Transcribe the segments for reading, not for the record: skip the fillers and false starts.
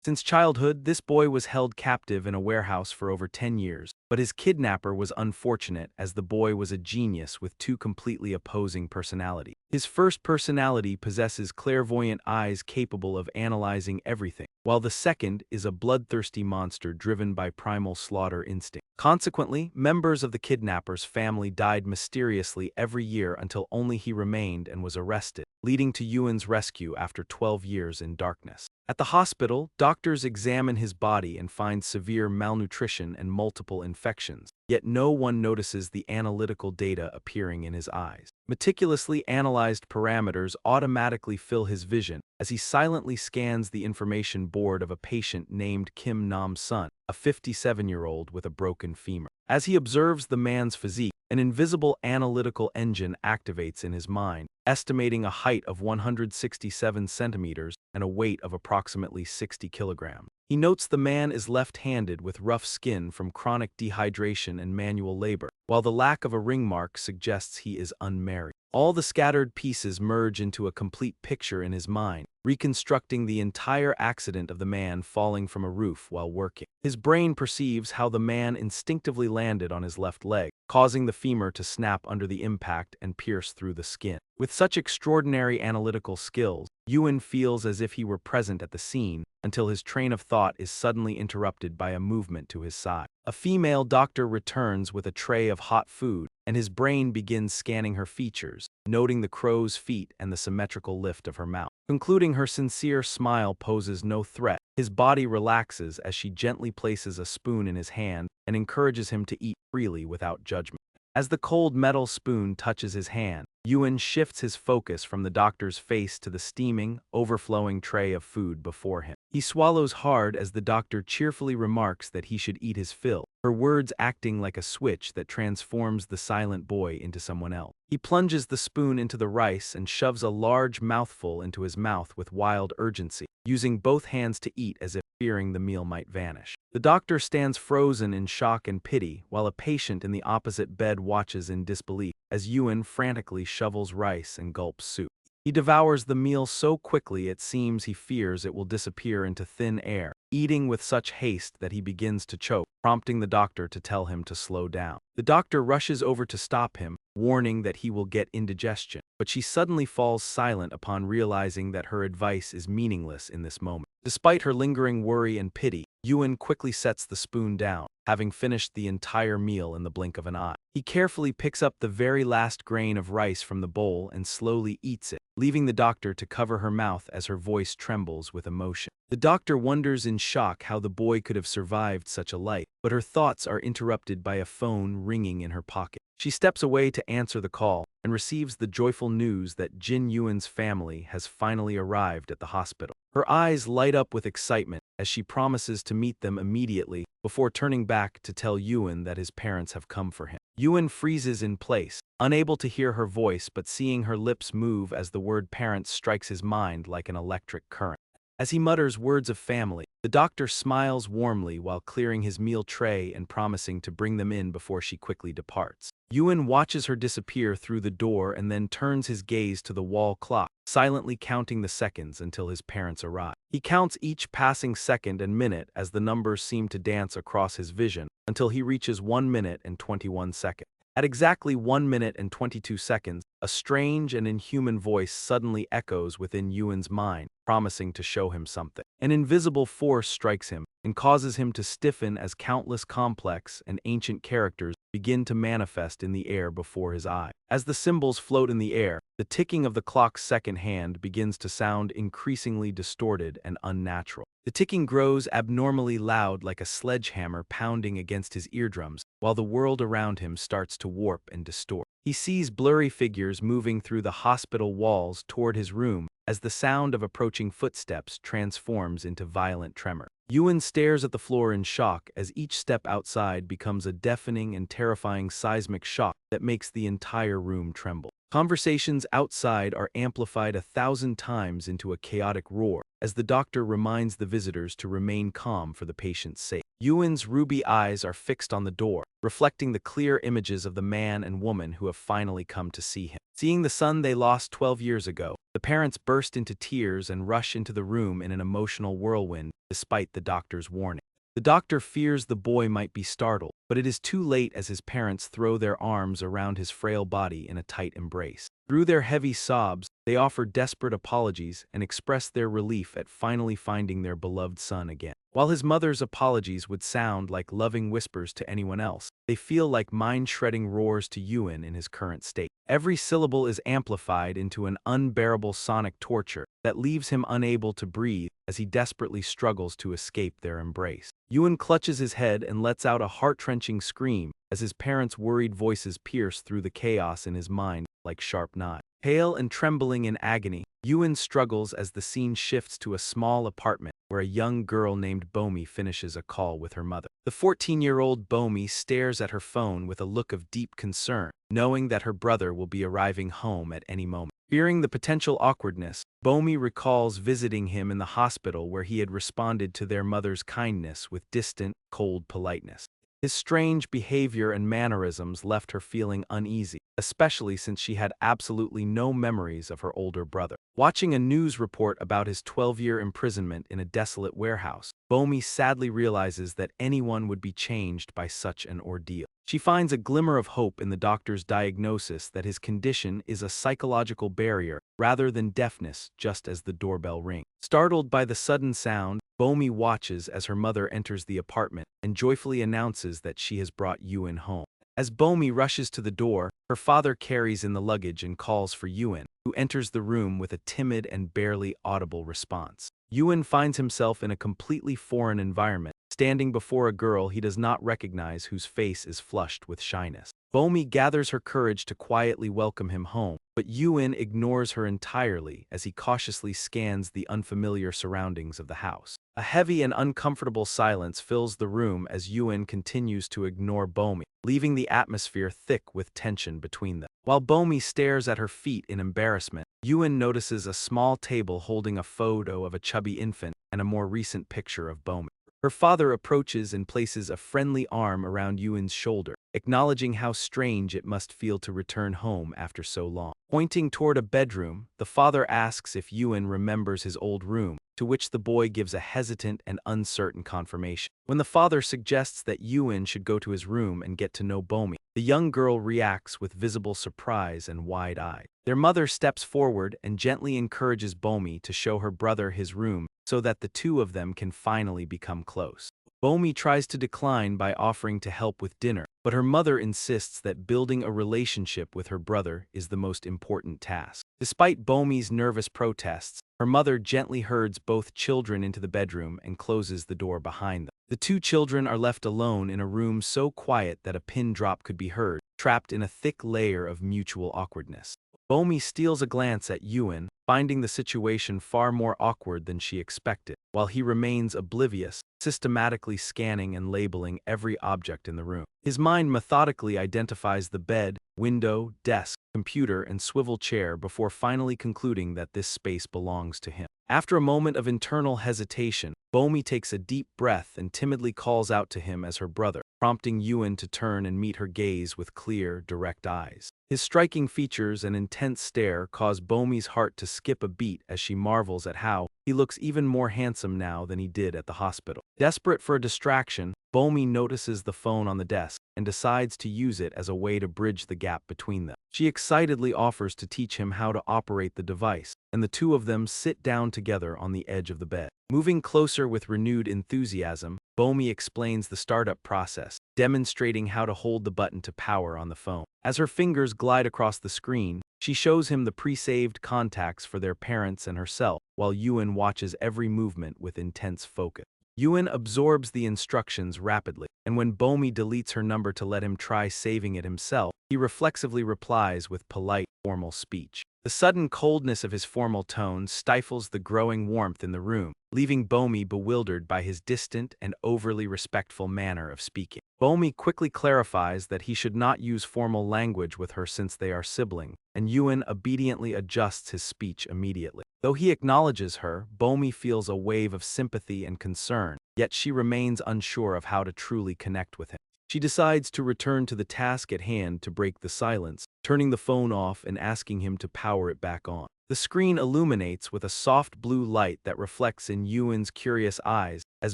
Since childhood, this boy was held captive in a warehouse for over 10 years, but his kidnapper was unfortunate as the boy was a genius with two completely opposing personalities. His first personality possesses clairvoyant eyes capable of analyzing everything, while the second is a bloodthirsty monster driven by primal slaughter instinct. Consequently, members of the kidnapper's family died mysteriously every year until only he remained and was arrested, leading to Ewan's rescue after 12 years in darkness. At the hospital, doctors examine his body and find severe malnutrition and multiple infections, yet no one notices the analytical data appearing in his eyes. Meticulously analyzed parameters automatically fill his vision as he silently scans the information board of a patient named Kim Nam-sun, a 57-year-old with a broken femur. As he observes the man's physique, an invisible analytical engine activates in his mind, estimating a height of 167 centimeters and a weight of approximately 60 kilograms. He notes the man is left-handed with rough skin from chronic dehydration and manual labor, while the lack of a ring mark suggests he is unmarried. All the scattered pieces merge into a complete picture in his mind, reconstructing the entire accident of the man falling from a roof while working. His brain perceives how the man instinctively landed on his left leg, causing the femur to snap under the impact and pierce through the skin. With such extraordinary analytical skills, Ewan feels as if he were present at the scene until his train of thought is suddenly interrupted by a movement to his side. A female doctor returns with a tray of hot food, and his brain begins scanning her features, noting the crow's feet and the symmetrical lift of her mouth. Concluding her sincere smile poses no threat, his body relaxes as she gently places a spoon in his hand and encourages him to eat freely without judgment. As the cold metal spoon touches his hand, Ewan shifts his focus from the doctor's face to the steaming, overflowing tray of food before him. He swallows hard as the doctor cheerfully remarks that he should eat his fill, her words acting like a switch that transforms the silent boy into someone else. He plunges the spoon into the rice and shoves a large mouthful into his mouth with wild urgency, using both hands to eat as if fearing the meal might vanish. The doctor stands frozen in shock and pity, while a patient in the opposite bed watches in disbelief as Ewan frantically shovels rice and gulps soup. He devours the meal so quickly it seems he fears it will disappear into thin air, eating with such haste that he begins to choke, prompting the doctor to tell him to slow down. The doctor rushes over to stop him, warning that he will get indigestion, but she suddenly falls silent upon realizing that her advice is meaningless in this moment. Despite her lingering worry and pity, Ewan quickly sets the spoon down, having finished the entire meal in the blink of an eye. He carefully picks up the very last grain of rice from the bowl and slowly eats it, leaving the doctor to cover her mouth as her voice trembles with emotion. The doctor wonders in shock how the boy could have survived such a life, but her thoughts are interrupted by a phone ringing in her pocket. She steps away to answer the call and receives the joyful news that Jin Yuan's family has finally arrived at the hospital. Her eyes light up with excitement as she promises to meet them immediately before turning back to tell Ewan that his parents have come for him. Ewan freezes in place, unable to hear her voice but seeing her lips move as the word parents strikes his mind like an electric current. As he mutters words of family, the doctor smiles warmly while clearing his meal tray and promising to bring them in before she quickly departs. Ewan watches her disappear through the door and then turns his gaze to the wall clock, silently counting the seconds until his parents arrive. He counts each passing second and minute as the numbers seem to dance across his vision until he reaches 1 minute and 21 seconds. At exactly 1 minute and 22 seconds, a strange and inhuman voice suddenly echoes within Ewan's mind, promising to show him something. An invisible force strikes him and causes him to stiffen as countless complex and ancient characters begin to manifest in the air before his eye. As the symbols float in the air, the ticking of the clock's second hand begins to sound increasingly distorted and unnatural. The ticking grows abnormally loud like a sledgehammer pounding against his eardrums, while the world around him starts to warp and distort. He sees blurry figures moving through the hospital walls toward his room as the sound of approaching footsteps transforms into violent tremor. Ewan stares at the floor in shock as each step outside becomes a deafening and terrifying seismic shock that makes the entire room tremble. Conversations outside are amplified 1,000 times into a chaotic roar as the doctor reminds the visitors to remain calm for the patient's sake. Ewan's ruby eyes are fixed on the door, reflecting the clear images of the man and woman who have finally come to see him. Seeing the son they lost 12 years ago, the parents burst into tears and rush into the room in an emotional whirlwind, despite the doctor's warning. The doctor fears the boy might be startled, but it is too late as his parents throw their arms around his frail body in a tight embrace. Through their heavy sobs, they offer desperate apologies and express their relief at finally finding their beloved son again. While his mother's apologies would sound like loving whispers to anyone else, they feel like mind-shredding roars to Ewan in his current state. Every syllable is amplified into an unbearable sonic torture that leaves him unable to breathe as he desperately struggles to escape their embrace. Ewan clutches his head and lets out a heart-wrenching scream as his parents' worried voices pierce through the chaos in his mind like sharp knives. Pale and trembling in agony, Ewan struggles as the scene shifts to a small apartment where a young girl named Bomi finishes a call with her mother. The 14-year-old Bomi stares at her phone with a look of deep concern, knowing that her brother will be arriving home at any moment. Fearing the potential awkwardness, Bomi recalls visiting him in the hospital where he had responded to their mother's kindness with distant, cold politeness. His strange behavior and mannerisms left her feeling uneasy, especially since she had absolutely no memories of her older brother. Watching a news report about his 12-year imprisonment in a desolate warehouse, Bomi sadly realizes that anyone would be changed by such an ordeal. She finds a glimmer of hope in the doctor's diagnosis that his condition is a psychological barrier rather than deafness, just as the doorbell rings. Startled by the sudden sound, Bomi watches as her mother enters the apartment and joyfully announces that she has brought Ewan home. As Bomi rushes to the door, her father carries in the luggage and calls for Ewan, who enters the room with a timid and barely audible response. Ewan finds himself in a completely foreign environment, standing before a girl he does not recognize whose face is flushed with shyness. Bomi gathers her courage to quietly welcome him home, but Ewan ignores her entirely as he cautiously scans the unfamiliar surroundings of the house. A heavy and uncomfortable silence fills the room as Ewan continues to ignore Bomi, leaving the atmosphere thick with tension between them. While Bomi stares at her feet in embarrassment, Ewan notices a small table holding a photo of a chubby infant and a more recent picture of Bomi. Her father approaches and places a friendly arm around Ewan's shoulder, acknowledging how strange it must feel to return home after so long. Pointing toward a bedroom, the father asks if Ewan remembers his old room, to which the boy gives a hesitant and uncertain confirmation. When the father suggests that Ewan should go to his room and get to know Bomi, the young girl reacts with visible surprise and wide eyes. Their mother steps forward and gently encourages Bomi to show her brother his room so that the two of them can finally become close. Bomi tries to decline by offering to help with dinner, but her mother insists that building a relationship with her brother is the most important task. Despite Bomi's nervous protests, her mother gently herds both children into the bedroom and closes the door behind them. The two children are left alone in a room so quiet that a pin drop could be heard, trapped in a thick layer of mutual awkwardness. Bomi steals a glance at Ewan, finding the situation far more awkward than she expected, while he remains oblivious, systematically scanning and labeling every object in the room. His mind methodically identifies the bed, window, desk, computer, and swivel chair before finally concluding that this space belongs to him. After a moment of internal hesitation, Bomi takes a deep breath and timidly calls out to him as her brother, prompting Ewan to turn and meet her gaze with clear, direct eyes. His striking features and intense stare cause Bomi's heart to skip a beat as she marvels at how he looks even more handsome now than he did at the hospital. Desperate for a distraction, Bomi notices the phone on the desk and decides to use it as a way to bridge the gap between them. She excitedly offers to teach him how to operate the device, and the two of them sit down together on the edge of the bed. Moving closer with renewed enthusiasm, Bomi explains the startup process, demonstrating how to hold the button to power on the phone. As her fingers glide across the screen, she shows him the pre-saved contacts for their parents and herself, while Ewan watches every movement with intense focus. Ewan absorbs the instructions rapidly, and when Bomi deletes her number to let him try saving it himself, he reflexively replies with polite, formal speech. The sudden coldness of his formal tone stifles the growing warmth in the room, leaving Bomi bewildered by his distant and overly respectful manner of speaking. Bomi quickly clarifies that he should not use formal language with her since they are siblings, and Ewan obediently adjusts his speech immediately. Though he acknowledges her, Bomi feels a wave of sympathy and concern, yet she remains unsure of how to truly connect with him. She decides to return to the task at hand to break the silence, turning the phone off and asking him to power it back on. The screen illuminates with a soft blue light that reflects in Ewan's curious eyes as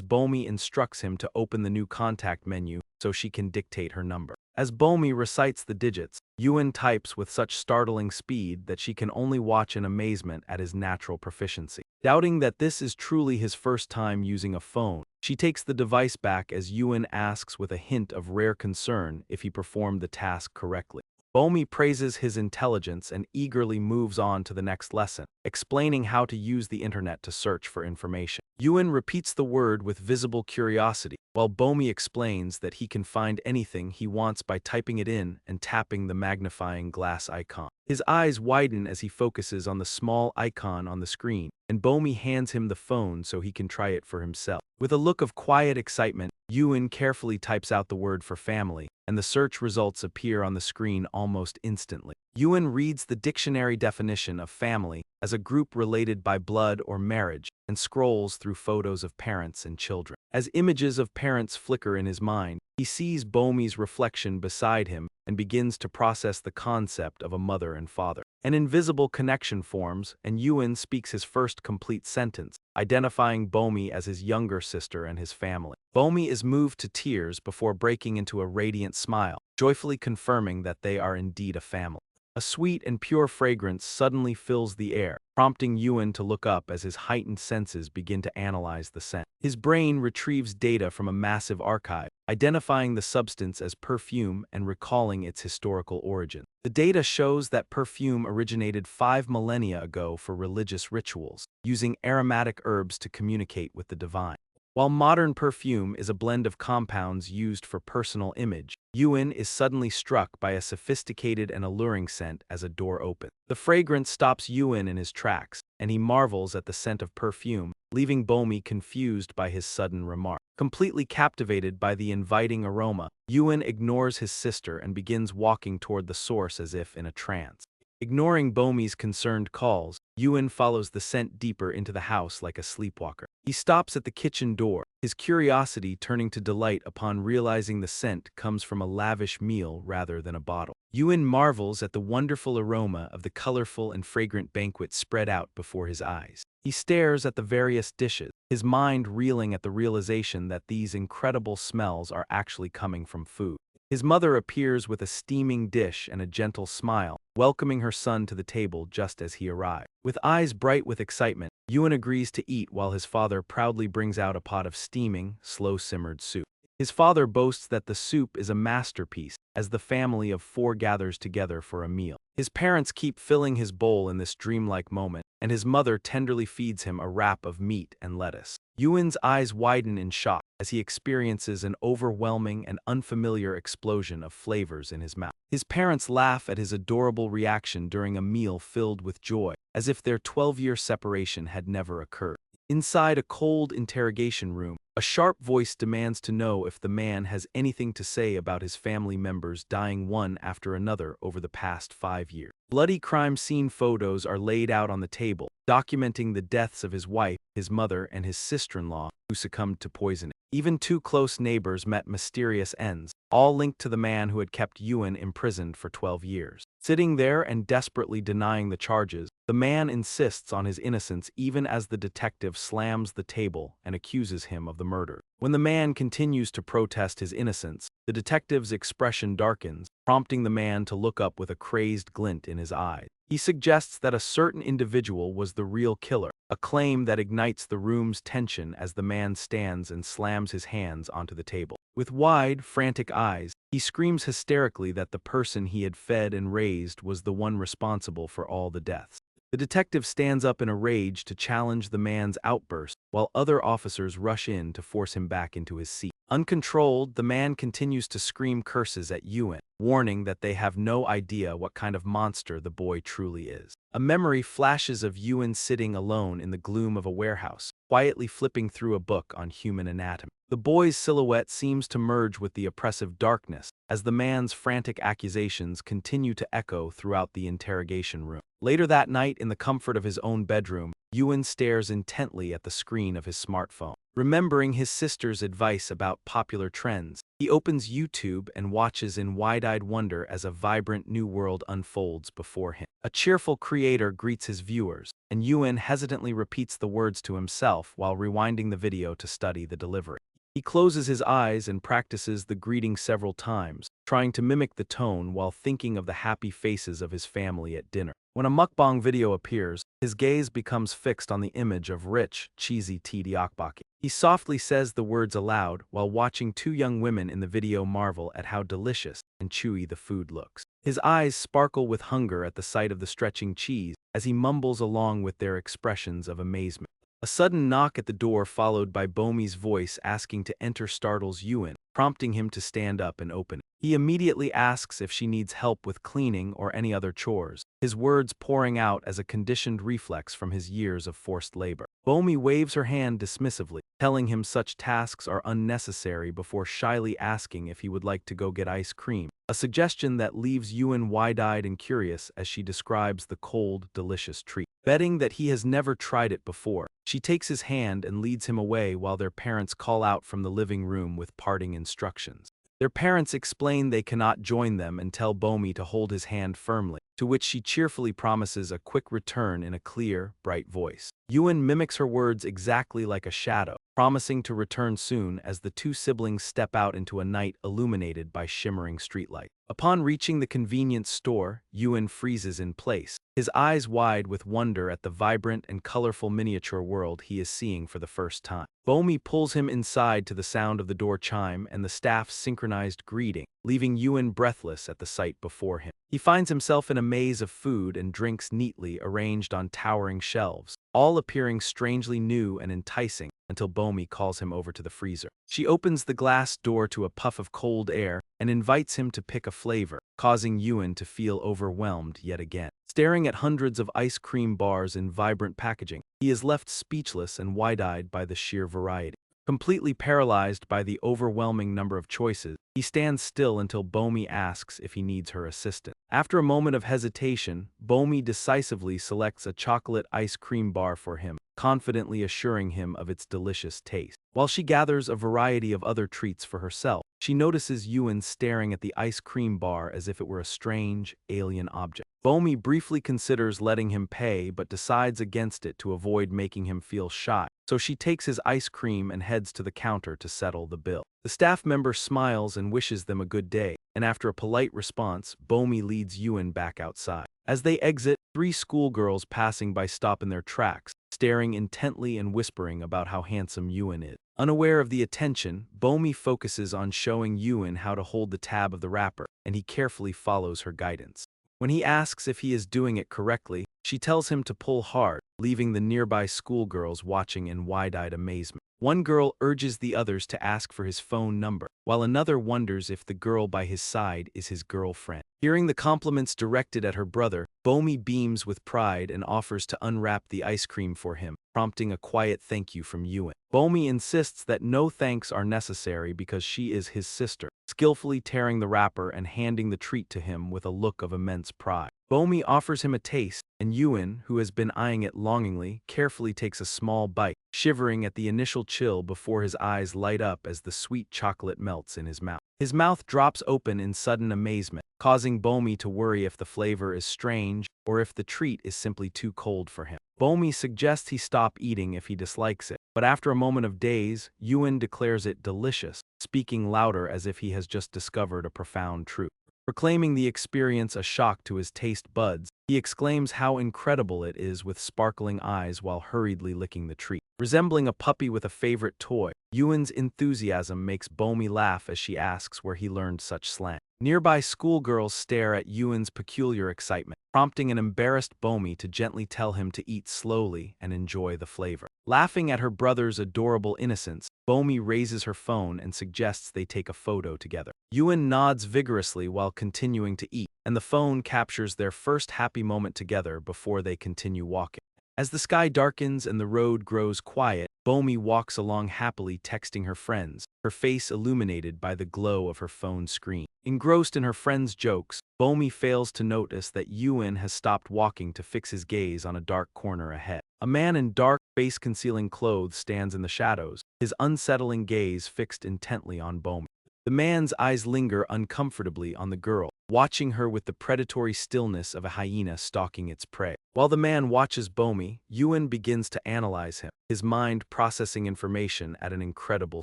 Bomi instructs him to open the new contact menu so she can dictate her number. As Bomi recites the digits, Ewan types with such startling speed that she can only watch in amazement at his natural proficiency. Doubting that this is truly his first time using a phone, she takes the device back as Ewan asks with a hint of rare concern if he performed the task correctly. Bomi praises his intelligence and eagerly moves on to the next lesson, explaining how to use the internet to search for information. Ewan repeats the word with visible curiosity, while Bomi explains that he can find anything he wants by typing it in and tapping the magnifying glass icon. His eyes widen as he focuses on the small icon on the screen, and Bomi hands him the phone so he can try it for himself. With a look of quiet excitement, Ewan carefully types out the word for family, and the search results appear on the screen almost instantly. Ewan reads the dictionary definition of family as a group related by blood or marriage and scrolls through photos of parents and children. As images of parents flicker in his mind, he sees Bomi's reflection beside him and begins to process the concept of a mother and father. An invisible connection forms, and Ewan speaks his first complete sentence, identifying Bomi as his younger sister and his family. Bomi is moved to tears before breaking into a radiant smile, joyfully confirming that they are indeed a family. A sweet and pure fragrance suddenly fills the air, prompting Ewan to look up as his heightened senses begin to analyze the scent. His brain retrieves data from a massive archive, identifying the substance as perfume and recalling its historical origin. The data shows that perfume originated 5 millennia ago for religious rituals, using aromatic herbs to communicate with the divine. While modern perfume is a blend of compounds used for personal image, Ewan is suddenly struck by a sophisticated and alluring scent as a door opens. The fragrance stops Ewan in his tracks, and he marvels at the scent of perfume, leaving Bomi confused by his sudden remark. Completely captivated by the inviting aroma, Ewan ignores his sister and begins walking toward the source as if in a trance. Ignoring Bomi's concerned calls, Ewan follows the scent deeper into the house like a sleepwalker. He stops at the kitchen door, his curiosity turning to delight upon realizing the scent comes from a lavish meal rather than a bottle. Ewan marvels at the wonderful aroma of the colorful and fragrant banquet spread out before his eyes. He stares at the various dishes, his mind reeling at the realization that these incredible smells are actually coming from food. His mother appears with a steaming dish and a gentle smile, welcoming her son to the table just as he arrived. With eyes bright with excitement, Ewan agrees to eat while his father proudly brings out a pot of steaming, slow-simmered soup. His father boasts that the soup is a masterpiece as the family of 4 gathers together for a meal. His parents keep filling his bowl in this dreamlike moment, and his mother tenderly feeds him a wrap of meat and lettuce. Ewan's eyes widen in shock as he experiences an overwhelming and unfamiliar explosion of flavors in his mouth. His parents laugh at his adorable reaction during a meal filled with joy, as if their 12-year separation had never occurred. Inside a cold interrogation room, a sharp voice demands to know if the man has anything to say about his family members dying one after another over the past 5 years. Bloody crime scene photos are laid out on the table, documenting the deaths of his wife, his mother, and his sister-in-law, who succumbed to poisoning. Even 2 close neighbors met mysterious ends, all linked to the man who had kept Ewan imprisoned for 12 years. Sitting there and desperately denying the charges, the man insists on his innocence even as the detective slams the table and accuses him of the murder. When the man continues to protest his innocence, the detective's expression darkens, prompting the man to look up with a crazed glint in his eyes. He suggests that a certain individual was the real killer, a claim that ignites the room's tension as the man stands and slams his hands onto the table. With wide, frantic eyes, he screams hysterically that the person he had fed and raised was the one responsible for all the deaths. The detective stands up in a rage to challenge the man's outburst, while other officers rush in to force him back into his seat. Uncontrolled, the man continues to scream curses at Ewan, warning that they have no idea what kind of monster the boy truly is. A memory flashes of Ewan sitting alone in the gloom of a warehouse, quietly flipping through a book on human anatomy. The boy's silhouette seems to merge with the oppressive darkness, as the man's frantic accusations continue to echo throughout the interrogation room. Later that night, in the comfort of his own bedroom, Yuen stares intently at the screen of his smartphone. Remembering his sister's advice about popular trends, he opens YouTube and watches in wide-eyed wonder as a vibrant new world unfolds before him. A cheerful creator greets his viewers, and Yuen hesitantly repeats the words to himself while rewinding the video to study the delivery. He closes his eyes and practices the greeting several times, trying to mimic the tone while thinking of the happy faces of his family at dinner. When a mukbang video appears, his gaze becomes fixed on the image of rich, cheesy tteokbokki. He softly says the words aloud while watching two young women in the video marvel at how delicious and chewy the food looks. His eyes sparkle with hunger at the sight of the stretching cheese as he mumbles along with their expressions of amazement. A sudden knock at the door followed by Bomi's voice asking to enter startles Yuen, prompting him to stand up and open it. He immediately asks if she needs help with cleaning or any other chores, his words pouring out as a conditioned reflex from his years of forced labor. Bomi waves her hand dismissively, telling him such tasks are unnecessary before shyly asking if he would like to go get ice cream, a suggestion that leaves Yuen wide-eyed and curious as she describes the cold, delicious treat. Betting that he has never tried it before, she takes his hand and leads him away while their parents call out from the living room with parting instructions. Their parents explain they cannot join them and tell Bomi to hold his hand firmly, to which she cheerfully promises a quick return in a clear, bright voice. Yuen mimics her words exactly like a shadow, promising to return soon as the two siblings step out into a night illuminated by shimmering streetlights. Upon reaching the convenience store, Yuen freezes in place, his eyes wide with wonder at the vibrant and colorful miniature world he is seeing for the first time. Bomi pulls him inside to the sound of the door chime and the staff's synchronized greeting, leaving Yuen breathless at the sight before him. He finds himself in a maze of food and drinks neatly arranged on towering shelves, all appearing strangely new and enticing until Bomi calls him over to the freezer. She opens the glass door to a puff of cold air and invites him to pick a flavor, causing Yuen to feel overwhelmed yet again. Staring at hundreds of ice cream bars in vibrant packaging, he is left speechless and wide-eyed by the sheer variety. Completely paralyzed by the overwhelming number of choices, he stands still until Bomi asks if he needs her assistance. After a moment of hesitation, Bomi decisively selects a chocolate ice cream bar for him, confidently assuring him of its delicious taste. While she gathers a variety of other treats for herself, she notices Yuen staring at the ice cream bar as if it were a strange, alien object. Bomi briefly considers letting him pay but decides against it to avoid making him feel shy, so she takes his ice cream and heads to the counter to settle the bill. The staff member smiles and wishes them a good day, and after a polite response, Bomi leads Yuen back outside. As they exit, three schoolgirls passing by stop in their tracks, staring intently and whispering about how handsome Yuen is. Unaware of the attention, Bomi focuses on showing Yuen how to hold the tab of the wrapper, and he carefully follows her guidance. When he asks if he is doing it correctly, she tells him to pull hard, leaving the nearby schoolgirls watching in wide-eyed amazement. One girl urges the others to ask for his phone number, while another wonders if the girl by his side is his girlfriend. Hearing the compliments directed at her brother, Bomi beams with pride and offers to unwrap the ice cream for him, prompting a quiet thank you from Yuen. Bomi insists that no thanks are necessary because she is his sister, skillfully tearing the wrapper and handing the treat to him with a look of immense pride. Bomi offers him a taste, and Yuen, who has been eyeing it longingly, carefully takes a small bite, shivering at the initial chill before his eyes light up as the sweet chocolate melts in his mouth. His mouth drops open in sudden amazement, causing Bomi to worry if the flavor is strange or if the treat is simply too cold for him. Bomi suggests he stop eating if he dislikes it, but after a moment of daze, Yuen declares it delicious, speaking louder as if he has just discovered a profound truth. Proclaiming the experience a shock to his taste buds, he exclaims how incredible it is with sparkling eyes while hurriedly licking the treat. Resembling a puppy with a favorite toy, Yuen's enthusiasm makes Bomi laugh as she asks where he learned such slang. Nearby schoolgirls stare at Yuen's peculiar excitement, prompting an embarrassed Bomi to gently tell him to eat slowly and enjoy the flavor. Laughing at her brother's adorable innocence, Bomi raises her phone and suggests they take a photo together. Yuen nods vigorously while continuing to eat, and the phone captures their first happy moment together before they continue walking. As the sky darkens and the road grows quiet, Bomi walks along happily texting her friends, her face illuminated by the glow of her phone screen. Engrossed in her friends' jokes, Bomi fails to notice that Yuen has stopped walking to fix his gaze on a dark corner ahead. A man in dark, face-concealing clothes stands in the shadows, his unsettling gaze fixed intently on Bomi. The man's eyes linger uncomfortably on the girl, watching her with the predatory stillness of a hyena stalking its prey. While the man watches Bomi, Ewan begins to analyze him, his mind processing information at an incredible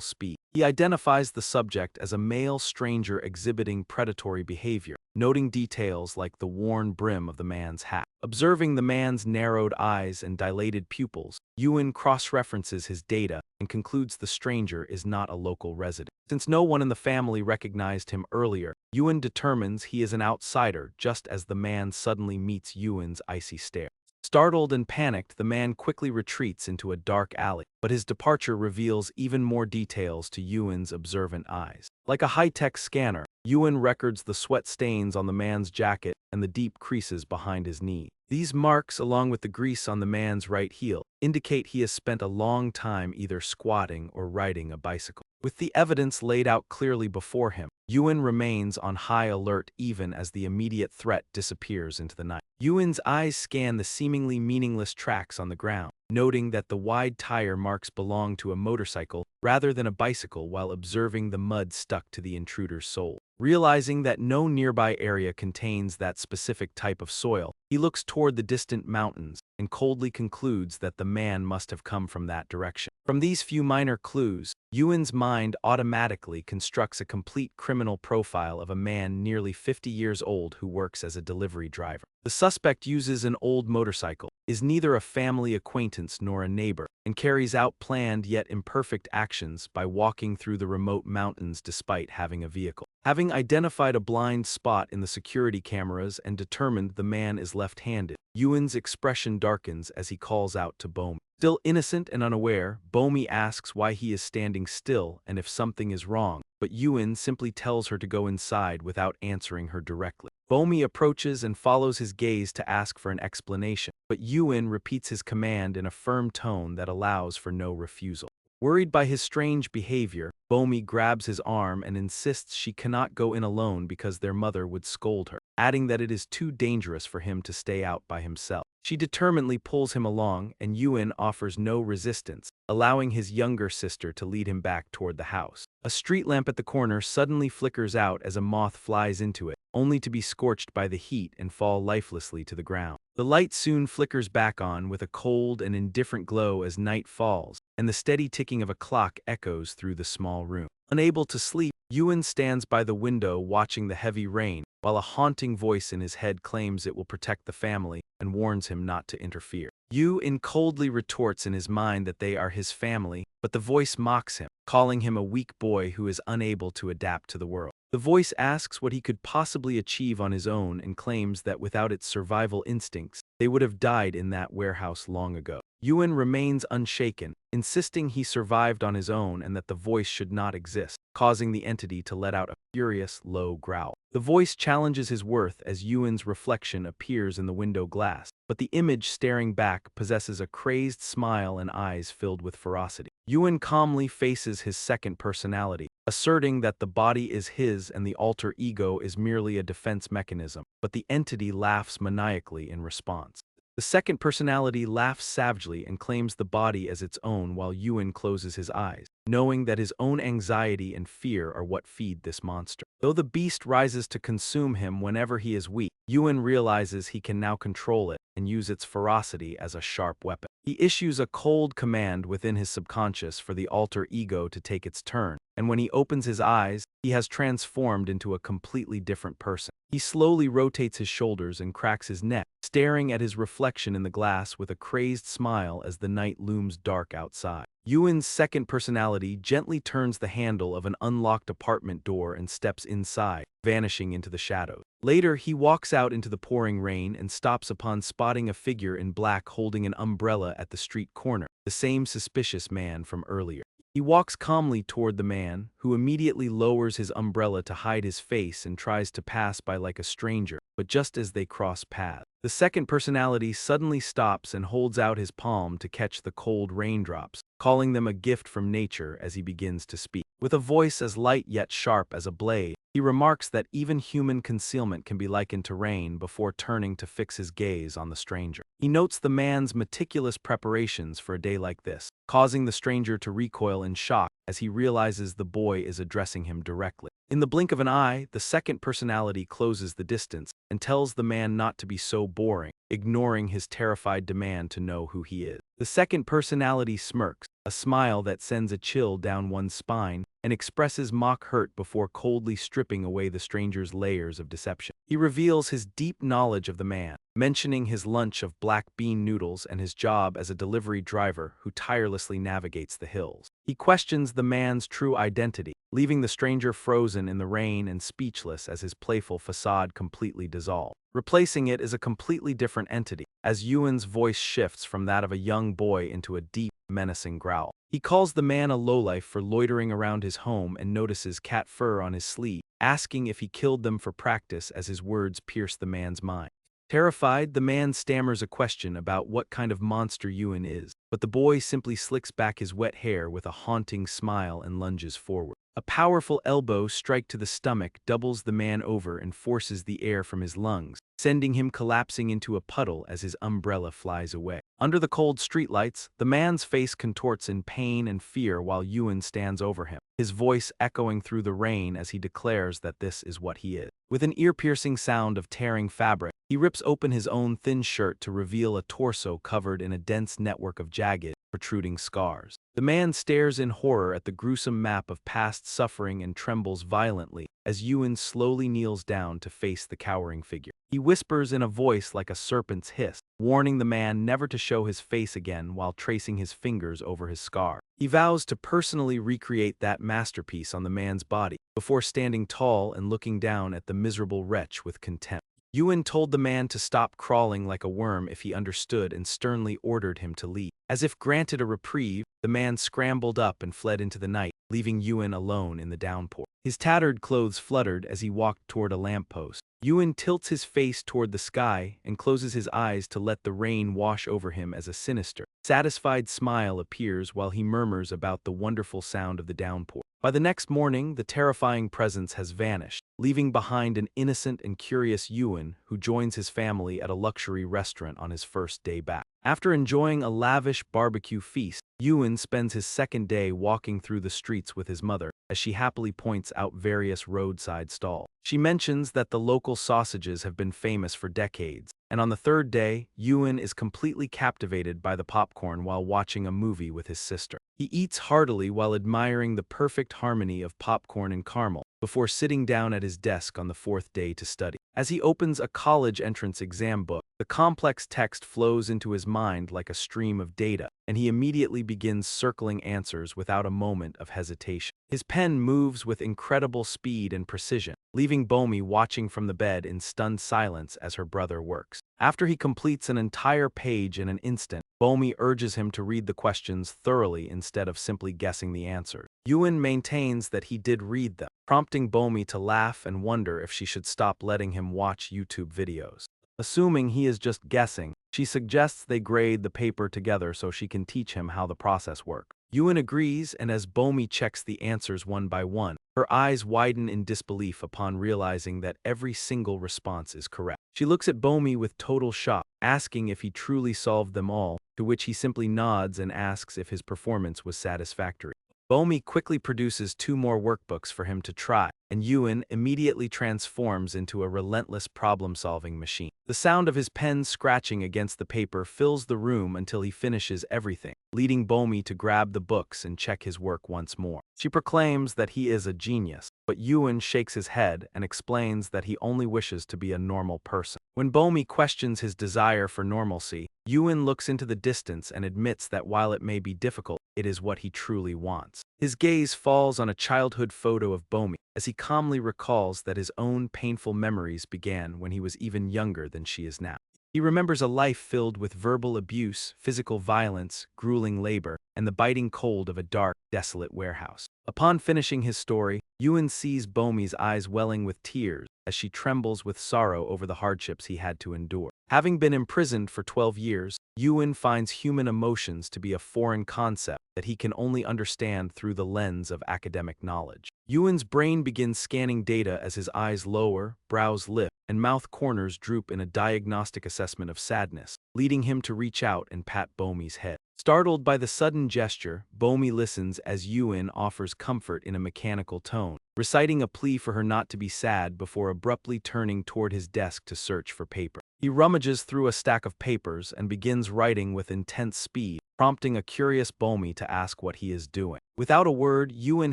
speed. He identifies the subject as a male stranger exhibiting predatory behavior, noting details like the worn brim of the man's hat. Observing the man's narrowed eyes and dilated pupils, Ewan cross-references his data and concludes the stranger is not a local resident. Since no one in the family recognized him earlier, Ewan determines he is an outsider just as the man suddenly meets Ewan's icy stare. Startled and panicked, the man quickly retreats into a dark alley, but his departure reveals even more details to Ewan's observant eyes. Like a high-tech scanner, Ewan records the sweat stains on the man's jacket and the deep creases behind his knee. These marks, along with the grease on the man's right heel, indicate he has spent a long time either squatting or riding a bicycle. With the evidence laid out clearly before him, Ewan remains on high alert even as the immediate threat disappears into the night. Ewan's eyes scan the seemingly meaningless tracks on the ground, noting that the wide tire marks belong to a motorcycle rather than a bicycle while observing the mud stuck to the intruder's sole. Realizing that no nearby area contains that specific type of soil, he looks toward the distant mountains and coldly concludes that the man must have come from that direction. From these few minor clues, Ewan's mind automatically constructs a complete criminal profile of a man nearly 50 years old who works as a delivery driver. The suspect uses an old motorcycle, is neither a family acquaintance nor a neighbor, and carries out planned yet imperfect actions by walking through the remote mountains despite having a vehicle. Having identified a blind spot in the security cameras and determined the man is left-handed, Ewan's expression darkens as he calls out to Bomi. Still innocent and unaware, Bomi asks why he is standing still and if something is wrong, but Ewan simply tells her to go inside without answering her directly. Bomi approaches and follows his gaze to ask for an explanation, but Ewan repeats his command in a firm tone that allows for no refusal. Worried by his strange behavior, Bomi grabs his arm and insists she cannot go in alone because their mother would scold her, adding that it is too dangerous for him to stay out by himself. She determinedly pulls him along, and Ewan offers no resistance, allowing his younger sister to lead him back toward the house. A street lamp at the corner suddenly flickers out as a moth flies into it, only to be scorched by the heat and fall lifelessly to the ground. The light soon flickers back on with a cold and indifferent glow as night falls, and the steady ticking of a clock echoes through the small room. Unable to sleep, Ewan stands by the window watching the heavy rain, while a haunting voice in his head claims it will protect the family and warns him not to interfere. Ewan coldly retorts in his mind that they are his family, but the voice mocks him, calling him a weak boy who is unable to adapt to the world. The voice asks what he could possibly achieve on his own and claims that without its survival instincts, they would have died in that warehouse long ago. Ewan remains unshaken, insisting he survived on his own and that the voice should not exist, causing the entity to let out a furious, low growl. The voice challenges his worth as Ewan's reflection appears in the window glass, but the image staring back possesses a crazed smile and eyes filled with ferocity. Ewan calmly faces his second personality, asserting that the body is his and the alter ego is merely a defense mechanism, but the entity laughs maniacally in response. The second personality laughs savagely and claims the body as its own while Ewan closes his eyes, knowing that his own anxiety and fear are what feed this monster. Though the beast rises to consume him whenever he is weak, Ewan realizes he can now control it and use its ferocity as a sharp weapon. He issues a cold command within his subconscious for the alter ego to take its turn, and when he opens his eyes, he has transformed into a completely different person. He slowly rotates his shoulders and cracks his neck, staring at his reflection in the glass with a crazed smile as the night looms dark outside. Ewan's second personality gently turns the handle of an unlocked apartment door and steps inside, vanishing into the shadows. Later, he walks out into the pouring rain and stops upon spotting a figure in black holding an umbrella at the street corner, the same suspicious man from earlier. He walks calmly toward the man, who immediately lowers his umbrella to hide his face and tries to pass by like a stranger, but just as they cross paths, the second personality suddenly stops and holds out his palm to catch the cold raindrops, calling them a gift from nature as he begins to speak. With a voice as light yet sharp as a blade, he remarks that even human concealment can be likened to rain before turning to fix his gaze on the stranger. He notes the man's meticulous preparations for a day like this, causing the stranger to recoil in shock as he realizes the boy is addressing him directly. In the blink of an eye, the second personality closes the distance and tells the man not to be so boring, ignoring his terrified demand to know who he is. The second personality smirks, a smile that sends a chill down one's spine, and expresses mock hurt before coldly stripping away the stranger's layers of deception. He reveals his deep knowledge of the man, mentioning his lunch of black bean noodles and his job as a delivery driver who tirelessly navigates the hills. He questions the man's true identity, leaving the stranger frozen in the rain and speechless as his playful facade completely dissolves. Replacing it is a completely different entity, as Yuan's voice shifts from that of a young boy into a deep, menacing growl. He calls the man a lowlife for loitering around his home and notices cat fur on his sleeve, asking if he killed them for practice as his words pierce the man's mind. Terrified, the man stammers a question about what kind of monster Yuan is, but the boy simply slicks back his wet hair with a haunting smile and lunges forward. A powerful elbow strike to the stomach doubles the man over and forces the air from his lungs, sending him collapsing into a puddle as his umbrella flies away. Under the cold streetlights, the man's face contorts in pain and fear while Yuan stands over him, his voice echoing through the rain as he declares that this is what he is. With an ear-piercing sound of tearing fabric, he rips open his own thin shirt to reveal a torso covered in a dense network of jagged, protruding scars. The man stares in horror at the gruesome map of past suffering and trembles violently as Yuan slowly kneels down to face the cowering figure. He whispers in a voice like a serpent's hiss, warning the man never to show his face again while tracing his fingers over his scar. He vows to personally recreate that masterpiece on the man's body, before standing tall and looking down at the miserable wretch with contempt. Yuan told the man to stop crawling like a worm if he understood and sternly ordered him to leave. As if granted a reprieve, the man scrambled up and fled into the night, leaving Yuan alone in the downpour. His tattered clothes fluttered as he walked toward a lamppost. Yuan tilts his face toward the sky and closes his eyes to let the rain wash over him as a sinister, satisfied smile appears while he murmurs about the wonderful sound of the downpour. By the next morning, the terrifying presence has vanished, leaving behind an innocent and curious Yuan who joins his family at a luxury restaurant on his first day back. After enjoying a lavish barbecue feast, Yuan spends his second day walking through the streets with his mother, as she happily points out various roadside stalls. She mentions that the local sausages have been famous for decades, and on the third day, Yuan is completely captivated by the popcorn while watching a movie with his sister. He eats heartily while admiring the perfect harmony of popcorn and caramel, before sitting down at his desk on the fourth day to study. As he opens a college entrance exam book, the complex text flows into his mind like a stream of data, and he immediately begins circling answers without a moment of hesitation. His pen moves with incredible speed and precision, leaving Bomi watching from the bed in stunned silence as her brother works. After he completes an entire page in an instant, Bomi urges him to read the questions thoroughly instead of simply guessing the answers. Yuan maintains that he did read them, prompting Bomi to laugh and wonder if she should stop letting him watch YouTube videos. Assuming he is just guessing, she suggests they grade the paper together so she can teach him how the process works. Yuan agrees, and as Bomi checks the answers one by one, her eyes widen in disbelief upon realizing that every single response is correct. She looks at Bomi with total shock, asking if he truly solved them all, to which he simply nods and asks if his performance was satisfactory. Bomi quickly produces 2 more workbooks for him to try, and Yuan immediately transforms into a relentless problem-solving machine. The sound of his pen scratching against the paper fills the room until he finishes everything, leading Bomi to grab the books and check his work once more. She proclaims that he is a genius, but Yuan shakes his head and explains that he only wishes to be a normal person. When Bomi questions his desire for normalcy, Yuan looks into the distance and admits that while it may be difficult, it is what he truly wants. His gaze falls on a childhood photo of Bomi, as he calmly recalls that his own painful memories began when he was even younger than she is now. He remembers a life filled with verbal abuse, physical violence, grueling labor, and the biting cold of a dark, desolate warehouse. Upon finishing his story, Yuan sees Bomi's eyes welling with tears as she trembles with sorrow over the hardships he had to endure. Having been imprisoned for 12 years, Ewan finds human emotions to be a foreign concept that he can only understand through the lens of academic knowledge. Ewan's brain begins scanning data as his eyes lower, brows lift, and mouth corners droop in a diagnostic assessment of sadness, leading him to reach out and pat Bomy's head. Startled by the sudden gesture, Bomy listens as Ewan offers comfort in a mechanical tone, reciting a plea for her not to be sad before abruptly turning toward his desk to search for paper. He rummages through a stack of papers and begins writing with intense speed, prompting a curious Bomy to ask what he is doing. Without a word, Ewan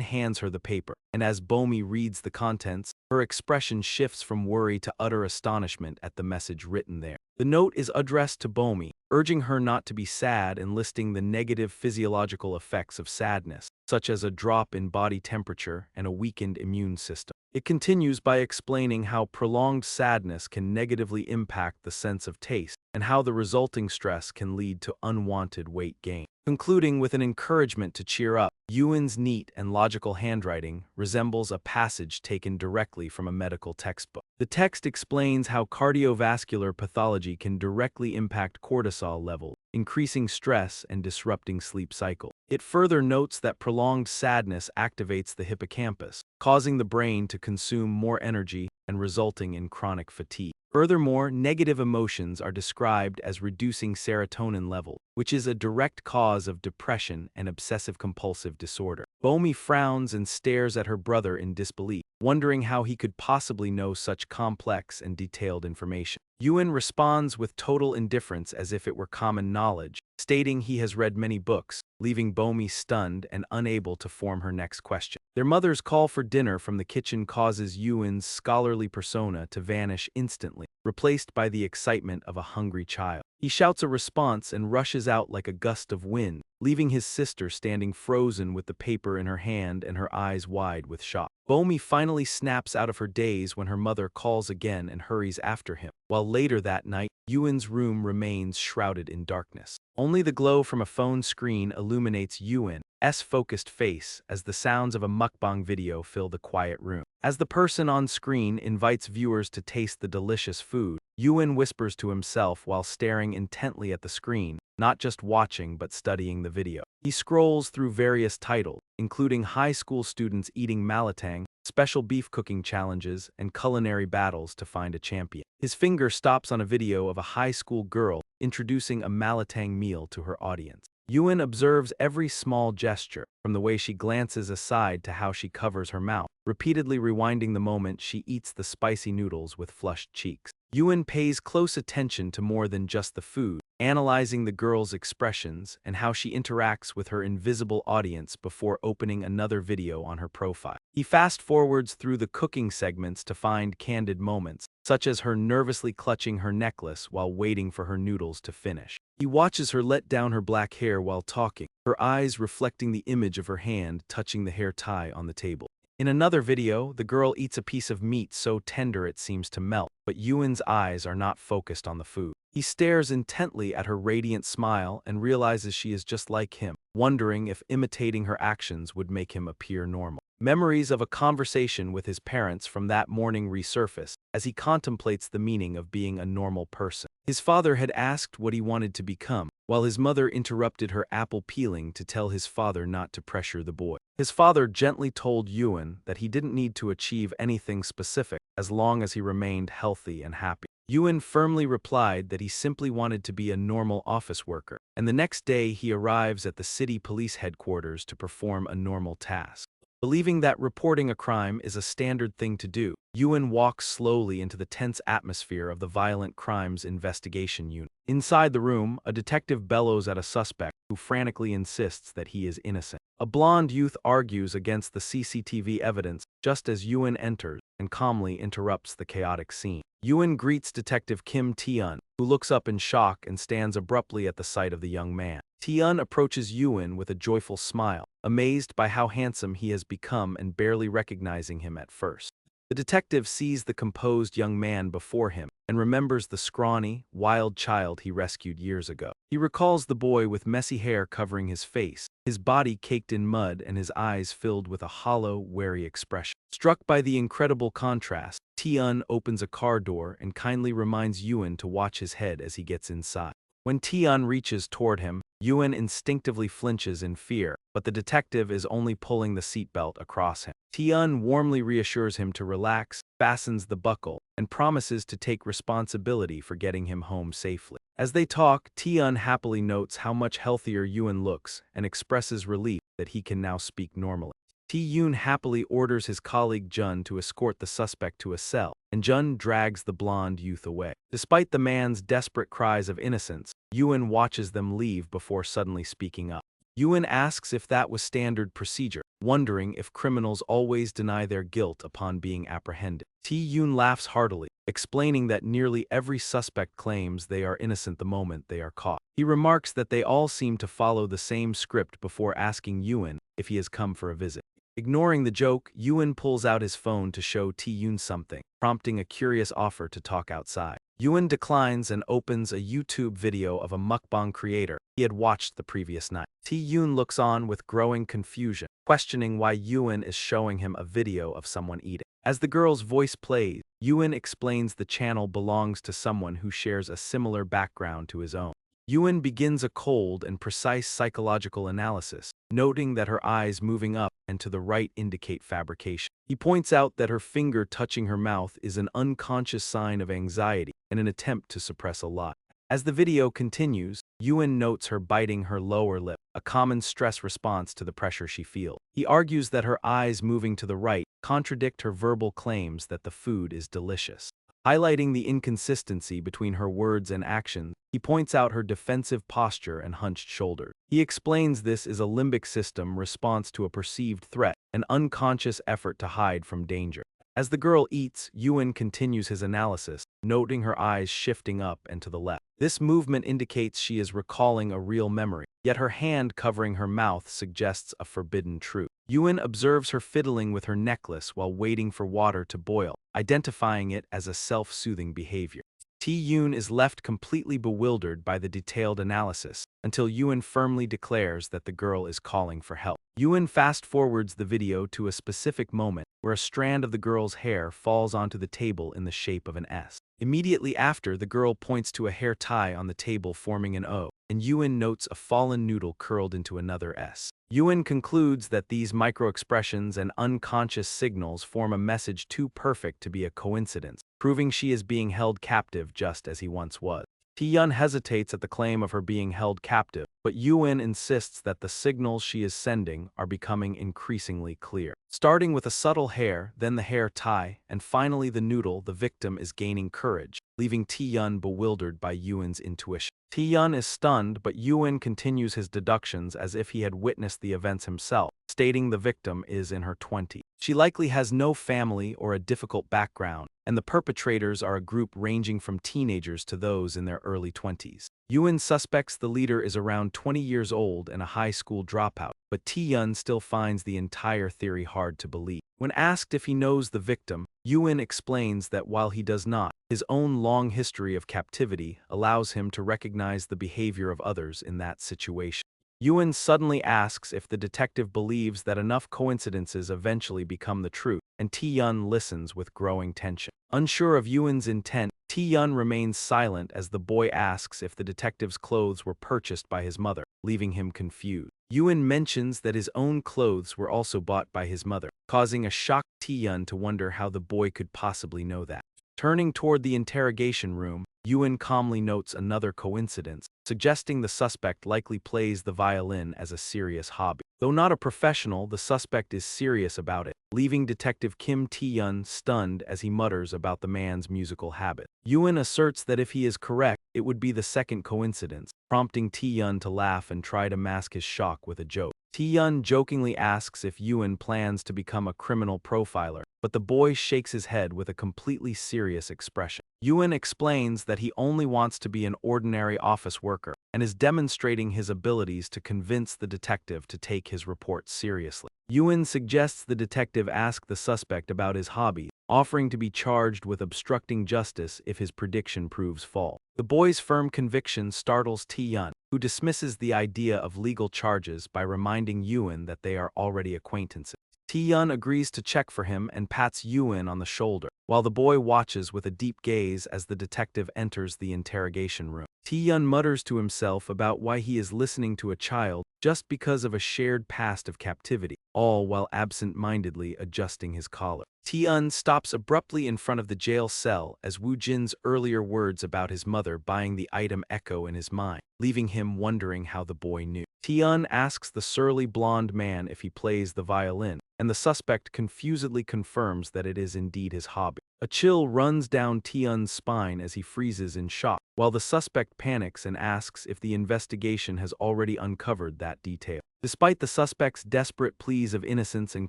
hands her the paper, and as Bomy reads the contents, her expression shifts from worry to utter astonishment at the message written there. The note is addressed to Bomy, urging her not to be sad and listing the negative physiological effects of sadness, such as a drop in body temperature and a weakened immune system. It continues by explaining how prolonged sadness can negatively impact the sense of taste, and how the resulting stress can lead to unwanted weight gain. Concluding with an encouragement to cheer up, Ewan's neat and logical handwriting resembles a passage taken directly from a medical textbook. The text explains how cardiovascular pathology can directly impact cortisol levels, increasing stress and disrupting sleep cycle. It further notes that prolonged sadness activates the hippocampus, causing the brain to consume more energy and resulting in chronic fatigue. Furthermore, negative emotions are described as reducing serotonin level, which is a direct cause of depression and obsessive-compulsive disorder. Bomy frowns and stares at her brother in disbelief, wondering how he could possibly know such complex and detailed information. Ewan responds with total indifference as if it were common knowledge, stating he has read many books, leaving Bomy stunned and unable to form her next question. Their mother's call for dinner from the kitchen causes Ewan's scholarly persona to vanish instantly, replaced by the excitement of a hungry child. He shouts a response and rushes out like a gust of wind, leaving his sister standing frozen with the paper in her hand and her eyes wide with shock. Bomy finally snaps out of her daze when her mother calls again and hurries after him, while later that night, Ewan's room remains shrouded in darkness. Only the glow from a phone screen illuminates Ewan's focused face as the sounds of a mukbang video fill the quiet room. As the person on screen invites viewers to taste the delicious food, Ewan whispers to himself while staring intently at the screen, not just watching but studying the video. He scrolls through various titles, including high school students eating malatang, special beef cooking challenges, and culinary battles to find a champion. His finger stops on a video of a high school girl introducing a malatang meal to her audience. Ewan observes every small gesture, from the way she glances aside to how she covers her mouth, repeatedly rewinding the moment she eats the spicy noodles with flushed cheeks. Ewan pays close attention to more than just the food, analyzing the girl's expressions and how she interacts with her invisible audience before opening another video on her profile. He fast-forwards through the cooking segments to find candid moments, such as her nervously clutching her necklace while waiting for her noodles to finish. He watches her let down her black hair while talking, her eyes reflecting the image of her hand touching the hair tie on the table. In another video, the girl eats a piece of meat so tender it seems to melt, but Ewan's eyes are not focused on the food. He stares intently at her radiant smile and realizes she is just like him, wondering if imitating her actions would make him appear normal. Memories of a conversation with his parents from that morning resurface as he contemplates the meaning of being a normal person. His father had asked what he wanted to become, while his mother interrupted her apple peeling to tell his father not to pressure the boy. His father gently told Ewan that he didn't need to achieve anything specific as long as he remained healthy and happy. Ewan firmly replied that he simply wanted to be a normal office worker, and the next day he arrives at the city police headquarters to perform a normal task. Believing that reporting a crime is a standard thing to do, Ewan walks slowly into the tense atmosphere of the Violent Crimes Investigation Unit. Inside the room, a detective bellows at a suspect who frantically insists that he is innocent. A blonde youth argues against the CCTV evidence just as Ewan enters and calmly interrupts the chaotic scene. Ewan greets Detective Kim Tae-eun, who looks up in shock and stands abruptly at the sight of the young man. Tae-eun approaches Ewan with a joyful smile, amazed by how handsome he has become and barely recognizing him at first. The detective sees the composed young man before him and remembers the scrawny, wild child he rescued years ago. He recalls the boy with messy hair covering his face, his body caked in mud and his eyes filled with a hollow, wary expression. Struck by the incredible contrast, Tae-eun opens a car door and kindly reminds Yoon to watch his head as he gets inside. When Tae-eun reaches toward him, Yoon instinctively flinches in fear, but the detective is only pulling the seatbelt across him. Tae-eun warmly reassures him to relax, fastens the buckle, and promises to take responsibility for getting him home safely. As they talk, Tae-eun happily notes how much healthier Yoon looks and expresses relief that he can now speak normally. Tae-eun happily orders his colleague Jun to escort the suspect to a cell, and Jun drags the blonde youth away. Despite the man's desperate cries of innocence, Yoon watches them leave before suddenly speaking up. Yoon asks if that was standard procedure, wondering if criminals always deny their guilt upon being apprehended. Tae-eun laughs heartily, explaining that nearly every suspect claims they are innocent the moment they are caught. He remarks that they all seem to follow the same script before asking Yoon if he has come for a visit. Ignoring the joke, Yoon pulls out his phone to show Tae-eun something, prompting a curious offer to talk outside. Yoon declines and opens a YouTube video of a mukbang creator he had watched the previous night. Tae-eun looks on with growing confusion, questioning why Yoon is showing him a video of someone eating. As the girl's voice plays, Yoon explains the channel belongs to someone who shares a similar background to his own. Yoon begins a cold and precise psychological analysis, noting that her eyes moving up and to the right indicate fabrication. He points out that her finger touching her mouth is an unconscious sign of anxiety and an attempt to suppress a lie. As the video continues, Yoon notes her biting her lower lip, a common stress response to the pressure she feels. He argues that her eyes moving to the right contradict her verbal claims that the food is delicious. Highlighting the inconsistency between her words and actions, he points out her defensive posture and hunched shoulders. He explains this is a limbic system response to a perceived threat, an unconscious effort to hide from danger. As the girl eats, Yoon continues his analysis, noting her eyes shifting up and to the left. This movement indicates she is recalling a real memory, yet her hand covering her mouth suggests a forbidden truth. Yoon observes her fiddling with her necklace while waiting for water to boil, identifying it as a self-soothing behavior. Tae-eun is left completely bewildered by the detailed analysis, until Yoon firmly declares that the girl is calling for help. Yoon fast-forwards the video to a specific moment where a strand of the girl's hair falls onto the table in the shape of an S. Immediately after, the girl points to a hair tie on the table forming an O, and Yoon notes a fallen noodle curled into another S. Yoon concludes that these micro-expressions and unconscious signals form a message too perfect to be a coincidence, proving she is being held captive just as he once was. Tae-eun hesitates at the claim of her being held captive, but Yoon insists that the signals she is sending are becoming increasingly clear. Starting with a subtle hair, then the hair tie, and finally the noodle, the victim is gaining courage, leaving Tae-eun bewildered by Yoon's intuition. Tae-eun is stunned, but Yoon continues his deductions as if he had witnessed the events himself, stating the victim is in her 20s. She likely has no family or a difficult background, and the perpetrators are a group ranging from teenagers to those in their early 20s. Yoon suspects the leader is around 20 years old and a high school dropout, but Tae-eun still finds the entire theory hard to believe. When asked if he knows the victim, Yoon explains that while he does not, his own long history of captivity allows him to recognize the behavior of others in that situation. Yoon suddenly asks if the detective believes that enough coincidences eventually become the truth, and Tae-eun listens with growing tension. Unsure of Yoon's intent, Tae-eun remains silent as the boy asks if the detective's clothes were purchased by his mother, leaving him confused. Yoon mentions that his own clothes were also bought by his mother, causing a shocked Tae-eun to wonder how the boy could possibly know that. Turning toward the interrogation room, Yoon calmly notes another coincidence, suggesting the suspect likely plays the violin as a serious hobby. Though not a professional, the suspect is serious about it, leaving Detective Kim Tae-eun stunned as he mutters about the man's musical habit. Yoon asserts that if he is correct, it would be the second coincidence, prompting Tae-eun to laugh and try to mask his shock with a joke. Tae-eun jokingly asks if Yoon plans to become a criminal profiler, but the boy shakes his head with a completely serious expression. Yoon explains that he only wants to be an ordinary office worker and is demonstrating his abilities to convince the detective to take his report seriously. Yoon suggests the detective ask the suspect about his hobbies, offering to be charged with obstructing justice if his prediction proves false. The boy's firm conviction startles Tae-yun, who dismisses the idea of legal charges by reminding Yoon that they are already acquaintances. Tae-yun agrees to check for him and pats Yoon on the shoulder, while the boy watches with a deep gaze as the detective enters the interrogation room. Tae-yun mutters to himself about why he is listening to a child just because of a shared past of captivity, all while absent-mindedly adjusting his collar. Tae-yun stops abruptly in front of the jail cell as Woo-jin's earlier words about his mother buying the item echo in his mind, leaving him wondering how the boy knew. Tae-yun asks the surly blonde man if he plays the violin, and the suspect confusedly confirms that it is indeed his hobby. A chill runs down Tae-yun's spine as he freezes in shock, while the suspect panics and asks if the investigation has already uncovered that detail. Despite the suspect's desperate pleas of innocence and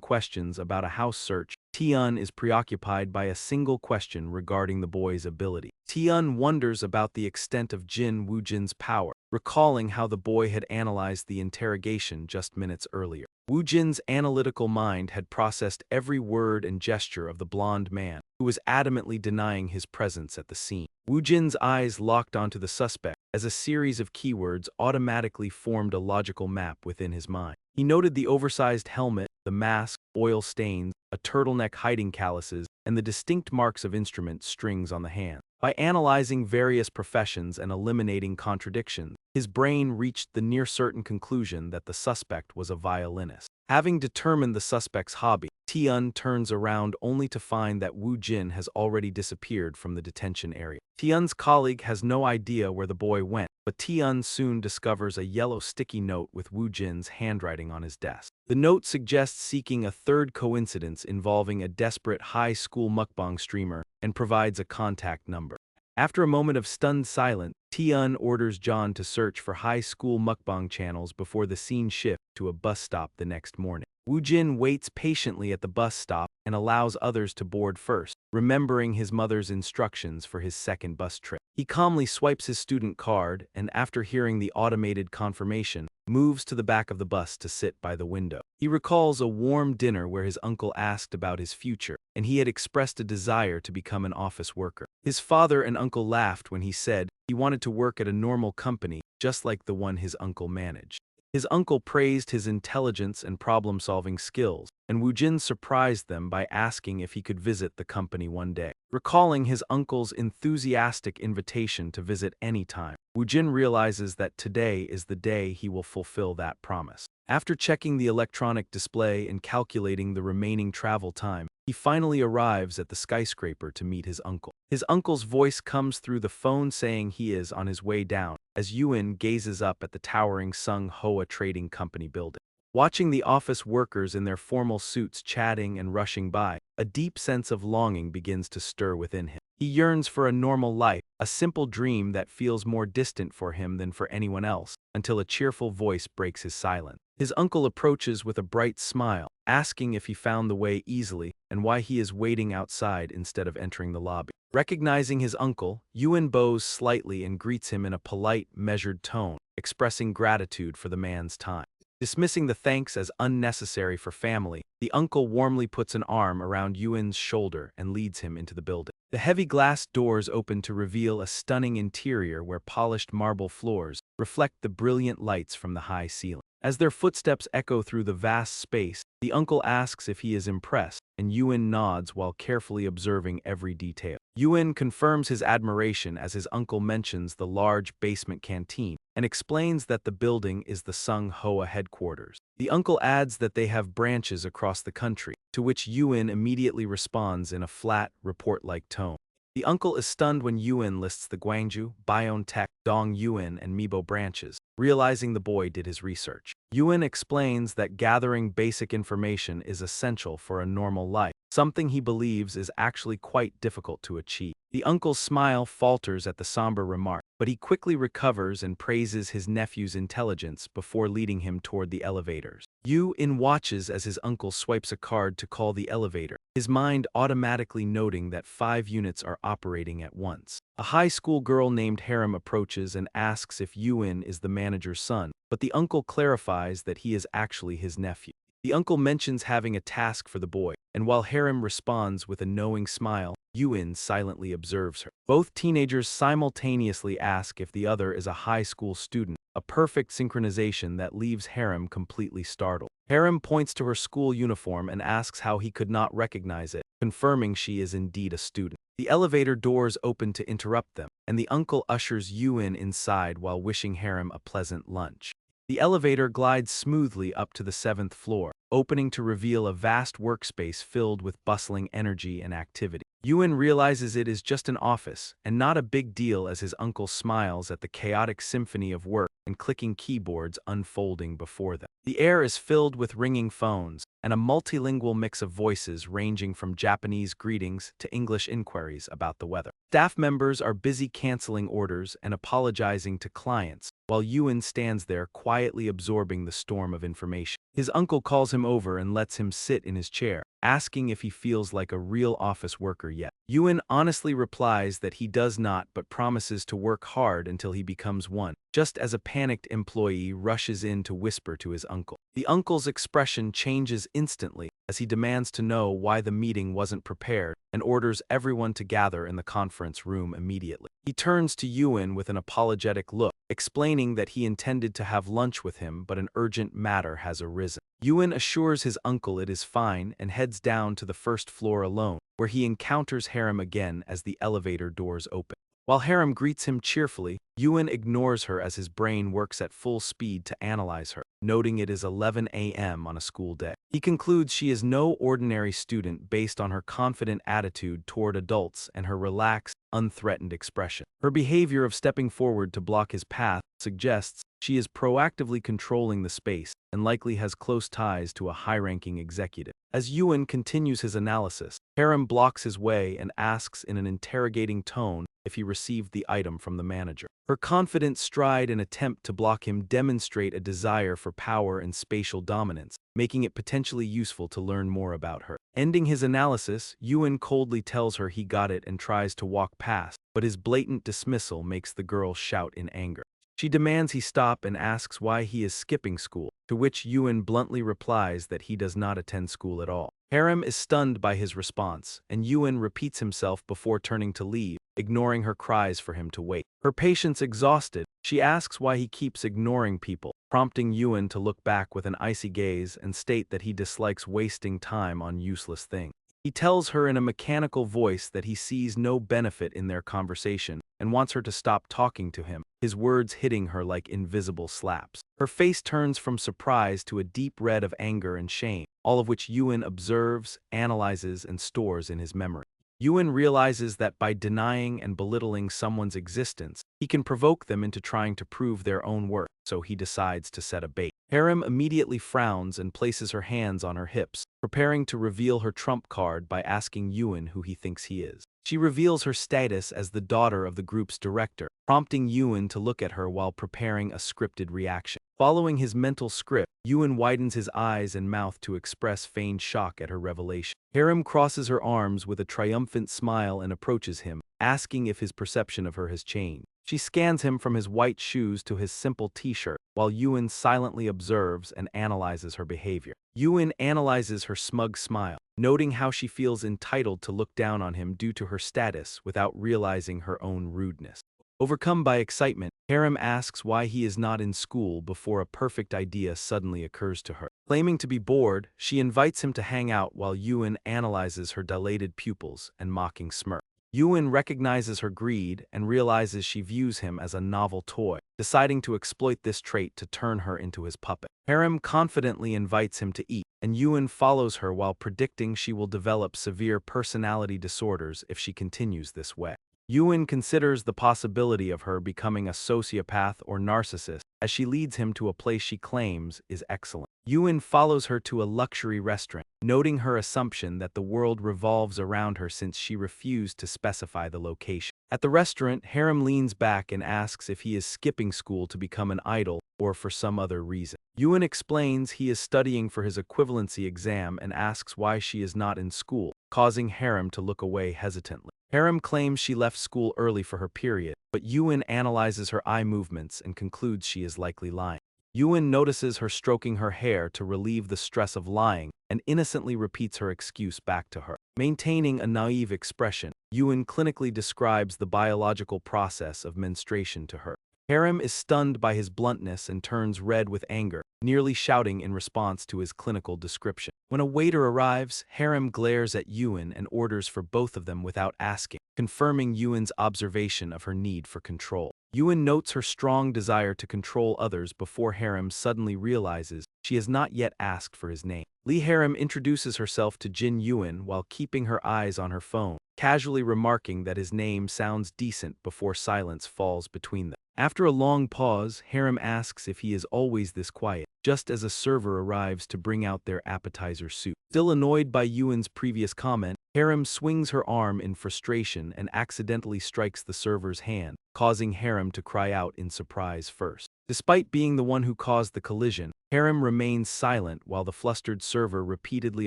questions about a house search, Tae-yun is preoccupied by a single question regarding the boy's ability. Tae-yun wonders about the extent of Jin Woo-jin's power, recalling how the boy had analyzed the interrogation just minutes earlier. Woo-jin's analytical mind had processed every word and gesture of the blonde man, who was adamantly denying his presence at the scene. Woo-jin's eyes locked onto the suspect as a series of keywords automatically formed a logical map within his mind. He noted the oversized helmet, the mask, oil stains, a turtleneck hiding calluses, and the distinct marks of instrument strings on the hand. By analyzing various professions and eliminating contradictions, his brain reached the near-certain conclusion that the suspect was a violinist. Having determined the suspect's hobby, Tae-yun turns around only to find that Woo-jin has already disappeared from the detention area. Tae-yun's colleague has no idea where the boy went, but Tae-yun soon discovers a yellow sticky note with Woo-jin's handwriting on his desk. The note suggests seeking a third coincidence involving a desperate high school mukbang streamer and provides a contact number. After a moment of stunned silence, Tae-yun orders John to search for high school mukbang channels before the scene shifts to a bus stop the next morning. Woo-jin waits patiently at the bus stop and allows others to board first, remembering his mother's instructions for his second bus trip. He calmly swipes his student card and, after hearing the automated confirmation, moves to the back of the bus to sit by the window. He recalls a warm dinner where his uncle asked about his future, and he had expressed a desire to become an office worker. His father and uncle laughed when he said he wanted to work at a normal company, just like the one his uncle managed. His uncle praised his intelligence and problem-solving skills, and Woo-jin surprised them by asking if he could visit the company one day. Recalling his uncle's enthusiastic invitation to visit any time, Woo-jin realizes that today is the day he will fulfill that promise. After checking the electronic display and calculating the remaining travel time, he finally arrives at the skyscraper to meet his uncle. His uncle's voice comes through the phone saying he is on his way down, as Yoon gazes up at the towering Sung Hoa Trading Company building. Watching the office workers in their formal suits chatting and rushing by, a deep sense of longing begins to stir within him. He yearns for a normal life, a simple dream that feels more distant for him than for anyone else, until a cheerful voice breaks his silence. His uncle approaches with a bright smile, asking if he found the way easily and why he is waiting outside instead of entering the lobby. Recognizing his uncle, Yoon bows slightly and greets him in a polite, measured tone, expressing gratitude for the man's time. Dismissing the thanks as unnecessary for family, the uncle warmly puts an arm around Yoon's shoulder and leads him into the building. The heavy glass doors open to reveal a stunning interior where polished marble floors reflect the brilliant lights from the high ceiling. As their footsteps echo through the vast space, the uncle asks if he is impressed, and Yoon nods while carefully observing every detail. Yoon confirms his admiration as his uncle mentions the large basement canteen and explains that the building is the Sung Hoa headquarters. The uncle adds that they have branches across the country, to which Yoon immediately responds in a flat, report-like tone. The uncle is stunned when Yoon lists the Gwangju, Biontech, Dong-Yuan, and Mibo branches, realizing the boy did his research. Yoon explains that gathering basic information is essential for a normal life, something he believes is actually quite difficult to achieve. The uncle's smile falters at the somber remark, but he quickly recovers and praises his nephew's intelligence before leading him toward the elevators. Yoon watches as his uncle swipes a card to call the elevator, his mind automatically noting that 5 units are operating at once. A high school girl named Harem approaches and asks if Yoon is the manager's son, but the uncle clarifies that he is actually his nephew. The uncle mentions having a task for the boy, and while Harem responds with a knowing smile, Yuin silently observes her. Both teenagers simultaneously ask if the other is a high school student, a perfect synchronization that leaves Harem completely startled. Harem points to her school uniform and asks how he could not recognize it, confirming she is indeed a student. The elevator doors open to interrupt them, and the uncle ushers Yuin inside while wishing Harem a pleasant lunch. The elevator glides smoothly up to the 7th floor, opening to reveal a vast workspace filled with bustling energy and activity. Yuan realizes it is just an office, and not a big deal as his uncle smiles at the chaotic symphony of work and clicking keyboards unfolding before them. The air is filled with ringing phones, and a multilingual mix of voices ranging from Japanese greetings to English inquiries about the weather. Staff members are busy canceling orders and apologizing to clients, while Yuan stands there quietly absorbing the storm of information. His uncle calls him over and lets him sit in his chair, asking if he feels like a real office worker yet. Yuan honestly replies that he does not, but promises to work hard until he becomes one, just as a panicked employee rushes in to whisper to his uncle. The uncle's expression changes instantly as he demands to know why the meeting wasn't prepared and orders everyone to gather in the conference room immediately. He turns to Yuan with an apologetic look, explaining that he intended to have lunch with him but an urgent matter has arisen. Yuan assures his uncle it is fine and heads down to the 1st floor alone, where he encounters Harem again as the elevator doors open. While Harem greets him cheerfully, Yuan ignores her as his brain works at full speed to analyze her, noting it is 11 a.m. on a school day. He concludes she is no ordinary student based on her confident attitude toward adults and her relaxed, unthreatened expression. Her behavior of stepping forward to block his path suggests she is proactively controlling the space and likely has close ties to a high-ranking executive. As Yuan continues his analysis, Harem blocks his way and asks in an interrogating tone if he received the item from the manager. Her confident stride and attempt to block him demonstrate a desire for power and spatial dominance, making it potentially useful to learn more about her. Ending his analysis, Yuan coldly tells her he got it and tries to walk past, but his blatant dismissal makes the girl shout in anger. She demands he stop and asks why he is skipping school, to which Yuan bluntly replies that he does not attend school at all. Harem is stunned by his response, and Yuan repeats himself before turning to leave, ignoring her cries for him to wait. Her patience exhausted, she asks why he keeps ignoring people, prompting Yuan to look back with an icy gaze and state that he dislikes wasting time on useless things. He tells her in a mechanical voice that he sees no benefit in their conversation and wants her to stop talking to him, his words hitting her like invisible slaps. Her face turns from surprise to a deep red of anger and shame, all of which Yuan observes, analyzes, and stores in his memory. Yuan realizes that by denying and belittling someone's existence, he can provoke them into trying to prove their own worth, so he decides to set a bait. Harem immediately frowns and places her hands on her hips, preparing to reveal her trump card by asking Yuan who he thinks he is. She reveals her status as the daughter of the group's director, prompting Yuan to look at her while preparing a scripted reaction. Following his mental script, Yuan widens his eyes and mouth to express feigned shock at her revelation. Harem crosses her arms with a triumphant smile and approaches him, asking if his perception of her has changed. She scans him from his white shoes to his simple t-shirt, while Yuan silently observes and analyzes her behavior. Yuan analyzes her smug smile, noting how she feels entitled to look down on him due to her status without realizing her own rudeness. Overcome by excitement, Harem asks why he is not in school before a perfect idea suddenly occurs to her. Claiming to be bored, she invites him to hang out while Yuan analyzes her dilated pupils and mocking smirk. Yuan recognizes her greed and realizes she views him as a novel toy, deciding to exploit this trait to turn her into his puppet. Harem confidently invites him to eat, and Yuan follows her while predicting she will develop severe personality disorders if she continues this way. Yuan considers the possibility of her becoming a sociopath or narcissist as she leads him to a place she claims is excellent. Yuan follows her to a luxury restaurant, noting her assumption that the world revolves around her since she refused to specify the location. At the restaurant, Harem leans back and asks if he is skipping school to become an idol or for some other reason. Yuan explains he is studying for his equivalency exam and asks why she is not in school, causing Harem to look away hesitantly. Harem claims she left school early for her period, but Yuan analyzes her eye movements and concludes she is likely lying. Yuen notices her stroking her hair to relieve the stress of lying and innocently repeats her excuse back to her. Maintaining a naive expression, Yuen clinically describes the biological process of menstruation to her. Harem is stunned by his bluntness and turns red with anger, nearly shouting in response to his clinical description. When a waiter arrives, Harem glares at Yuen and orders for both of them without asking, confirming Yuen's observation of her need for control. Yuen notes her strong desire to control others before Harem suddenly realizes she has not yet asked for his name. Lee Harem introduces herself to Jin Yuen while keeping her eyes on her phone, casually remarking that his name sounds decent before silence falls between them. After a long pause, Harem asks if he is always this quiet, just as a server arrives to bring out their appetizer soup. Still annoyed by Yuen's previous comment, Harem swings her arm in frustration and accidentally strikes the server's hand, causing Harem to cry out in surprise first. Despite being the one who caused the collision, Harem remains silent while the flustered server repeatedly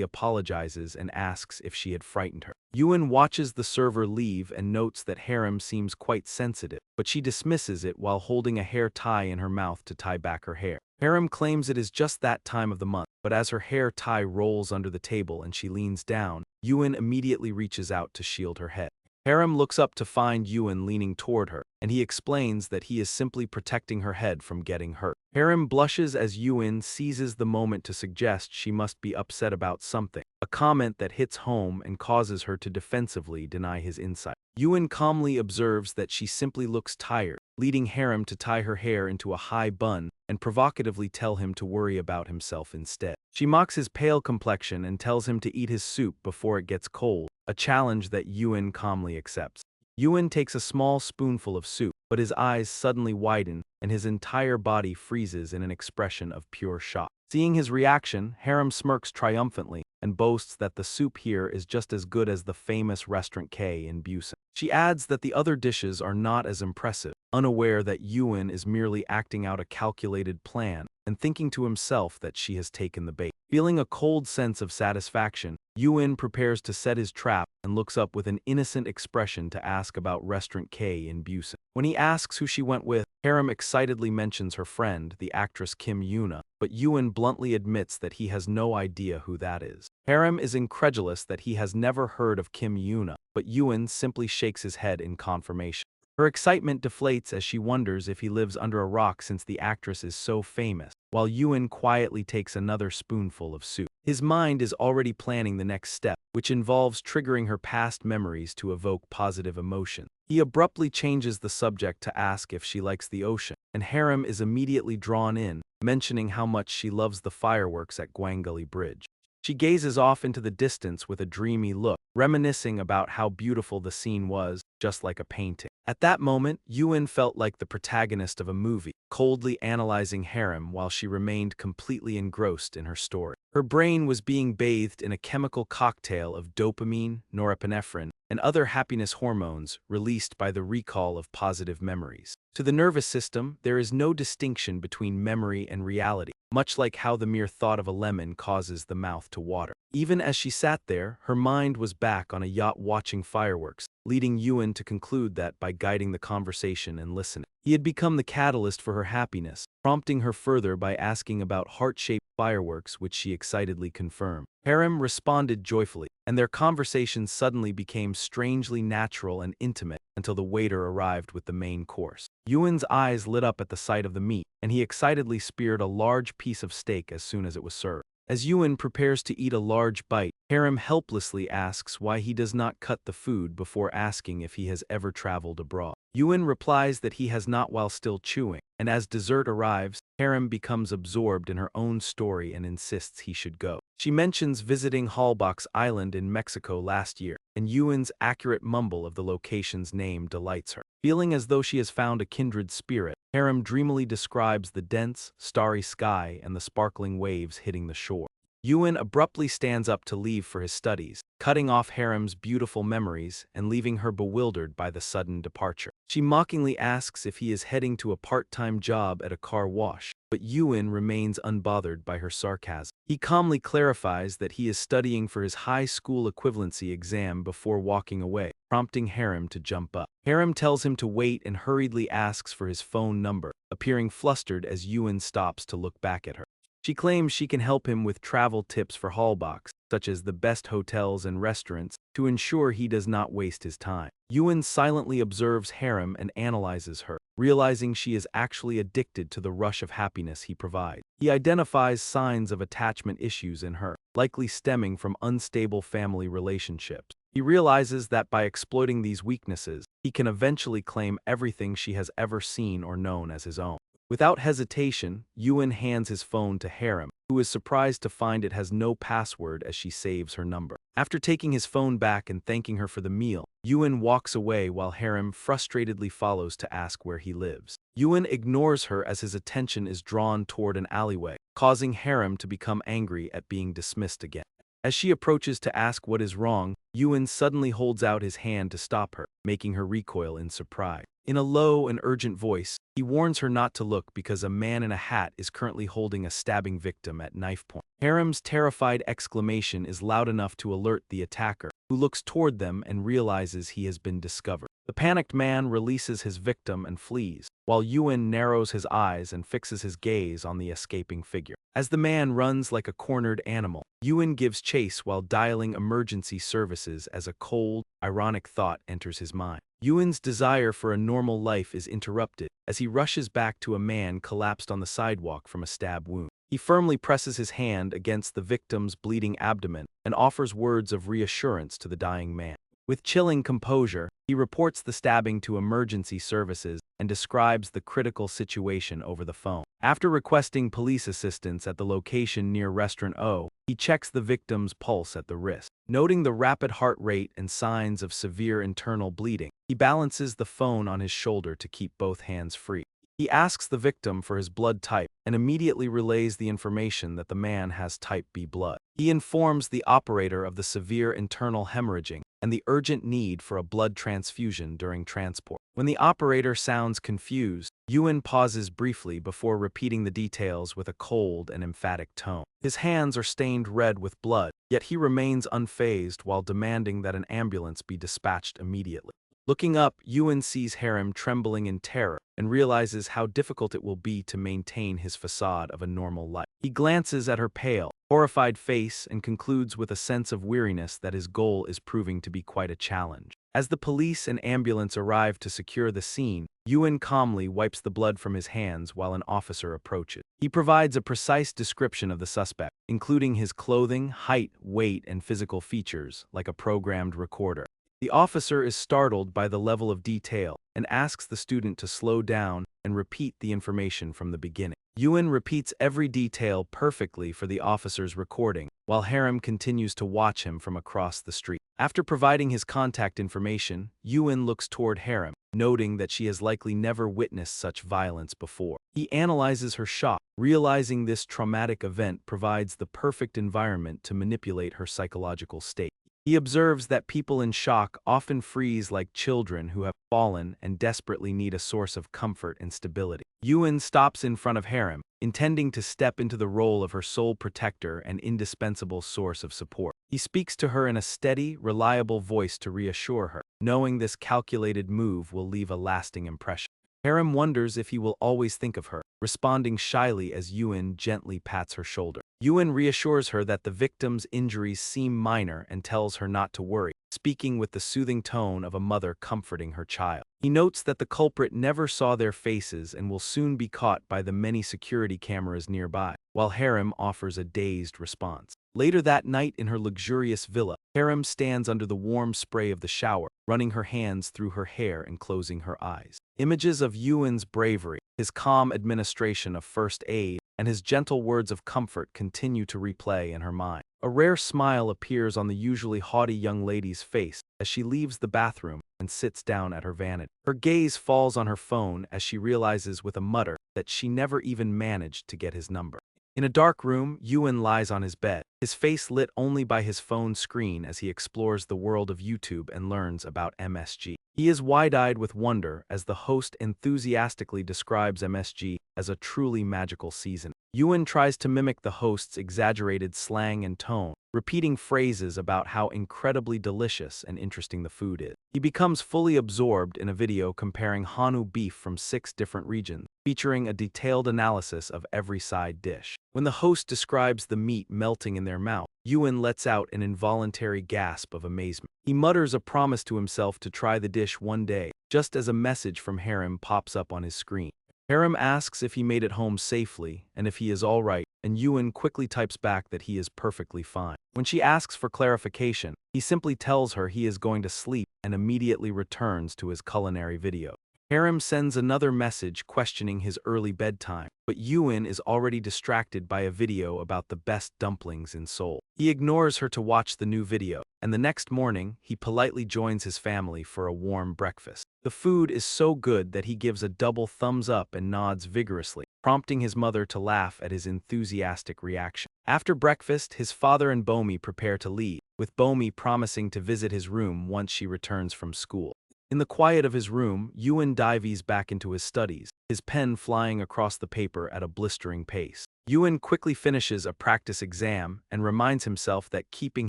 apologizes and asks if she had frightened her. Yuen watches the server leave and notes that Harem seems quite sensitive, but she dismisses it while holding a hair tie in her mouth to tie back her hair. Harem claims it is just that time of the month, but as her hair tie rolls under the table and she leans down, Yuen immediately reaches out to shield her head. Harem looks up to find Yuen leaning toward her, and he explains that he is simply protecting her head from getting hurt. Harem blushes as Yuen seizes the moment to suggest she must be upset about something, a comment that hits home and causes her to defensively deny his insight. Yuen calmly observes that she simply looks tired, leading Harem to tie her hair into a high bun and provocatively tell him to worry about himself instead. She mocks his pale complexion and tells him to eat his soup before it gets cold, a challenge that Yuen calmly accepts. Yuen takes a small spoonful of soup, but his eyes suddenly widen and his entire body freezes in an expression of pure shock. Seeing his reaction, Harem smirks triumphantly and boasts that the soup here is just as good as the famous Restaurant K in Busan. She adds that the other dishes are not as impressive, unaware that Yuen is merely acting out a calculated plan and thinking to himself that she has taken the bait. Feeling a cold sense of satisfaction, Yuen prepares to set his trap and looks up with an innocent expression to ask about Restaurant K in Busan. When he asks who she went with, Harem excitedly mentions her friend, the actress Kim Yoona, but Yuen bluntly admits that he has no idea who that is. Harem is incredulous that he has never heard of Kim Yoona, but Yuen simply shakes his head in confirmation. Her excitement deflates as she wonders if he lives under a rock since the actress is so famous, while Yuen quietly takes another spoonful of soup. His mind is already planning the next step, which involves triggering her past memories to evoke positive emotion. He abruptly changes the subject to ask if she likes the ocean, and Harem is immediately drawn in, mentioning how much she loves the fireworks at Gwangguli Bridge. She gazes off into the distance with a dreamy look, reminiscing about how beautiful the scene was, just like a painting. At that moment, Yuen felt like the protagonist of a movie, coldly analyzing Harem while she remained completely engrossed in her story. Her brain was being bathed in a chemical cocktail of dopamine, norepinephrine, and other happiness hormones released by the recall of positive memories. To the nervous system, there is no distinction between memory and reality, much like how the mere thought of a lemon causes the mouth to water. Even as she sat there, her mind was back on a yacht watching fireworks, leading Yuen to conclude that by guiding the conversation and listening, he had become the catalyst for her happiness, prompting her further by asking about heart-shaped fireworks, which she excitedly confirmed. Harem responded joyfully, and their conversation suddenly became strangely natural and intimate until the waiter arrived with the main course. Yuen's eyes lit up at the sight of the meat, and he excitedly speared a large piece of steak as soon as it was served. As Yuen prepares to eat a large bite, Harem helplessly asks why he does not cut the food before asking if he has ever traveled abroad. Yuen replies that he has not while still chewing, and as dessert arrives, Harem becomes absorbed in her own story and insists he should go. She mentions visiting Halbox Island in Mexico last year, and Yuen's accurate mumble of the location's name delights her. Feeling as though she has found a kindred spirit, Harem dreamily describes the dense, starry sky and the sparkling waves hitting the shore. Ewan abruptly stands up to leave for his studies, cutting off Harem's beautiful memories and leaving her bewildered by the sudden departure. She mockingly asks if he is heading to a part-time job at a car wash, but Ewan remains unbothered by her sarcasm. He calmly clarifies that he is studying for his high school equivalency exam before walking away, prompting Harem to jump up. Harem tells him to wait and hurriedly asks for his phone number, appearing flustered as Ewan stops to look back at her. She claims she can help him with travel tips for Hallbox, such as the best hotels and restaurants, to ensure he does not waste his time. Ewan silently observes Harem and analyzes her, realizing she is actually addicted to the rush of happiness he provides. He identifies signs of attachment issues in her, likely stemming from unstable family relationships. He realizes that by exploiting these weaknesses, he can eventually claim everything she has ever seen or known as his own. Without hesitation, Ewan hands his phone to Harem, who is surprised to find it has no password as she saves her number. After taking his phone back and thanking her for the meal, Ewan walks away while Harem frustratedly follows to ask where he lives. Ewan ignores her as his attention is drawn toward an alleyway, causing Harem to become angry at being dismissed again. As she approaches to ask what is wrong, Ewan suddenly holds out his hand to stop her, making her recoil in surprise. In a low and urgent voice, he warns her not to look because a man in a hat is currently holding a stabbing victim at knife point. Harem's terrified exclamation is loud enough to alert the attacker, who looks toward them and realizes he has been discovered. The panicked man releases his victim and flees, while Ewan narrows his eyes and fixes his gaze on the escaping figure. As the man runs like a cornered animal, Ewan gives chase while dialing emergency services as a cold, ironic thought enters his mind. Ewan's desire for a normal life is interrupted as he rushes back to a man collapsed on the sidewalk from a stab wound. He firmly presses his hand against the victim's bleeding abdomen and offers words of reassurance to the dying man. With chilling composure, he reports the stabbing to emergency services and describes the critical situation over the phone. After requesting police assistance at the location near Restaurant O, he checks the victim's pulse at the wrist. Noting the rapid heart rate and signs of severe internal bleeding, he balances the phone on his shoulder to keep both hands free. He asks the victim for his blood type and immediately relays the information that the man has type B blood. He informs the operator of the severe internal hemorrhaging and the urgent need for a blood transfusion during transport. When the operator sounds confused, Ewan pauses briefly before repeating the details with a cold and emphatic tone. His hands are stained red with blood, yet he remains unfazed while demanding that an ambulance be dispatched immediately. Looking up, Ewan sees Harem trembling in terror and realizes how difficult it will be to maintain his facade of a normal life. He glances at her pale, horrified face and concludes with a sense of weariness that his goal is proving to be quite a challenge. As the police and ambulance arrive to secure the scene, Ewan calmly wipes the blood from his hands while an officer approaches. He provides a precise description of the suspect, including his clothing, height, weight, and physical features, like a programmed recorder. The officer is startled by the level of detail and asks the student to slow down and repeat the information from the beginning. Ewan repeats every detail perfectly for the officer's recording, while Harem continues to watch him from across the street. After providing his contact information, Ewan looks toward Harem, noting that she has likely never witnessed such violence before. He analyzes her shock, realizing this traumatic event provides the perfect environment to manipulate her psychological state. He observes that people in shock often freeze like children who have fallen and desperately need a source of comfort and stability. Ewan stops in front of Harem, intending to step into the role of her sole protector and indispensable source of support. He speaks to her in a steady, reliable voice to reassure her, knowing this calculated move will leave a lasting impression. Harem wonders if he will always think of her, responding shyly as Ewan gently pats her shoulder. Ewan reassures her that the victim's injuries seem minor and tells her not to worry, speaking with the soothing tone of a mother comforting her child. He notes that the culprit never saw their faces and will soon be caught by the many security cameras nearby, while Harem offers a dazed response. Later that night in her luxurious villa, Harem stands under the warm spray of the shower, running her hands through her hair and closing her eyes. Images of Ewan's bravery, his calm administration of first aid, and his gentle words of comfort continue to replay in her mind. A rare smile appears on the usually haughty young lady's face as she leaves the bathroom and sits down at her vanity. Her gaze falls on her phone as she realizes with a mutter that she never even managed to get his number. In a dark room, Ewan lies on his bed, his face lit only by his phone screen as he explores the world of YouTube and learns about MSG. He is wide-eyed with wonder as the host enthusiastically describes MSG as a truly magical season. Ewan tries to mimic the host's exaggerated slang and tone, repeating phrases about how incredibly delicious and interesting the food is. He becomes fully absorbed in a video comparing Hanu beef from 6 different regions, featuring a detailed analysis of every side dish. When the host describes the meat melting in their mouth, Ewan lets out an involuntary gasp of amazement. He mutters a promise to himself to try the dish one day, just as a message from Harem pops up on his screen. Harem asks if he made it home safely and if he is all right, and Ewan quickly types back that he is perfectly fine. When she asks for clarification, he simply tells her he is going to sleep and immediately returns to his culinary video. Harem sends another message questioning his early bedtime, but Ewan is already distracted by a video about the best dumplings in Seoul. He ignores her to watch the new video, and the next morning, he politely joins his family for a warm breakfast. The food is so good that he gives a double thumbs up and nods vigorously, prompting his mother to laugh at his enthusiastic reaction. After breakfast, his father and Bomi prepare to leave, with Bomi promising to visit his room once she returns from school. In the quiet of his room, Ewan dives back into his studies, his pen flying across the paper at a blistering pace. Ewan quickly finishes a practice exam and reminds himself that keeping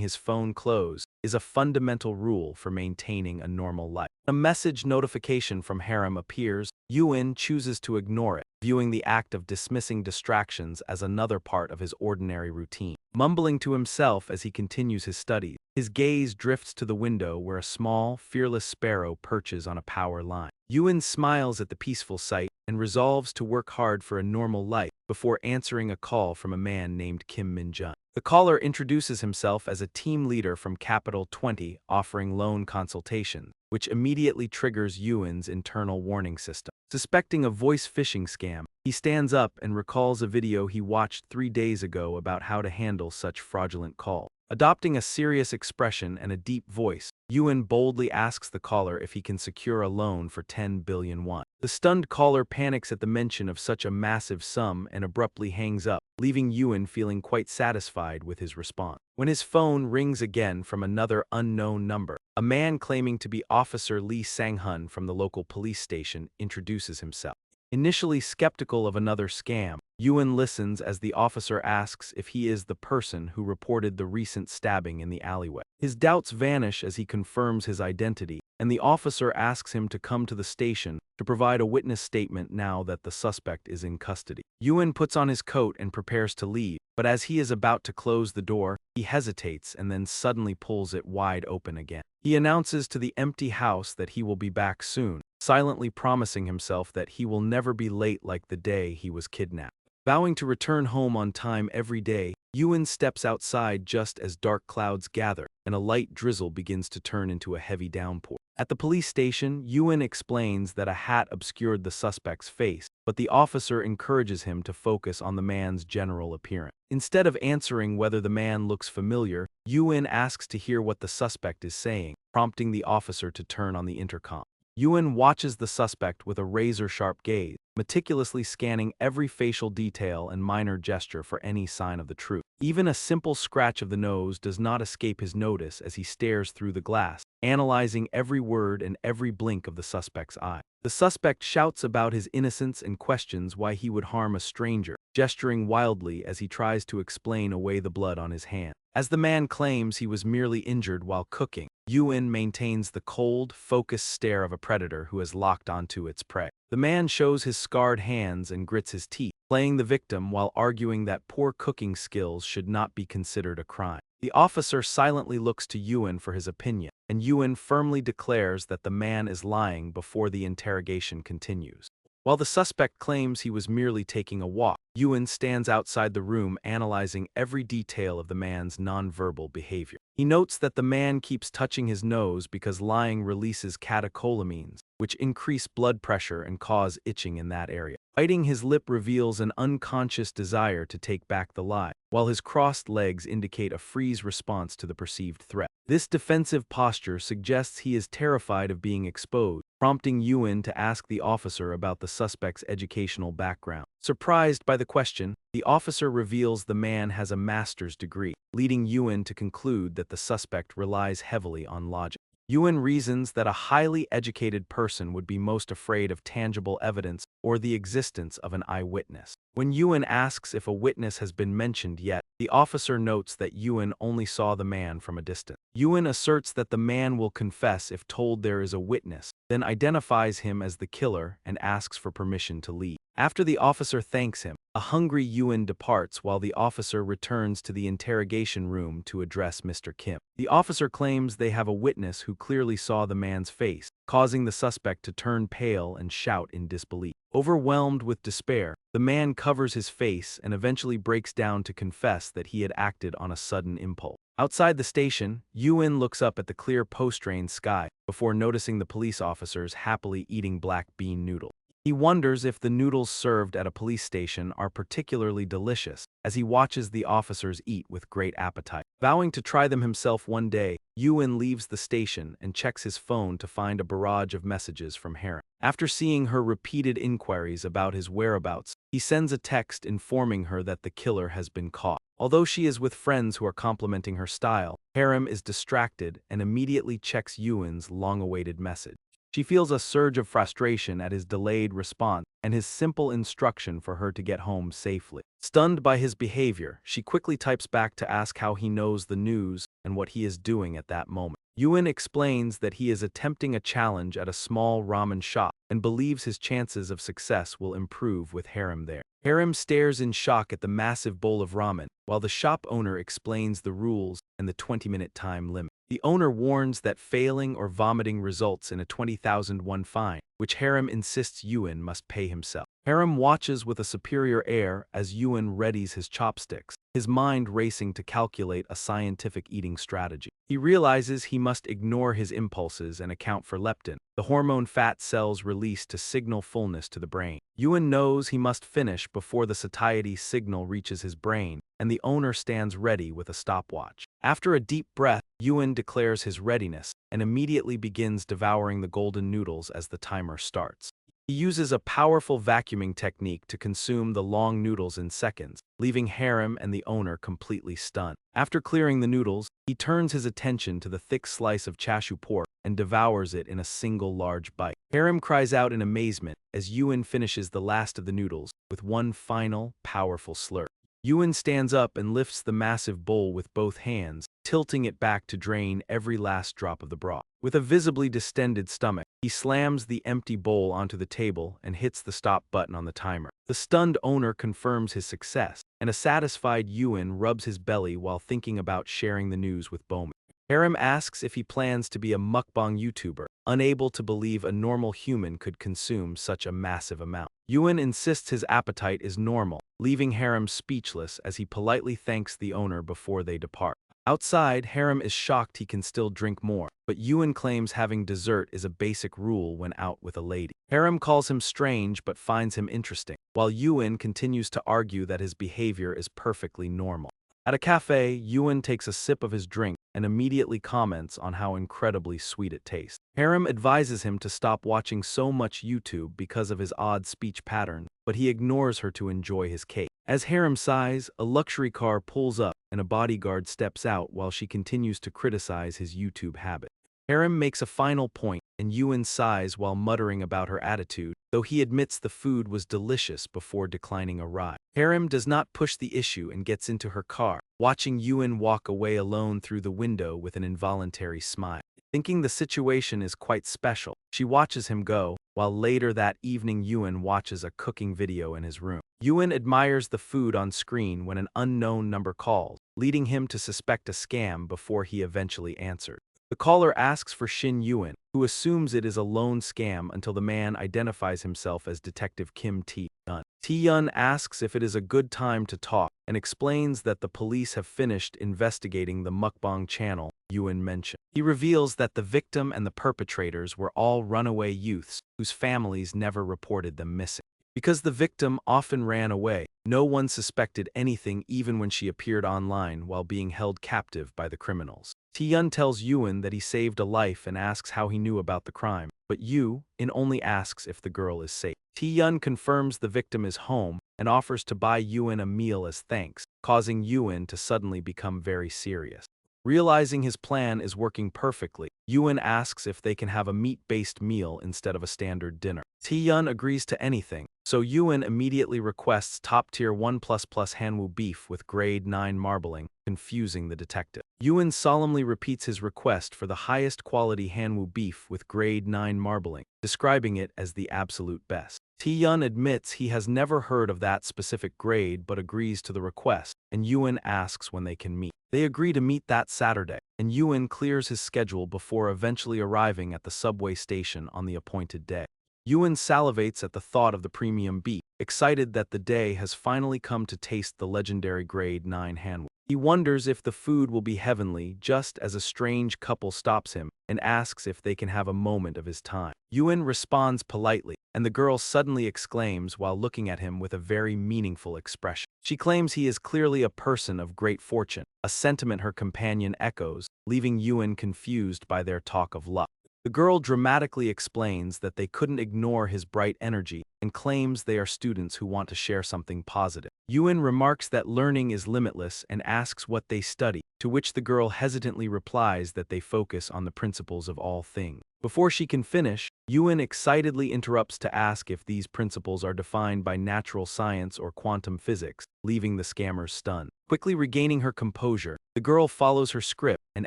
his phone closed is a fundamental rule for maintaining a normal life. A message notification from Harem appears. Ewan chooses to ignore it, viewing the act of dismissing distractions as another part of his ordinary routine. Mumbling to himself as he continues his studies, his gaze drifts to the window where a small, fearless sparrow perches on a power line. Ewan smiles at the peaceful sight and resolves to work hard for a normal life before answering a call from a man named Kim Min-jun. The caller introduces himself as a team leader from Capital 20 offering loan consultations, which immediately triggers Ewan's internal warning system. Suspecting a voice phishing scam, he stands up and recalls a video he watched 3 days ago about how to handle such fraudulent calls. Adopting a serious expression and a deep voice, Ewan boldly asks the caller if he can secure a loan for 10 billion won. The stunned caller panics at the mention of such a massive sum and abruptly hangs up, leaving Ewan feeling quite satisfied with his response. When his phone rings again from another unknown number, a man claiming to be Officer Lee Sang-hun from the local police station introduces himself. Initially skeptical of another scam, Ewan listens as the officer asks if he is the person who reported the recent stabbing in the alleyway. His doubts vanish as he confirms his identity, and the officer asks him to come to the station to provide a witness statement now that the suspect is in custody. Ewan puts on his coat and prepares to leave, but as he is about to close the door, he hesitates and then suddenly pulls it wide open again. He announces to the empty house that he will be back soon, silently promising himself that he will never be late like the day he was kidnapped. Vowing to return home on time every day, Ewan steps outside just as dark clouds gather and a light drizzle begins to turn into a heavy downpour. At the police station, Ewan explains that a hat obscured the suspect's face, but the officer encourages him to focus on the man's general appearance. Instead of answering whether the man looks familiar, Ewan asks to hear what the suspect is saying, prompting the officer to turn on the intercom. Ewan watches the suspect with a razor-sharp gaze, meticulously scanning every facial detail and minor gesture for any sign of the truth. Even a simple scratch of the nose does not escape his notice as he stares through the glass, analyzing every word and every blink of the suspect's eye. The suspect shouts about his innocence and questions why he would harm a stranger, gesturing wildly as he tries to explain away the blood on his hand. As the man claims he was merely injured while cooking, Ewan maintains the cold, focused stare of a predator who has locked onto its prey. The man shows his scarred hands and grits his teeth, playing the victim while arguing that poor cooking skills should not be considered a crime. The officer silently looks to Ewan for his opinion, and Ewan firmly declares that the man is lying before the interrogation continues. While the suspect claims he was merely taking a walk, Ewan stands outside the room analyzing every detail of the man's nonverbal behavior. He notes that the man keeps touching his nose because lying releases catecholamines, which increase blood pressure and cause itching in that area. Biting his lip reveals an unconscious desire to take back the lie, while his crossed legs indicate a freeze response to the perceived threat. This defensive posture suggests he is terrified of being exposed, prompting Ewan to ask the officer about the suspect's educational background. Surprised by the question, the officer reveals the man has a master's degree, leading Ewan to conclude that the suspect relies heavily on logic. Ewan reasons that a highly educated person would be most afraid of tangible evidence or the existence of an eyewitness. When Ewan asks if a witness has been mentioned yet, the officer notes that Ewan only saw the man from a distance. Ewan asserts that the man will confess if told there is a witness, then identifies him as the killer and asks for permission to leave. After the officer thanks him, a hungry Ewan departs while the officer returns to the interrogation room to address Mr. Kim. The officer claims they have a witness who clearly saw the man's face, causing the suspect to turn pale and shout in disbelief. Overwhelmed with despair, the man covers his face and eventually breaks down to confess that he had acted on a sudden impulse. Outside the station, Ewan looks up at the clear post-rain sky before noticing the police officers happily eating black bean noodles. He wonders if the noodles served at a police station are particularly delicious, as he watches the officers eat with great appetite. Vowing to try them himself one day, Ewan leaves the station and checks his phone to find a barrage of messages from Harem. After seeing her repeated inquiries about his whereabouts, he sends a text informing her that the killer has been caught. Although she is with friends who are complimenting her style, Harem is distracted and immediately checks Ewan's long-awaited message. She feels a surge of frustration at his delayed response and his simple instruction for her to get home safely. Stunned by his behavior, she quickly types back to ask how he knows the news and what he is doing at that moment. Ewan explains that he is attempting a challenge at a small ramen shop and believes his chances of success will improve with Harem there. Harem stares in shock at the massive bowl of ramen, while the shop owner explains the rules and the 20-minute time limit. The owner warns that failing or vomiting results in a 20,000 won fine, which Harem insists Ewan must pay himself. Harem watches with a superior air as Ewan readies his chopsticks, his mind racing to calculate a scientific eating strategy. He realizes he must ignore his impulses and account for leptin, the hormone fat cells released to signal fullness to the brain. Ewan knows he must finish before the satiety signal reaches his brain, and the owner stands ready with a stopwatch. After a deep breath, Ewan declares his readiness and immediately begins devouring the golden noodles as the timer starts. He uses a powerful vacuuming technique to consume the long noodles in seconds, leaving Harem and the owner completely stunned. After clearing the noodles, he turns his attention to the thick slice of chashu pork and devours it in a single large bite. Harem cries out in amazement as Ewan finishes the last of the noodles with one final, powerful slurp. Ewan stands up and lifts the massive bowl with both hands, tilting it back to drain every last drop of the broth. With a visibly distended stomach, he slams the empty bowl onto the table and hits the stop button on the timer. The stunned owner confirms his success, and a satisfied Ewan rubs his belly while thinking about sharing the news with Bowman. Harem asks if he plans to be a mukbang YouTuber, unable to believe a normal human could consume such a massive amount. Ewan insists his appetite is normal, leaving Harem speechless as he politely thanks the owner before they depart. Outside, Harem is shocked he can still drink more, but Ewan claims having dessert is a basic rule when out with a lady. Harem calls him strange but finds him interesting, while Ewan continues to argue that his behavior is perfectly normal. At a cafe, Ewan takes a sip of his drink and immediately comments on how incredibly sweet it tastes. Harem advises him to stop watching so much YouTube because of his odd speech pattern, but he ignores her to enjoy his cake. As Harem sighs, a luxury car pulls up and a bodyguard steps out while she continues to criticize his YouTube habit. Harem makes a final point and Ewan sighs while muttering about her attitude, though he admits the food was delicious before declining a ride. Harem does not push the issue and gets into her car, watching Ewan walk away alone through the window with an involuntary smile. Thinking the situation is quite special, she watches him go, while later that evening Ewan watches a cooking video in his room. Ewan admires the food on screen when an unknown number calls, leading him to suspect a scam before he eventually answers. The caller asks for Shin Ewan, who assumes it is a lone scam until the man identifies himself as Detective Kim Tae-yun. Tae-yun asks if it is a good time to talk and explains that the police have finished investigating the mukbang channel Ewan mentioned. He reveals that the victim and the perpetrators were all runaway youths whose families never reported them missing. Because the victim often ran away, no one suspected anything even when she appeared online while being held captive by the criminals. Tae-yun tells Yoon that he saved a life and asks how he knew about the crime, but Yoon only asks if the girl is safe. Tae-yun confirms the victim is home and offers to buy Yoon a meal as thanks, causing Yoon to suddenly become very serious. Realizing his plan is working perfectly, Yoon asks if they can have a meat-based meal instead of a standard dinner. Tae-yun agrees to anything, so Yoon immediately requests top-tier 1++ Hanwoo beef with grade 9 marbling, confusing the detective. Yoon solemnly repeats his request for the highest quality Hanwoo beef with grade 9 marbling, describing it as the absolute best. Tae-yun admits he has never heard of that specific grade but agrees to the request, and Yoon asks when they can meet. They agree to meet that Saturday, and Yoon clears his schedule before eventually arriving at the subway station on the appointed day. Yoon salivates at the thought of the premium beef, excited that the day has finally come to taste the legendary grade 9 Hanwoo. He wonders if the food will be heavenly just as a strange couple stops him and asks if they can have a moment of his time. Yoon responds politely, and the girl suddenly exclaims while looking at him with a very meaningful expression. She claims he is clearly a person of great fortune, a sentiment her companion echoes, leaving Yoon confused by their talk of luck. The girl dramatically explains that they couldn't ignore his bright energy and claims they are students who want to share something positive. Yoon remarks that learning is limitless and asks what they study, to which the girl hesitantly replies that they focus on the principles of all things. Before she can finish, Yoon excitedly interrupts to ask if these principles are defined by natural science or quantum physics, leaving the scammers stunned. Quickly regaining her composure, the girl follows her script and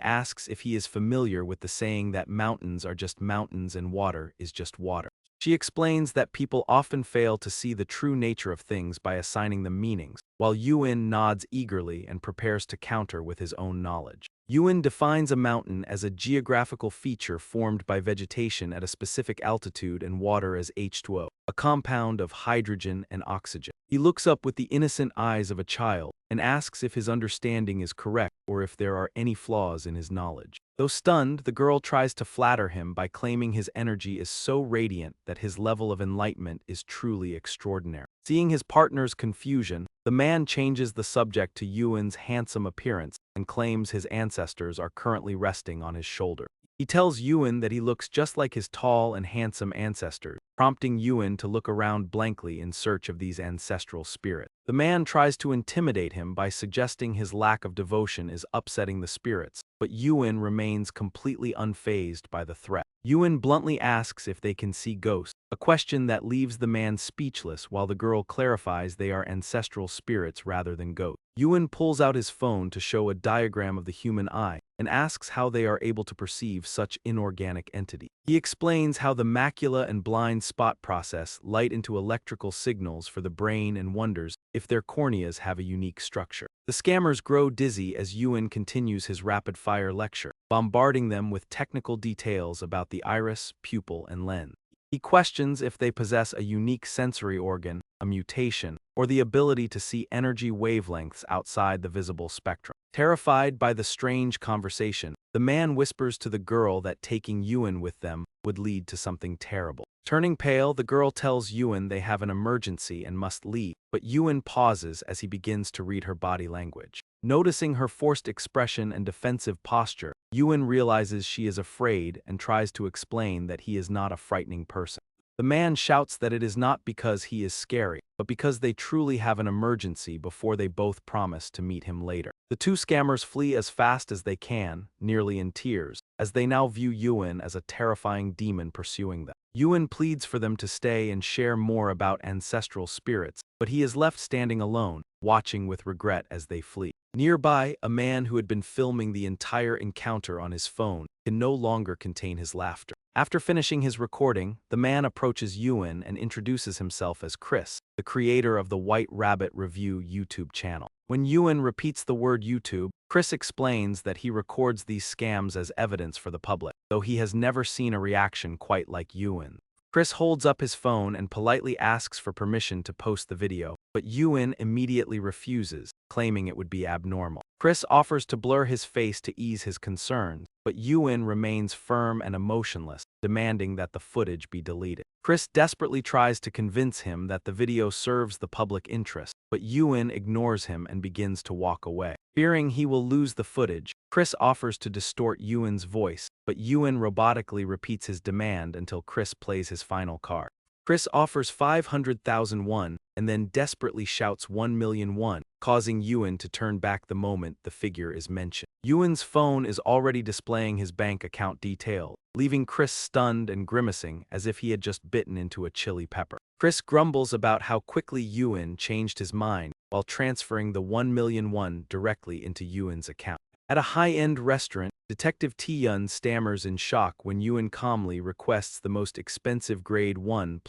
asks if he is familiar with the saying that mountains are just mountains and water is just water. She explains that people often fail to see the true nature of things by assigning them meanings, while Yoon nods eagerly and prepares to counter with his own knowledge. Yoon defines a mountain as a geographical feature formed by vegetation at a specific altitude and water as H2O, a compound of hydrogen and oxygen. He looks up with the innocent eyes of a child and asks if his understanding is correct or if there are any flaws in his knowledge. Though stunned, the girl tries to flatter him by claiming his energy is so radiant that his level of enlightenment is truly extraordinary. Seeing his partner's confusion, the man changes the subject to Yoon's handsome appearance and claims his ancestors are currently resting on his shoulder. He tells Yoon that he looks just like his tall and handsome ancestors, prompting Yoon to look around blankly in search of these ancestral spirits. The man tries to intimidate him by suggesting his lack of devotion is upsetting the spirits, but Yoon remains completely unfazed by the threat. Yoon bluntly asks if they can see ghosts, a question that leaves the man speechless while the girl clarifies they are ancestral spirits rather than ghosts. Yoon pulls out his phone to show a diagram of the human eye and asks how they are able to perceive such inorganic entity. He explains how the macula and blind spot process light into electrical signals for the brain and wonders if their corneas have a unique structure. The scammers grow dizzy as Yoon continues his rapid-fire lecture, bombarding them with technical details about the iris, pupil, and lens. He questions if they possess a unique sensory organ, a mutation, or the ability to see energy wavelengths outside the visible spectrum. Terrified by the strange conversation, the man whispers to the girl that taking Yoon with them would lead to something terrible. Turning pale, the girl tells Yoon they have an emergency and must leave, but Yoon pauses as he begins to read her body language. Noticing her forced expression and defensive posture, Yoon realizes she is afraid and tries to explain that he is not a frightening person. The man shouts that it is not because he is scary, but because they truly have an emergency before they both promise to meet him later. The two scammers flee as fast as they can, nearly in tears, as they now view Yoon as a terrifying demon pursuing them. Yoon pleads for them to stay and share more about ancestral spirits, but he is left standing alone, watching with regret as they flee. Nearby, a man who had been filming the entire encounter on his phone can no longer contain his laughter. After finishing his recording, the man approaches Yoon and introduces himself as Chris, the creator of the White Rabbit Review YouTube channel. When Yoon repeats the word YouTube, Chris explains that he records these scams as evidence for the public, though he has never seen a reaction quite like Yoon. Chris holds up his phone and politely asks for permission to post the video, but Ewan immediately refuses, claiming it would be abnormal. Chris offers to blur his face to ease his concerns, but Ewan remains firm and emotionless, demanding that the footage be deleted. Chris desperately tries to convince him that the video serves the public interest, but Ewan ignores him and begins to walk away. Fearing he will lose the footage, Chris offers to distort Ewan's voice, but Ewan robotically repeats his demand until Chris plays his final card. Chris offers 500,000 won and then desperately shouts 1,000,000 won, causing Ewan to turn back the moment the figure is mentioned. Ewan's phone is already displaying his bank account detail, leaving Chris stunned and grimacing as if he had just bitten into a chili pepper. Chris grumbles about how quickly Ewan changed his mind while transferring the 1,000,000 won directly into Ewan's account. At a high-end restaurant, Detective Tae-yun stammers in shock when Ewan calmly requests the most expensive grade 1++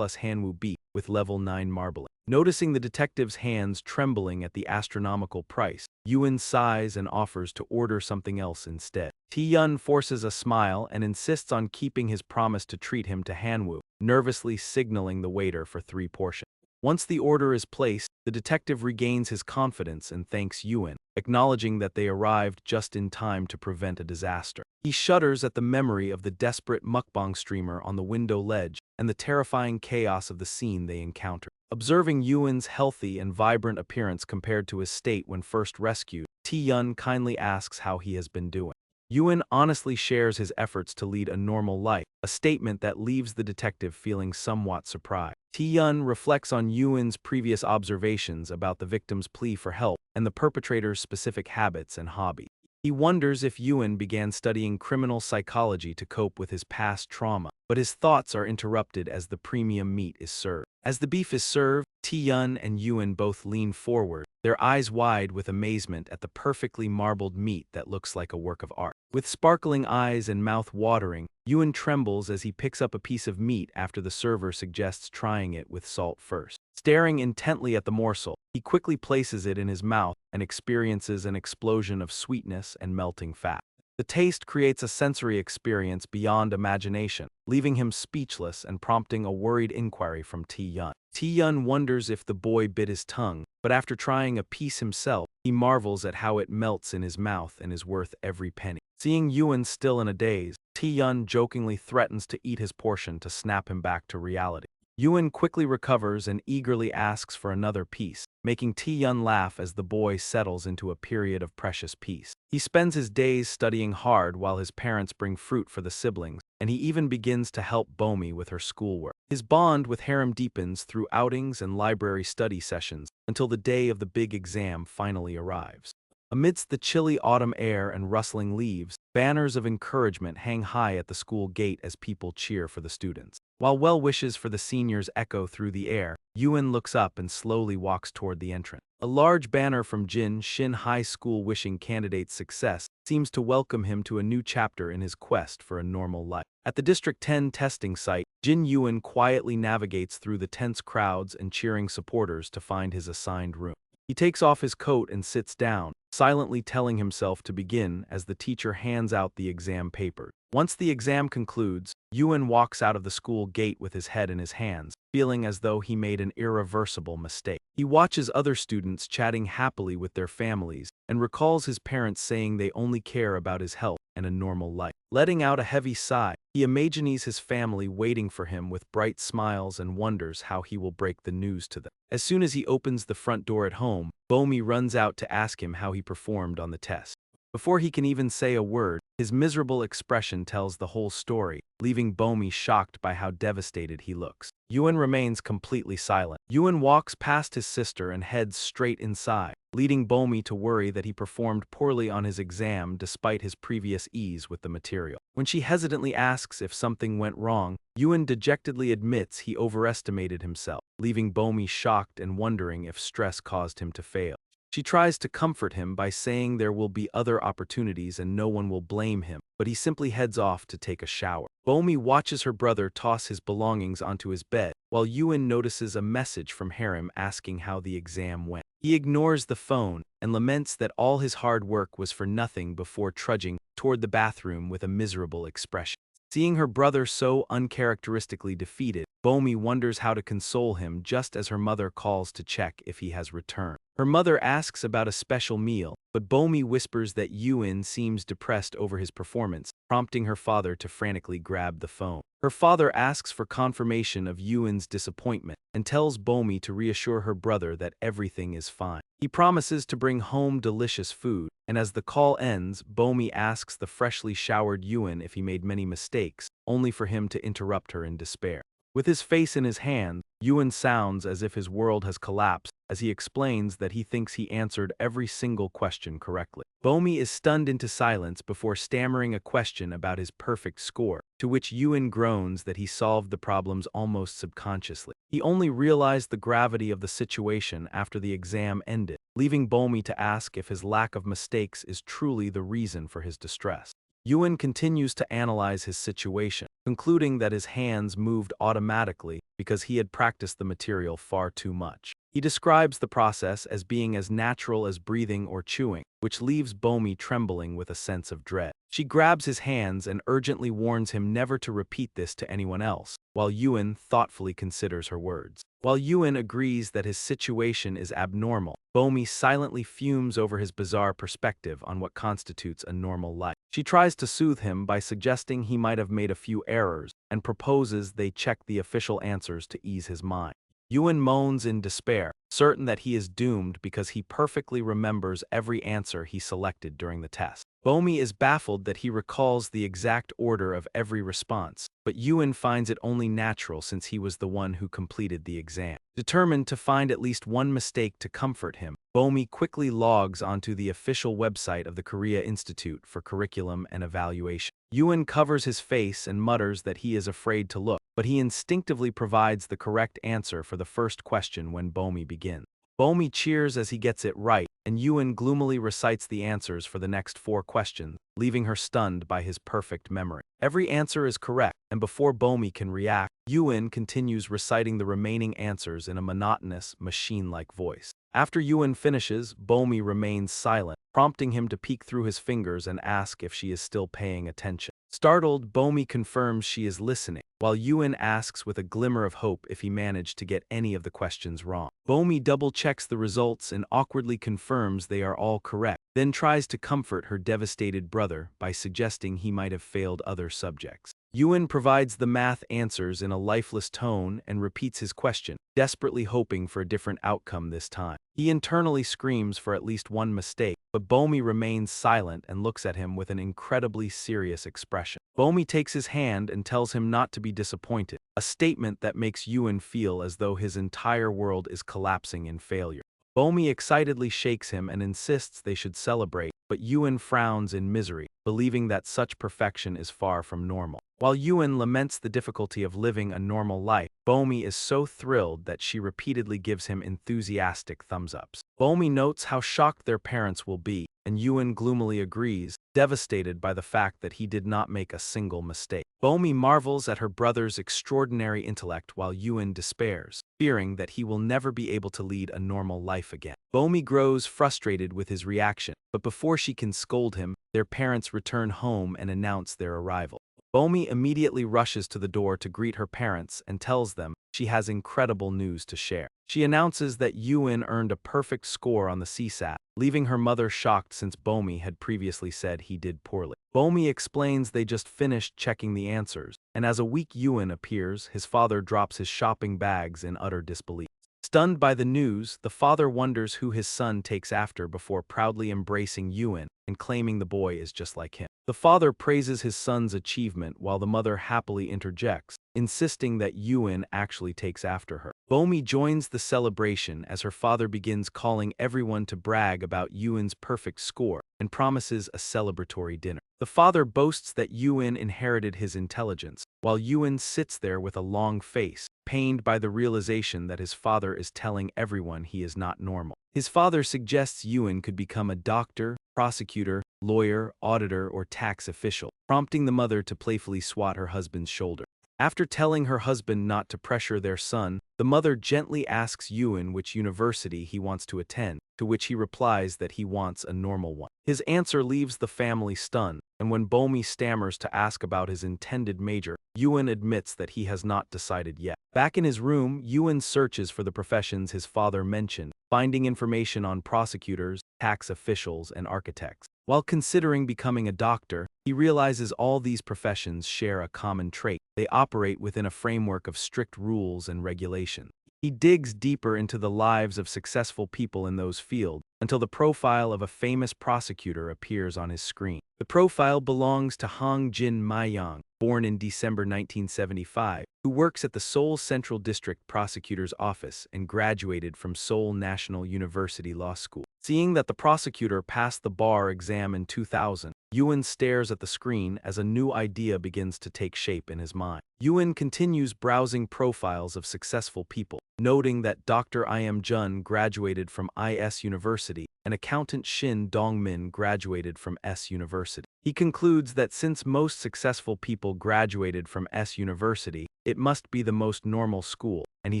Hanwoo beef with level 9 marbling. Noticing the detective's hands trembling at the astronomical price, Ewan sighs and offers to order something else instead. Tae-yun forces a smile and insists on keeping his promise to treat him to Hanwoo, nervously signaling the waiter for 3 portions. Once the order is placed, the detective regains his confidence and thanks Ewan, acknowledging that they arrived just in time to prevent a disaster. He shudders at the memory of the desperate mukbang streamer on the window ledge and the terrifying chaos of the scene they encountered. Observing Ewan's healthy and vibrant appearance compared to his state when first rescued, Tae-yun kindly asks how he has been doing. Ewan honestly shares his efforts to lead a normal life, a statement that leaves the detective feeling somewhat surprised. Tae-yun reflects on Ewan's previous observations about the victim's plea for help and the perpetrator's specific habits and hobbies. He wonders if Ewan began studying criminal psychology to cope with his past trauma, but his thoughts are interrupted as the premium meat is served. As the beef is served, Tae-yun and Ewan both lean forward, their eyes wide with amazement at the perfectly marbled meat that looks like a work of art. With sparkling eyes and mouth watering, Ewan trembles as he picks up a piece of meat after the server suggests trying it with salt first. Staring intently at the morsel, he quickly places it in his mouth and experiences an explosion of sweetness and melting fat. The taste creates a sensory experience beyond imagination, leaving him speechless and prompting a worried inquiry from Tae-yun. Tae-yun wonders if the boy bit his tongue, but after trying a piece himself, he marvels at how it melts in his mouth and is worth every penny. Seeing Ewan still in a daze, Tae-yun jokingly threatens to eat his portion to snap him back to reality. Ewan quickly recovers and eagerly asks for another piece, making Tae-yun laugh as the boy settles into a period of precious peace. He spends his days studying hard while his parents bring fruit for the siblings, and he even begins to help Bomi with her schoolwork. His bond with Harem deepens through outings and library study sessions until the day of the big exam finally arrives. Amidst the chilly autumn air and rustling leaves, banners of encouragement hang high at the school gate as people cheer for the students. While well wishes for the seniors echo through the air, Ewan looks up and slowly walks toward the entrance. A large banner from Jin Shin High School wishing candidates success seems to welcome him to a new chapter in his quest for a normal life. At the District 10 testing site, Jin Ewan quietly navigates through the tense crowds and cheering supporters to find his assigned room. He takes off his coat and sits down, silently telling himself to begin as the teacher hands out the exam papers. Once the exam concludes, Ewan walks out of the school gate with his head in his hands, feeling as though he made an irreversible mistake. He watches other students chatting happily with their families and recalls his parents saying they only care about his health and a normal life. Letting out a heavy sigh, he imagines his family waiting for him with bright smiles and wonders how he will break the news to them. As soon as he opens the front door at home, Bomi runs out to ask him how he performed on the test. Before he can even say a word, his miserable expression tells the whole story, leaving Bomi shocked by how devastated he looks. Ewan remains completely silent. Ewan walks past his sister and heads straight inside, leading Bomi to worry that he performed poorly on his exam despite his previous ease with the material. When she hesitantly asks if something went wrong, Ewan dejectedly admits he overestimated himself, leaving Bomi shocked and wondering if stress caused him to fail. She tries to comfort him by saying there will be other opportunities and no one will blame him, but he simply heads off to take a shower. Bomi watches her brother toss his belongings onto his bed, while Ewan notices a message from Harem asking how the exam went. He ignores the phone and laments that all his hard work was for nothing before trudging toward the bathroom with a miserable expression. Seeing her brother so uncharacteristically defeated, Bomi wonders how to console him just as her mother calls to check if he has returned. Her mother asks about a special meal, but Bomi whispers that Yuen seems depressed over his performance, prompting her father to frantically grab the phone. Her father asks for confirmation of Yuen's disappointment and tells Bomi to reassure her brother that everything is fine. He promises to bring home delicious food, and as the call ends, Bomi asks the freshly showered Yuen if he made many mistakes, only for him to interrupt her in despair. With his face in his hand, Yuen sounds as if his world has collapsed as he explains that he thinks he answered every single question correctly. Bomi is stunned into silence before stammering a question about his perfect score, to which Yuen groans that he solved the problems almost subconsciously. He only realized the gravity of the situation after the exam ended, leaving Bomi to ask if his lack of mistakes is truly the reason for his distress. Yuen continues to analyze his situation, concluding that his hands moved automatically because he had practiced the material far too much. He describes the process as being as natural as breathing or chewing, which leaves Bomi trembling with a sense of dread. She grabs his hands and urgently warns him never to repeat this to anyone else, while Yuen thoughtfully considers her words. While Yuen agrees that his situation is abnormal, Bomi silently fumes over his bizarre perspective on what constitutes a normal life. She tries to soothe him by suggesting he might have made a few errors and proposes they check the official answers to ease his mind. Yuen moans in despair, certain that he is doomed because he perfectly remembers every answer he selected during the test. Bomi is baffled that he recalls the exact order of every response, but Yuen finds it only natural since he was the one who completed the exam. Determined to find at least one mistake to comfort him, Bomi quickly logs onto the official website of the Korea Institute for Curriculum and Evaluation. Yuen covers his face and mutters that he is afraid to look, but he instinctively provides the correct answer for the first question when Bomi begins. Bomi cheers as he gets it right, and Yuen gloomily recites the answers for the next 4 questions, leaving her stunned by his perfect memory. Every answer is correct, and before Bomi can react, Yuen continues reciting the remaining answers in a monotonous, machine-like voice. After Yuen finishes, Bomi remains silent, prompting him to peek through his fingers and ask if she is still paying attention. Startled, Bomi confirms she is listening, while Yuen asks with a glimmer of hope if he managed to get any of the questions wrong. Bomi double-checks the results and awkwardly confirms they are all correct, then tries to comfort her devastated brother by suggesting he might have failed other subjects. Yuen provides the math answers in a lifeless tone and repeats his question, desperately hoping for a different outcome this time. He internally screams for at least one mistake, but Bomi remains silent and looks at him with an incredibly serious expression. Bomi takes his hand and tells him not to be disappointed, a statement that makes Yuen feel as though his entire world is collapsing in failure. Bomi excitedly shakes him and insists they should celebrate, but Yuen frowns in misery, believing that such perfection is far from normal. While Yuen laments the difficulty of living a normal life, Bomi is so thrilled that she repeatedly gives him enthusiastic thumbs-ups. Bomi notes how shocked their parents will be, and Yuen gloomily agrees, devastated by the fact that he did not make a single mistake. Bomi marvels at her brother's extraordinary intellect while Yuen despairs, fearing that he will never be able to lead a normal life again. Bomi grows frustrated with his reaction, but before she can scold him, their parents return home and announce their arrival. Bomi immediately rushes to the door to greet her parents and tells them she has incredible news to share. She announces that Yuen earned a perfect score on the CSAT, leaving her mother shocked since Bomi had previously said he did poorly. Bomi explains they just finished checking the answers, and as a weak Yuen appears, his father drops his shopping bags in utter disbelief. Stunned by the news, the father wonders who his son takes after before proudly embracing Yuen and claiming the boy is just like him. The father praises his son's achievement while the mother happily interjects, insisting that Yuen actually takes after her. Bomi joins the celebration as her father begins calling everyone to brag about Yuen's perfect score and promises a celebratory dinner. The father boasts that Yuen inherited his intelligence, while Yuen sits there with a long face, pained by the realization that his father is telling everyone he is not normal. His father suggests Yuen could become a doctor, prosecutor, lawyer, auditor, or tax official, prompting the mother to playfully swat her husband's shoulder. After telling her husband not to pressure their son, the mother gently asks Yuen which university he wants to attend, to which he replies that he wants a normal one. His answer leaves the family stunned, and when Bomi stammers to ask about his intended major, Ewan admits that he has not decided yet. Back in his room, Ewan searches for the professions his father mentioned, finding information on prosecutors, tax officials, and architects. While considering becoming a doctor, he realizes all these professions share a common trait. They operate within a framework of strict rules and regulations. He digs deeper into the lives of successful people in those fields until the profile of a famous prosecutor appears on his screen. The profile belongs to Hong Jin Mayang, born in December 1975, who works at the Seoul Central District Prosecutor's Office and graduated from Seoul National University Law School. Seeing that the prosecutor passed the bar exam in 2000, Ewan stares at the screen as a new idea begins to take shape in his mind. Ewan continues browsing profiles of successful people, noting that Dr. I.M. Jun graduated from IS University and accountant Shin Dongmin graduated from S University. He concludes that since most successful people graduated from S University, it must be the most normal school, and he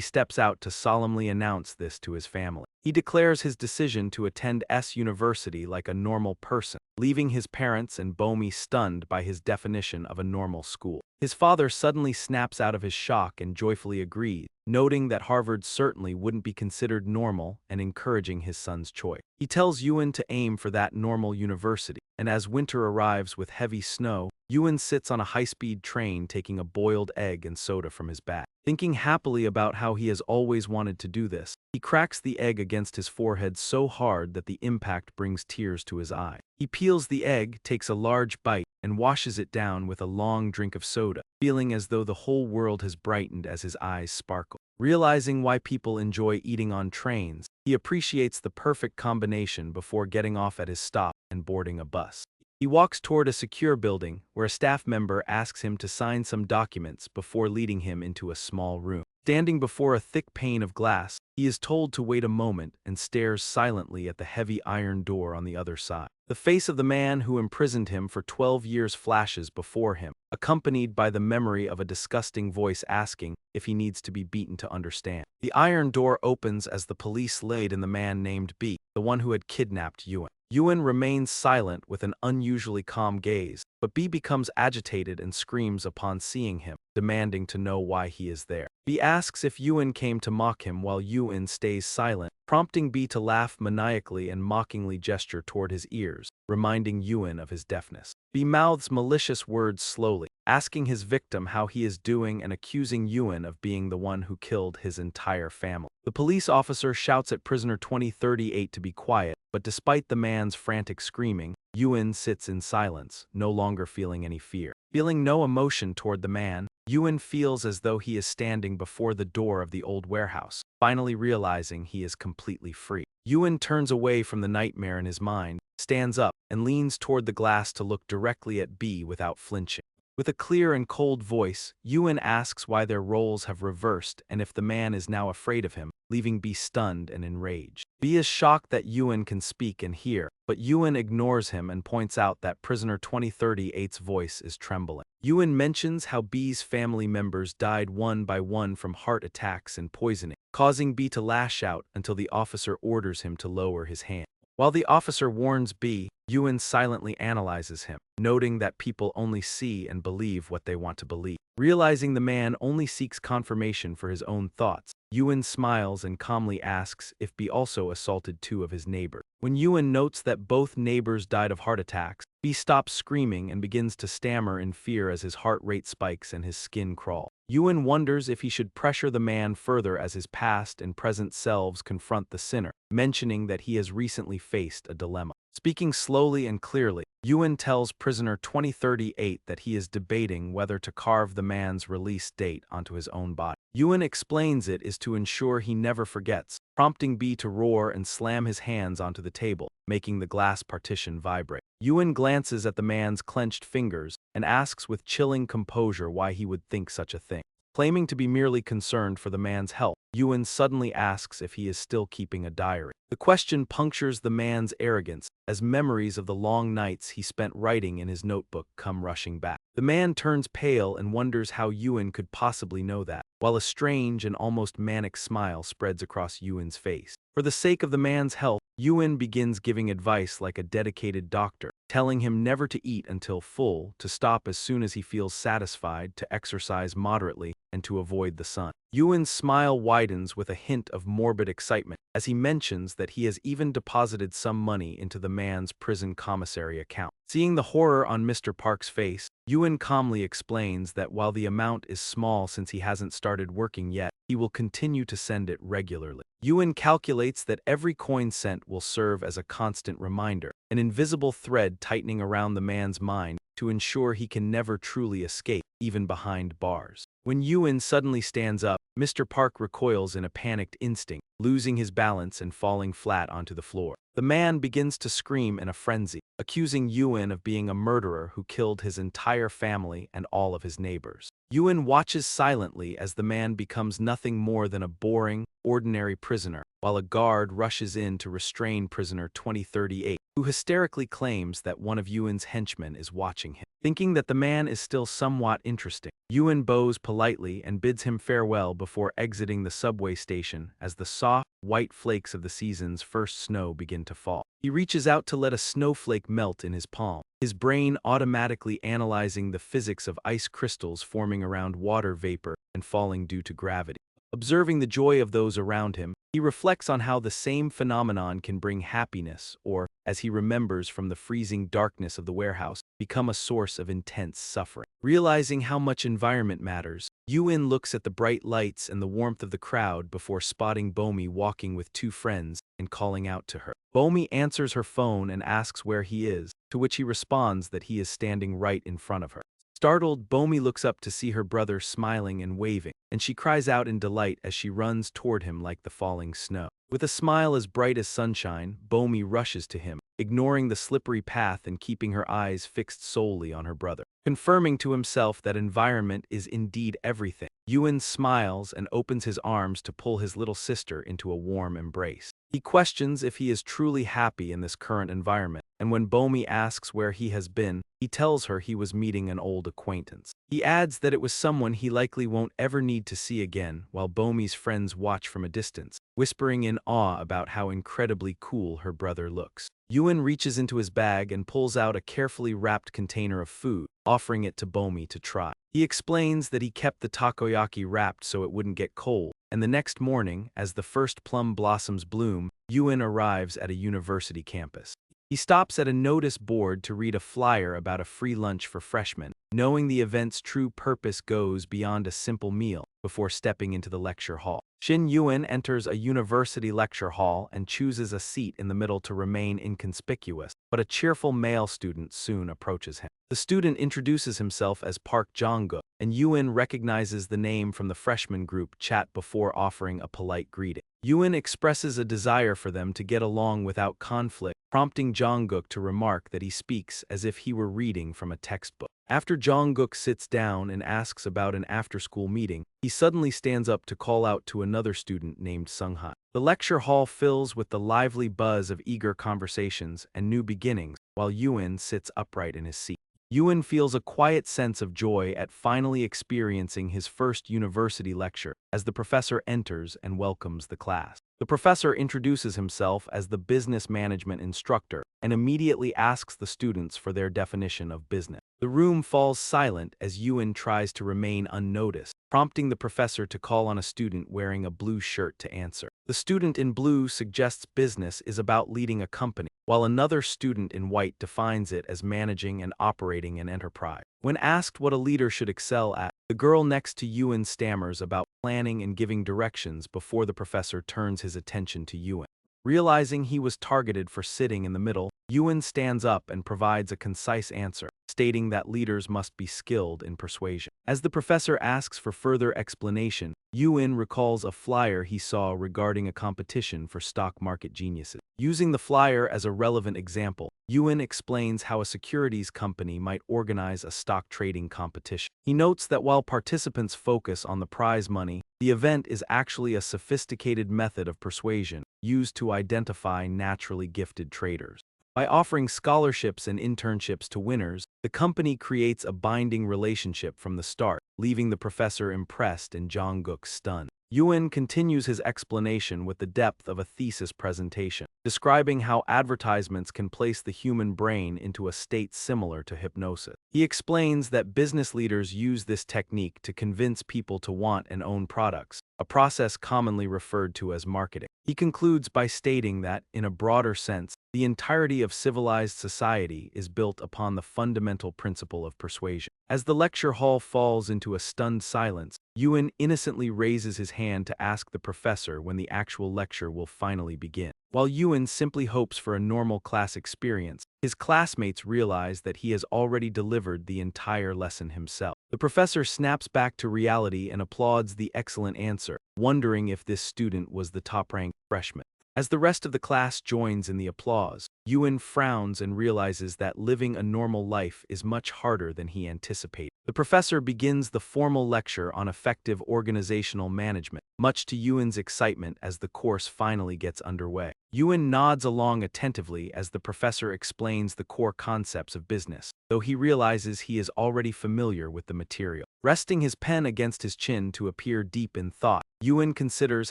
steps out to solemnly announce this to his family. He declares his decision to attend S University like a normal person, leaving his parents and Bomi stunned by his definition of a normal school. His father suddenly snaps out of his shock and joyfully agrees, noting that Harvard certainly wouldn't be considered normal and encouraging his son's choice. He tells Ewan to aim for that normal university, and as winter arrives with heavy snow, Ewan sits on a high-speed train taking a boiled egg and soda from his bag. Thinking happily about how he has always wanted to do this, he cracks the egg against his forehead so hard that the impact brings tears to his eye. He peels the egg, takes a large bite, and washes it down with a long drink of soda, feeling as though the whole world has brightened as his eyes sparkle. Realizing why people enjoy eating on trains, he appreciates the perfect combination before getting off at his stop and boarding a bus. He walks toward a secure building where a staff member asks him to sign some documents before leading him into a small room. Standing before a thick pane of glass, he is told to wait a moment and stares silently at the heavy iron door on the other side. The face of the man who imprisoned him for 12 years flashes before him, accompanied by the memory of a disgusting voice asking if he needs to be beaten to understand. The iron door opens as the police laid in the man named B, the one who had kidnapped Ewan. Ewan remains silent with an unusually calm gaze, but B becomes agitated and screams upon seeing him, demanding to know why he is there. B asks if Ewan came to mock him while Ewan stays silent, prompting B to laugh maniacally and mockingly gesture toward his ears, reminding Ewan of his deafness. B mouths malicious words slowly, asking his victim how he is doing and accusing Ewan of being the one who killed his entire family. The police officer shouts at prisoner 2038 to be quiet, but despite the man's frantic screaming, Ewan sits in silence, no longer feeling any fear. Feeling no emotion toward the man, Ewan feels as though he is standing before the door of the old warehouse, finally realizing he is completely free. Ewan turns away from the nightmare in his mind, stands up, and leans toward the glass to look directly at B without flinching. With a clear and cold voice, Ewan asks why their roles have reversed and if the man is now afraid of him, leaving B stunned and enraged. B is shocked that Ewan can speak and hear, but Ewan ignores him and points out that prisoner 2038's voice is trembling. Ewan mentions how B's family members died one by one from heart attacks and poisoning, causing B to lash out until the officer orders him to lower his hand. While the officer warns B, Ewan silently analyzes him, noting that people only see and believe what they want to believe. Realizing the man only seeks confirmation for his own thoughts, Ewan smiles and calmly asks if B also assaulted two of his neighbors. When Ewan notes that both neighbors died of heart attacks, B stops screaming and begins to stammer in fear as his heart rate spikes and his skin crawls. Ewan wonders if he should pressure the man further as his past and present selves confront the sinner, mentioning that he has recently faced a dilemma. Speaking slowly and clearly, Ewan tells prisoner 2038 that he is debating whether to carve the man's release date onto his own body. Ewan explains it is to ensure he never forgets, prompting B to roar and slam his hands onto the table, making the glass partition vibrate. Ewan glances at the man's clenched fingers and asks with chilling composure why he would think such a thing. Claiming to be merely concerned for the man's health, Ewan suddenly asks if he is still keeping a diary. The question punctures the man's arrogance, as memories of the long nights he spent writing in his notebook come rushing back. The man turns pale and wonders how Ewan could possibly know that, while a strange and almost manic smile spreads across Ewan's face. For the sake of the man's health, Ewan begins giving advice like a dedicated doctor, telling him never to eat until full, to stop as soon as he feels satisfied, to exercise moderately, and to avoid the sun. Ewan's smile widens with a hint of morbid excitement as he mentions that he has even deposited some money into the man's prison commissary account. Seeing the horror on Mr. Park's face, Ewan calmly explains that while the amount is small since he hasn't started working yet, he will continue to send it regularly. Ewan calculates that every coin sent will serve as a constant reminder, an invisible thread tightening around the man's mind to ensure he can never truly escape, even behind bars. When Ewan suddenly stands up, Mr. Park recoils in a panicked instinct, losing his balance and falling flat onto the floor. The man begins to scream in a frenzy, accusing Ewan of being a murderer who killed his entire family and all of his neighbors. Ewan watches silently as the man becomes nothing more than a boring, ordinary prisoner, while a guard rushes in to restrain prisoner 2038, who hysterically claims that one of Ewan's henchmen is watching him. Thinking that the man is still somewhat interesting, Ewan bows politely and bids him farewell before exiting the subway station as the soft, white flakes of the season's first snow begin to fall. He reaches out to let a snowflake melt in his palm, his brain automatically analyzing the physics of ice crystals forming around water vapor and falling due to gravity. Observing the joy of those around him, he reflects on how the same phenomenon can bring happiness or, as he remembers from the freezing darkness of the warehouse, become a source of intense suffering. Realizing how much environment matters, Ewan looks at the bright lights and the warmth of the crowd before spotting Bomi walking with two friends and calling out to her. Bomi answers her phone and asks where he is, to which he responds that he is standing right in front of her. Startled, Bomi looks up to see her brother smiling and waving, and she cries out in delight as she runs toward him like the falling snow. With a smile as bright as sunshine, Bomi rushes to him, ignoring the slippery path and keeping her eyes fixed solely on her brother. Confirming to himself that environment is indeed everything, Ewan smiles and opens his arms to pull his little sister into a warm embrace. He questions if he is truly happy in this current environment, and when Bomi asks where he has been, he tells her he was meeting an old acquaintance. He adds that it was someone he likely won't ever need to see again, while Bomi's friends watch from a distance, whispering in awe about how incredibly cool her brother looks. Ewan reaches into his bag and pulls out a carefully wrapped container of food, offering it to Bomi to try. He explains that he kept the takoyaki wrapped so it wouldn't get cold, and the next morning, as the first plum blossoms bloom, Ewan arrives at a university campus. He stops at a notice board to read a flyer about a free lunch for freshmen, knowing the event's true purpose goes beyond a simple meal, before stepping into the lecture hall. Shin Ewan enters a university lecture hall and chooses a seat in the middle to remain inconspicuous, but a cheerful male student soon approaches him. The student introduces himself as Park Jong-guk, and Ewan recognizes the name from the freshman group chat before offering a polite greeting. Ewan expresses a desire for them to get along without conflict, prompting Jong-guk to remark that he speaks as if he were reading from a textbook. After Jong-guk sits down and asks about an after-school meeting, he suddenly stands up to call out to another student named Sung-ha. The lecture hall fills with the lively buzz of eager conversations and new beginnings, while Ewan sits upright in his seat. Ewan feels a quiet sense of joy at finally experiencing his first university lecture as the professor enters and welcomes the class. The professor introduces himself as the business management instructor and immediately asks the students for their definition of business. The room falls silent as Ewan tries to remain unnoticed, prompting the professor to call on a student wearing a blue shirt to answer. The student in blue suggests business is about leading a company, while another student in white defines it as managing and operating an enterprise. When asked what a leader should excel at, the girl next to Ewan stammers about planning and giving directions before the professor turns his attention to Ewan. Realizing he was targeted for sitting in the middle, Ewan stands up and provides a concise answer, stating that leaders must be skilled in persuasion. As the professor asks for further explanation, Ewan recalls a flyer he saw regarding a competition for stock market geniuses. Using the flyer as a relevant example, Ewan explains how a securities company might organize a stock trading competition. He notes that while participants focus on the prize money, the event is actually a sophisticated method of persuasion, used to identify naturally gifted traders. By offering scholarships and internships to winners, the company creates a binding relationship from the start, leaving the professor impressed and Jungkook stunned. Ewan continues his explanation with the depth of a thesis presentation, describing how advertisements can place the human brain into a state similar to hypnosis. He explains that business leaders use this technique to convince people to want and own products, a process commonly referred to as marketing. He concludes by stating that, in a broader sense, the entirety of civilized society is built upon the fundamental principle of persuasion. As the lecture hall falls into a stunned silence, Ewan innocently raises his hand to ask the professor when the actual lecture will finally begin. While Ewan simply hopes for a normal class experience, his classmates realize that he has already delivered the entire lesson himself. The professor snaps back to reality and applauds the excellent answer, wondering if this student was the top-ranked freshman. As the rest of the class joins in the applause, Ewan frowns and realizes that living a normal life is much harder than he anticipated. The professor begins the formal lecture on effective organizational management, much to Ewan's excitement as the course finally gets underway. Ewan nods along attentively as the professor explains the core concepts of business, though he realizes he is already familiar with the material. Resting his pen against his chin to appear deep in thought, Ewan considers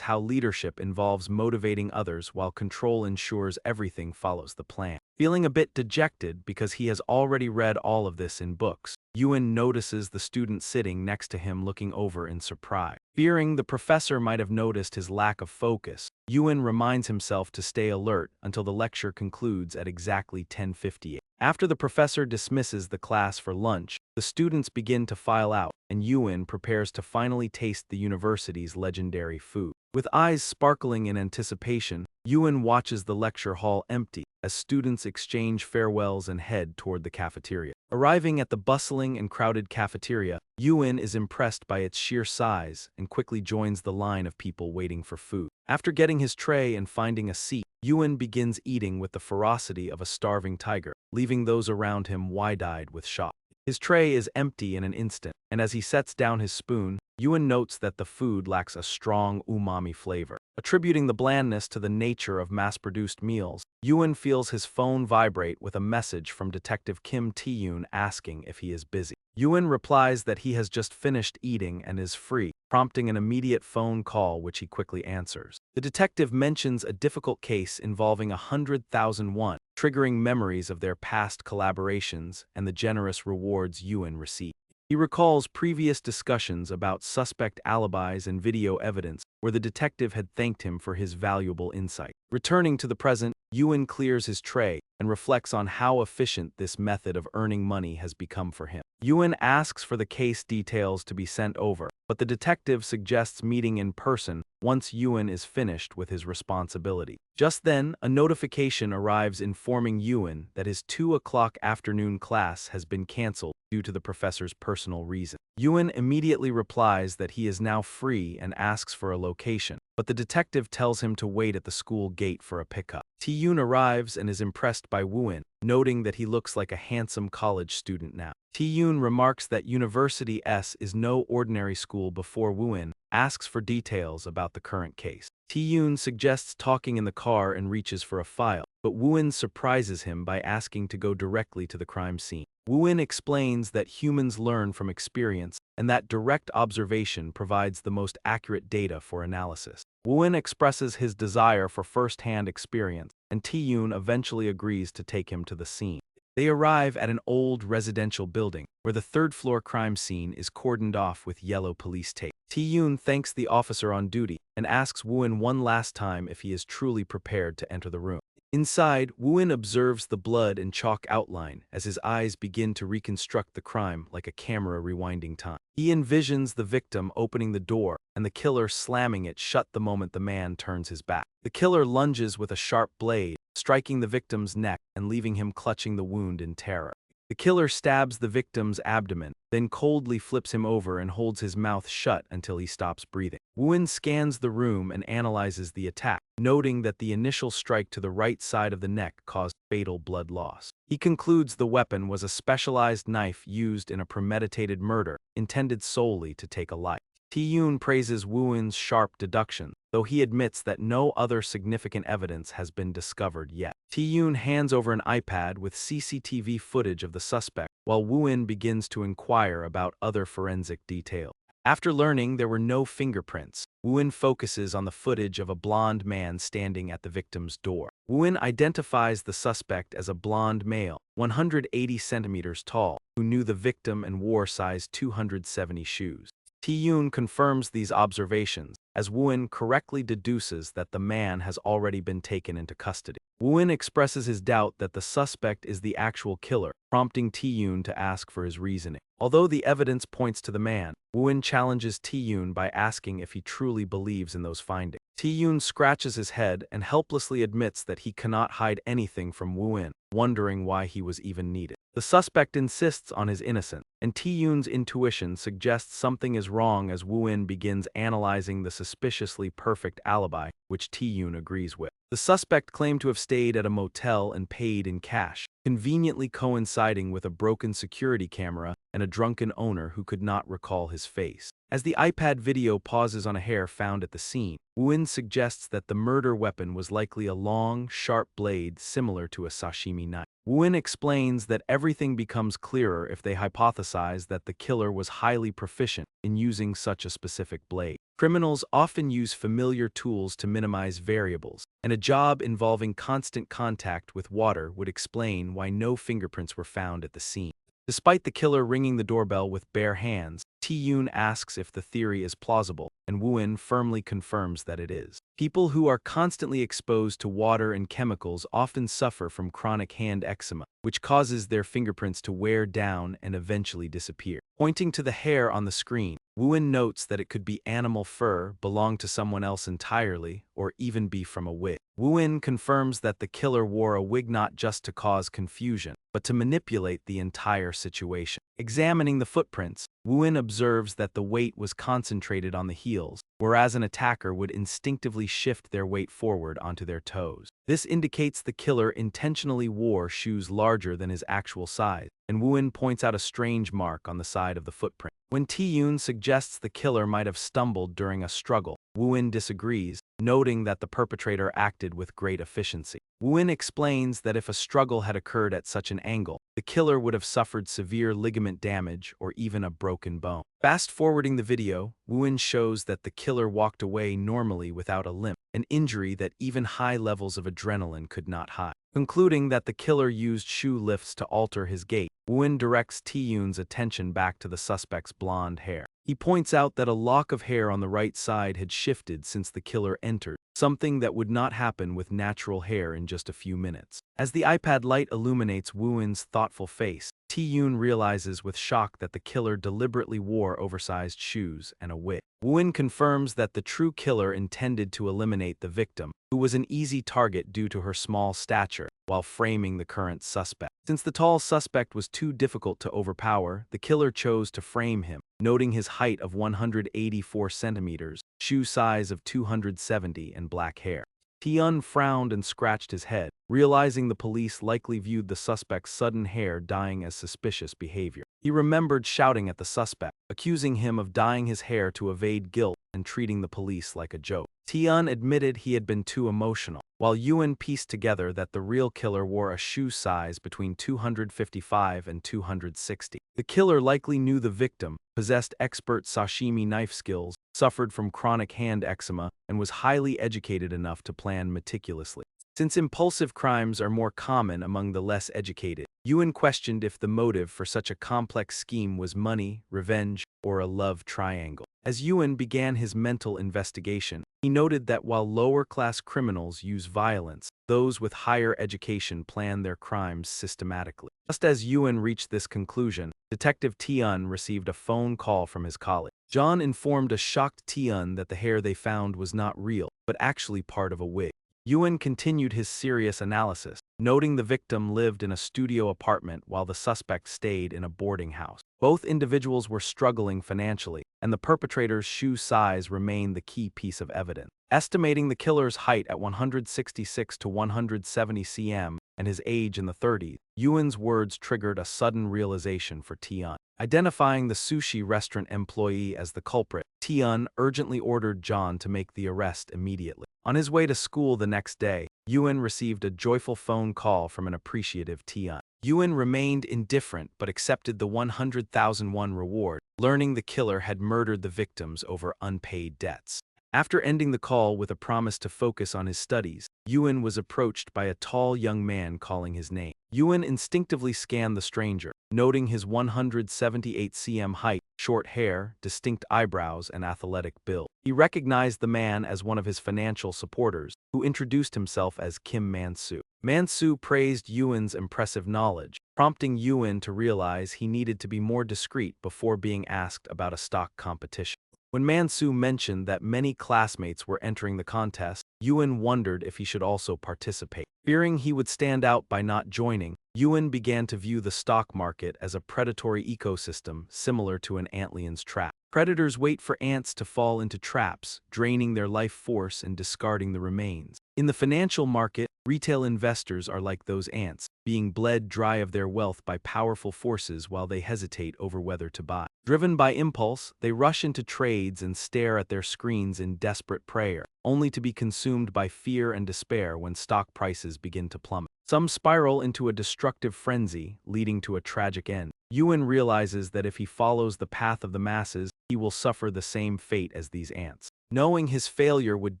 how leadership involves motivating others while control ensures everything follows the plan. Feeling a bit dejected because he has already read all of this in books, Ewan notices the student sitting next to him looking over in surprise. Fearing the professor might have noticed his lack of focus, Ewan reminds himself to stay alert until the lecture concludes at exactly 10:58. After the professor dismisses the class for lunch, the students begin to file out, and Ewan prepares to finally taste the university's legendary food. With eyes sparkling in anticipation, Ewan watches the lecture hall empty as students exchange farewells and head toward the cafeteria. Arriving at the bustling and crowded cafeteria, Ewan is impressed by its sheer size and quickly joins the line of people waiting for food. After getting his tray and finding a seat, Ewan begins eating with the ferocity of a starving tiger, leaving those around him wide-eyed with shock. His tray is empty in an instant, and as he sets down his spoon, Ewan notes that the food lacks a strong umami flavor. Attributing the blandness to the nature of mass-produced meals, Ewan feels his phone vibrate with a message from Detective Kim Tae-yoon asking if he is busy. Ewan replies that he has just finished eating and is free, prompting an immediate phone call which he quickly answers. The detective mentions a difficult case involving 100,000 won, triggering memories of their past collaborations and the generous rewards Ewan received. He recalls previous discussions about suspect alibis and video evidence where the detective had thanked him for his valuable insight. Returning to the present, Ewan clears his tray and reflects on how efficient this method of earning money has become for him. Ewan asks for the case details to be sent over, but the detective suggests meeting in person once Ewan is finished with his responsibility. Just then, a notification arrives informing Ewan that his 2 o'clock afternoon class has been cancelled due to the professor's personal reason. Ewan immediately replies that he is now free and asks for a location, but the detective tells him to wait at the school gate for a pickup. Tae-yoon arrives and is impressed by Ewan, noting that he looks like a handsome college student now. Tae-yoon remarks that University S is no ordinary school before Ewan asks for details about the current case. Tae-yoon suggests talking in the car and reaches for a file, but Ewan surprises him by asking to go directly to the crime scene. Ewan explains that humans learn from experience and that direct observation provides the most accurate data for analysis. Ewan expresses his desire for first-hand experience, and Tae-yoon eventually agrees to take him to the scene. They arrive at an old residential building, where the third-floor crime scene is cordoned off with yellow police tape. Tae-yoon thanks the officer on duty and asks Ewan one last time if he is truly prepared to enter the room. Inside, Ewan observes the blood and chalk outline as his eyes begin to reconstruct the crime like a camera rewinding time. He envisions the victim opening the door and the killer slamming it shut the moment the man turns his back. The killer lunges with a sharp blade, striking the victim's neck and leaving him clutching the wound in terror. The killer stabs the victim's abdomen, then coldly flips him over and holds his mouth shut until he stops breathing. Ewan scans the room and analyzes the attack, noting that the initial strike to the right side of the neck caused fatal blood loss. He concludes the weapon was a specialized knife used in a premeditated murder, intended solely to take a life. Tae-yoon praises Woo-in's sharp deduction, though he admits that no other significant evidence has been discovered yet. Tae-yoon hands over an iPad with CCTV footage of the suspect, while Woo-in begins to inquire about other forensic details. After learning there were no fingerprints, Woo-in focuses on the footage of a blond man standing at the victim's door. Woo-in identifies the suspect as a blond male, 180 centimeters tall, who knew the victim and wore size 270 shoes. Tae-yoon confirms these observations, as Woo-in correctly deduces that the man has already been taken into custody. Woo-in expresses his doubt that the suspect is the actual killer, prompting Tae-yoon to ask for his reasoning. Although the evidence points to the man, Woo-in challenges Tae-yoon by asking if he truly believes in those findings. Tae-yoon scratches his head and helplessly admits that he cannot hide anything from Woo-in, wondering why he was even needed. The suspect insists on his innocence, and Tae-yoon's intuition suggests something is wrong as Woo-in begins analyzing the suspiciously perfect alibi, which Tae-yoon agrees with. The suspect claimed to have stayed at a motel and paid in cash, conveniently coinciding with a broken security camera and a drunken owner who could not recall his face. As the iPad video pauses on a hair found at the scene, Woo-in suggests that the murder weapon was likely a long, sharp blade similar to a sashimi knife. Woo-in explains that everything becomes clearer if they hypothesize that the killer was highly proficient in using such a specific blade. Criminals often use familiar tools to minimize variables, and a job involving constant contact with water would explain why no fingerprints were found at the scene. Despite the killer ringing the doorbell with bare hands, Tae-yoon asks if the theory is plausible, and Woo-in firmly confirms that it is. People who are constantly exposed to water and chemicals often suffer from chronic hand eczema, which causes their fingerprints to wear down and eventually disappear. Pointing to the hair on the screen, Woo-in notes that it could be animal fur, belong to someone else entirely, or even be from a wig. Woo-in confirms that the killer wore a wig not just to cause confusion, but to manipulate the entire situation. Examining the footprints, Woo-in observes that the weight was concentrated on the heels, whereas an attacker would instinctively shift their weight forward onto their toes. This indicates the killer intentionally wore shoes larger than his actual size, and Woo-in points out a strange mark on the side of the footprint. When Tae-yoon suggests the killer might have stumbled during a struggle, Woo-in disagrees, noting that the perpetrator acted with great efficiency. Woo-in explains that if a struggle had occurred at such an angle, the killer would have suffered severe ligament damage or even a broken bone. Fast-forwarding the video, Woo-in shows that the killer walked away normally without a limp, an injury that even high levels of adrenaline could not hide. Concluding that the killer used shoe lifts to alter his gait, Woo-in directs Tae-yoon's attention back to the suspect's blonde hair. He points out that a lock of hair on the right side had shifted since the killer entered, something that would not happen with natural hair in just a few minutes. As the iPad light illuminates Woo-in's thoughtful face, Tae-yoon realizes with shock that the killer deliberately wore oversized shoes and a wig. Woo-in confirms that the true killer intended to eliminate the victim, who was an easy target due to her small stature, while framing the current suspect. Since the tall suspect was too difficult to overpower, the killer chose to frame him, noting his height of 184 centimeters, shoe size of 270, and black hair. Tae-yoon frowned and scratched his head, realizing the police likely viewed the suspect's sudden hair dyeing as suspicious behavior. He remembered shouting at the suspect, accusing him of dyeing his hair to evade guilt and treating the police like a joke. Tae-yoon admitted he had been too emotional, while Woo-in pieced together that the real killer wore a shoe size between 255 and 260. The killer likely knew the victim, possessed expert sashimi knife skills, suffered from chronic hand eczema, and was highly educated enough to plan meticulously. Since impulsive crimes are more common among the less educated, Woo-in questioned if the motive for such a complex scheme was money, revenge, or a love triangle. As Woo-in began his mental investigation, he noted that while lower-class criminals use violence, those with higher education plan their crimes systematically. Just as Woo-in reached this conclusion, Detective Tae-yoon received a phone call from his colleague. John informed a shocked Tae-yoon that the hair they found was not real, but actually part of a wig. Woo-in continued his serious analysis, noting the victim lived in a studio apartment while the suspect stayed in a boarding house. Both individuals were struggling financially, and the perpetrator's shoe size remained the key piece of evidence. Estimating the killer's height at 166 to 170 cm and his age in the 30s, Yuan's words triggered a sudden realization for Tian. Identifying the sushi restaurant employee as the culprit, Tian urgently ordered John to make the arrest immediately. On his way to school the next day, Yuan received a joyful phone call from an appreciative Tian. Yuan remained indifferent but accepted the 100,000 won reward, learning the killer had murdered the victims over unpaid debts. After ending the call with a promise to focus on his studies, Yuan was approached by a tall young man calling his name. Yuan instinctively scanned the stranger, noting his 178 cm height, short hair, distinct eyebrows, and athletic build. He recognized the man as one of his financial supporters, who introduced himself as Kim Man-soo. Man-soo praised Yuan's impressive knowledge, prompting Yuan to realize he needed to be more discreet before being asked about a stock competition. When Man-soo mentioned that many classmates were entering the contest, Yuan wondered if he should also participate. Fearing he would stand out by not joining, Yuan began to view the stock market as a predatory ecosystem similar to an antlion's trap. Predators wait for ants to fall into traps, draining their life force and discarding the remains. In the financial market, retail investors are like those ants, being bled dry of their wealth by powerful forces while they hesitate over whether to buy. Driven by impulse, they rush into trades and stare at their screens in desperate prayer, only to be consumed by fear and despair when stock prices begin to plummet. Some spiral into a destructive frenzy, leading to a tragic end. Yuan realizes that if he follows the path of the masses, he will suffer the same fate as these ants. Knowing his failure would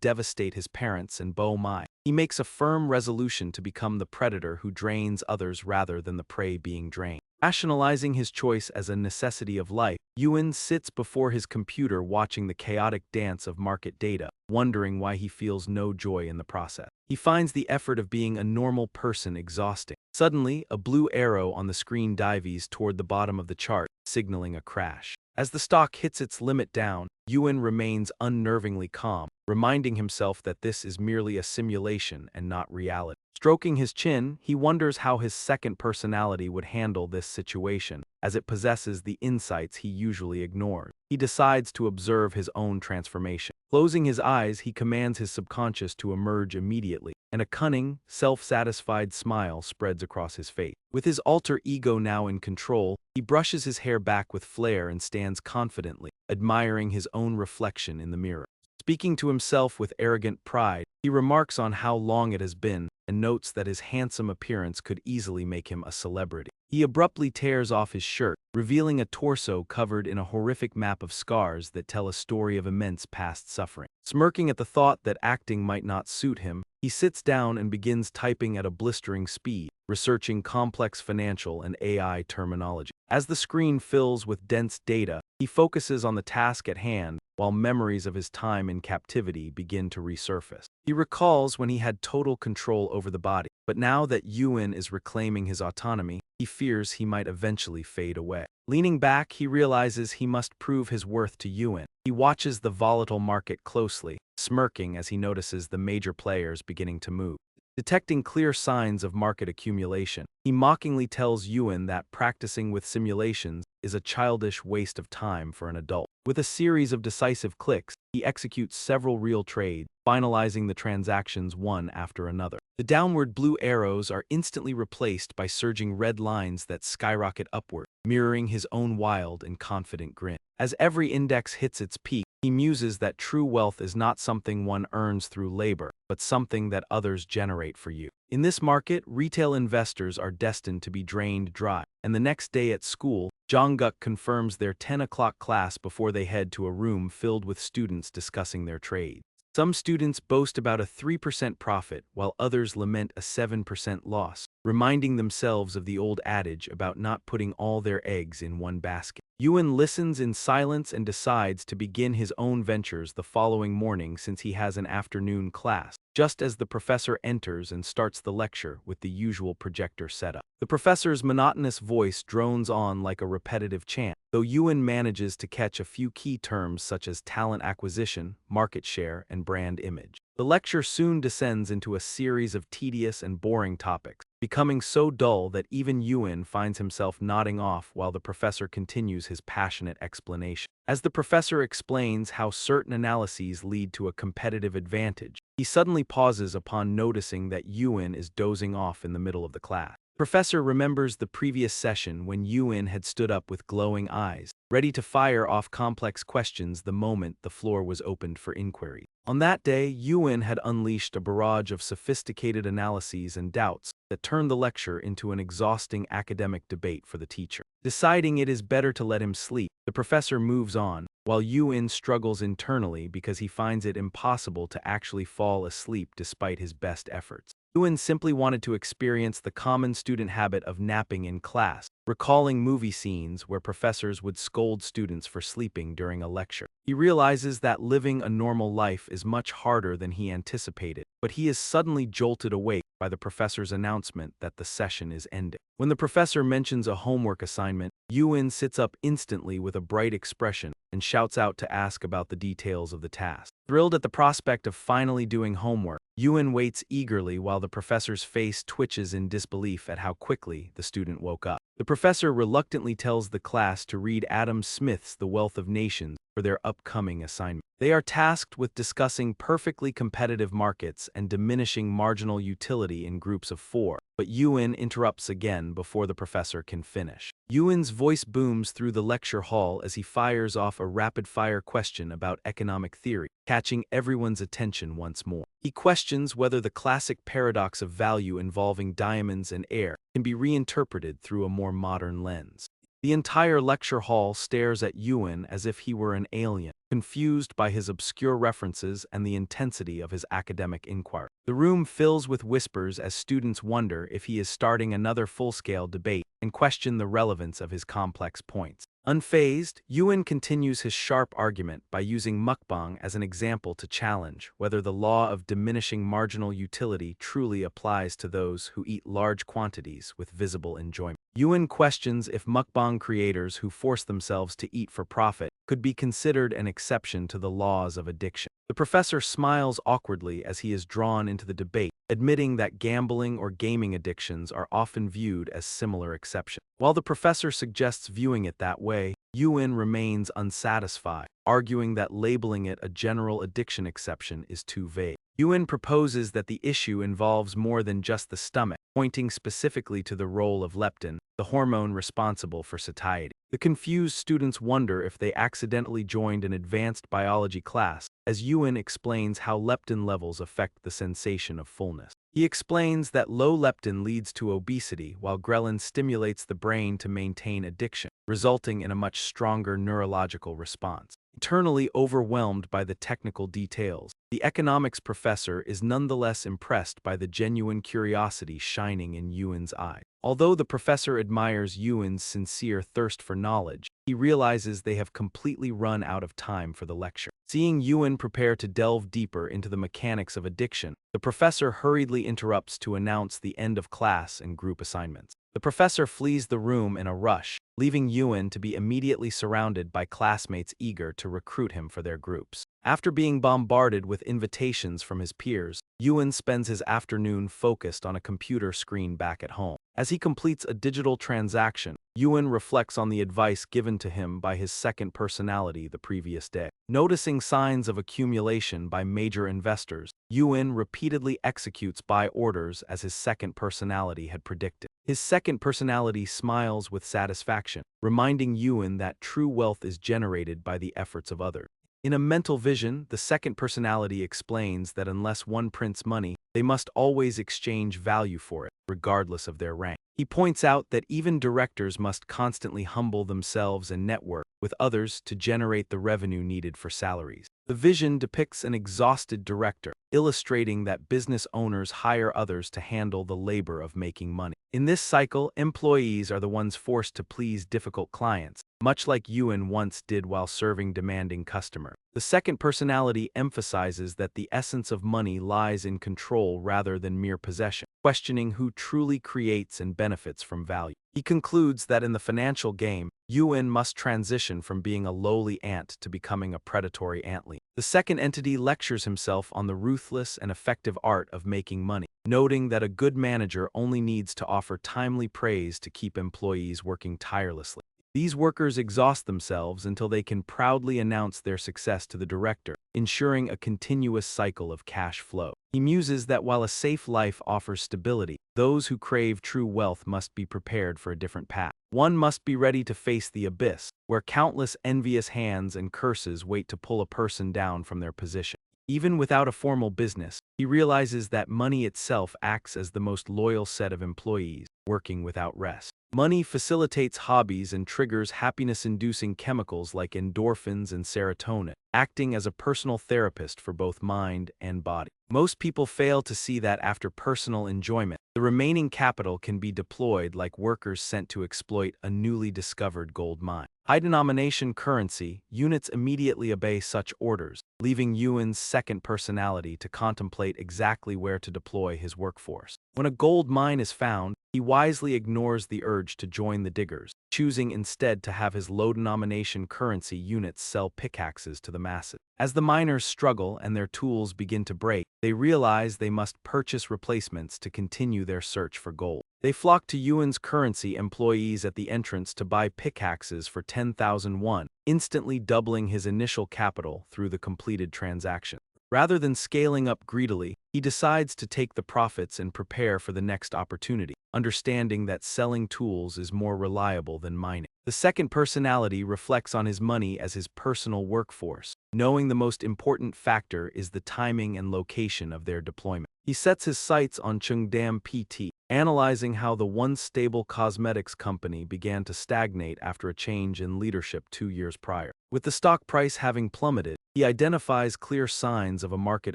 devastate his parents and Bo Mai, he makes a firm resolution to become the predator who drains others rather than the prey being drained. Rationalizing his choice as a necessity of life, Yuan sits before his computer watching the chaotic dance of market data, wondering why he feels no joy in the process. He finds the effort of being a normal person exhausting. Suddenly, a blue arrow on the screen dives toward the bottom of the chart, signaling a crash. As the stock hits its limit down, Yuan remains unnervingly calm, reminding himself that this is merely a simulation and not reality. Stroking his chin, he wonders how his second personality would handle this situation, as it possesses the insights he usually ignores. He decides to observe his own transformation. Closing his eyes, he commands his subconscious to emerge immediately, and a cunning, self-satisfied smile spreads across his face. With his alter ego now in control, he brushes his hair back with flair and stands confidently, admiring his own reflection in the mirror. Speaking to himself with arrogant pride, he remarks on how long it has been and notes that his handsome appearance could easily make him a celebrity. He abruptly tears off his shirt, revealing a torso covered in a horrific map of scars that tell a story of immense past suffering. Smirking at the thought that acting might not suit him, he sits down and begins typing at a blistering speed, researching complex financial and AI terminology. As the screen fills with dense data, he focuses on the task at hand, while memories of his time in captivity begin to resurface. He recalls when he had total control over the body, but now that Yuan is reclaiming his autonomy, he fears he might eventually fade away. Leaning back, he realizes he must prove his worth to Yuan. He watches the volatile market closely, smirking as he notices the major players beginning to move. Detecting clear signs of market accumulation, he mockingly tells Yuan that practicing with simulations is a childish waste of time for an adult. With a series of decisive clicks, he executes several real trades, finalizing the transactions one after another. The downward blue arrows are instantly replaced by surging red lines that skyrocket upward, mirroring his own wild and confident grin. As every index hits its peak, he muses that true wealth is not something one earns through labor, but something that others generate for you. In this market, retail investors are destined to be drained dry, and the next day at school, Jong-guk confirms their 10 o'clock class before they head to a room filled with students discussing their trades. Some students boast about a 3% profit, while others lament a 7% loss, reminding themselves of the old adage about not putting all their eggs in one basket. Yuan listens in silence and decides to begin his own ventures the following morning since he has an afternoon class, just as the professor enters and starts the lecture with the usual projector setup. The professor's monotonous voice drones on like a repetitive chant, though Yuan manages to catch a few key terms such as talent acquisition, market share, and brand image. The lecture soon descends into a series of tedious and boring topics, becoming so dull that even Yuan finds himself nodding off while the professor continues his passionate explanation. As the professor explains how certain analyses lead to a competitive advantage, he He suddenly pauses upon noticing that Ewan is dozing off in the middle of the class. Professor remembers the previous session when Ewan had stood up with glowing eyes, ready to fire off complex questions the moment the floor was opened for inquiry. On that day, Ewan had unleashed a barrage of sophisticated analyses and doubts that turned the lecture into an exhausting academic debate for the teacher. Deciding it is better to let him sleep, the professor moves on, while Ewan struggles internally because he finds it impossible to actually fall asleep despite his best efforts. Ewan simply wanted to experience the common student habit of napping in class, recalling movie scenes where professors would scold students for sleeping during a lecture. He realizes that living a normal life is much harder than he anticipated, but he is suddenly jolted awake by the professor's announcement that the session is ending. When the professor mentions a homework assignment, Ewan sits up instantly with a bright expression and shouts out to ask about the details of the task. Thrilled at the prospect of finally doing homework, Ewan waits eagerly while the professor's face twitches in disbelief at how quickly the student woke up. The professor reluctantly tells the class to read Adam Smith's The Wealth of Nations for their upcoming assignment. They are tasked with discussing perfectly competitive markets and diminishing marginal utility in groups of 4, but Ewan interrupts again before the professor can finish. Ewan's voice booms through the lecture hall as he fires off a rapid-fire question about economic theory, catching everyone's attention once more. He questions whether the classic paradox of value involving diamonds and air can be reinterpreted through a more modern lens. The entire lecture hall stares at Ewan as if he were an alien, confused by his obscure references and the intensity of his academic inquiry. The room fills with whispers as students wonder if he is starting another full-scale debate and question the relevance of his complex points. Unfazed, Ewan continues his sharp argument by using mukbang as an example to challenge whether the law of diminishing marginal utility truly applies to those who eat large quantities with visible enjoyment. Ewan questions if mukbang creators who force themselves to eat for profit could be considered an exception to the laws of addiction. The professor smiles awkwardly as he is drawn into the debate, admitting that gambling or gaming addictions are often viewed as similar exceptions. While the professor suggests viewing it that way, Ewan remains unsatisfied, arguing that labeling it a general addiction exception is too vague. Ewan proposes that the issue involves more than just the stomach, pointing specifically to the role of leptin, the hormone responsible for satiety. The confused students wonder if they accidentally joined an advanced biology class, as Ewan explains how leptin levels affect the sensation of fullness. He explains that low leptin leads to obesity, while ghrelin stimulates the brain to maintain addiction, resulting in a much stronger neurological response. Internally overwhelmed by the technical details, the economics professor is nonetheless impressed by the genuine curiosity shining in Ewan's eyes. Although the professor admires Ewan's sincere thirst for knowledge, he realizes they have completely run out of time for the lecture. Seeing Ewan prepare to delve deeper into the mechanics of addiction, the professor hurriedly interrupts to announce the end of class and group assignments. The professor flees the room in a rush, leaving Ewan to be immediately surrounded by classmates eager to recruit him for their groups. After being bombarded with invitations from his peers, Ewan spends his afternoon focused on a computer screen back at home. As he completes a digital transaction, Ewan reflects on the advice given to him by his second personality the previous day. Noticing signs of accumulation by major investors, Ewan repeatedly executes buy orders as his second personality had predicted. His second personality smiles with satisfaction, reminding Ewan that true wealth is generated by the efforts of others. In a mental vision, the second personality explains that unless one prints money, they must always exchange value for it, regardless of their rank. He points out that even directors must constantly humble themselves and network with others to generate the revenue needed for salaries. The vision depicts an exhausted director, illustrating that business owners hire others to handle the labor of making money. In this cycle, employees are the ones forced to please difficult clients, much like Ewan once did while serving demanding customers. The second personality emphasizes that the essence of money lies in control rather than mere possession, questioning who truly creates and benefits from value. He concludes that in the financial game, Ewan must transition from being a lowly ant to becoming a predatory antling. The second entity lectures himself on the ruthless and effective art of making money, noting that a good manager only needs to offer timely praise to keep employees working tirelessly. These workers exhaust themselves until they can proudly announce their success to the director, ensuring a continuous cycle of cash flow. He muses that while a safe life offers stability, those who crave true wealth must be prepared for a different path. One must be ready to face the abyss, where countless envious hands and curses wait to pull a person down from their position. Even without a formal business, he realizes that money itself acts as the most loyal set of employees, working without rest. Money facilitates hobbies and triggers happiness-inducing chemicals like endorphins and serotonin, acting as a personal therapist for both mind and body. Most people fail to see that after personal enjoyment, the remaining capital can be deployed like workers sent to exploit a newly discovered gold mine. High-denomination currency, units immediately obey such orders, leaving Yuan's second personality to contemplate exactly where to deploy his workforce. When a gold mine is found, he wisely ignores the urge to join the diggers, choosing instead to have his low-denomination currency units sell pickaxes to the masses. As the miners struggle and their tools begin to break, they realize they must purchase replacements to continue their search for gold. They flock to Yuan's currency employees at the entrance to buy pickaxes for 10,000 won, instantly doubling his initial capital through the completed transaction. Rather than scaling up greedily, he decides to take the profits and prepare for the next opportunity, understanding that selling tools is more reliable than mining. The second personality reflects on his money as his personal workforce, knowing the most important factor is the timing and location of their deployment. He sets his sights on Cheongdam PT, analyzing how the once stable cosmetics company began to stagnate after a change in leadership 2 years prior. With the stock price having plummeted, he identifies clear signs of a market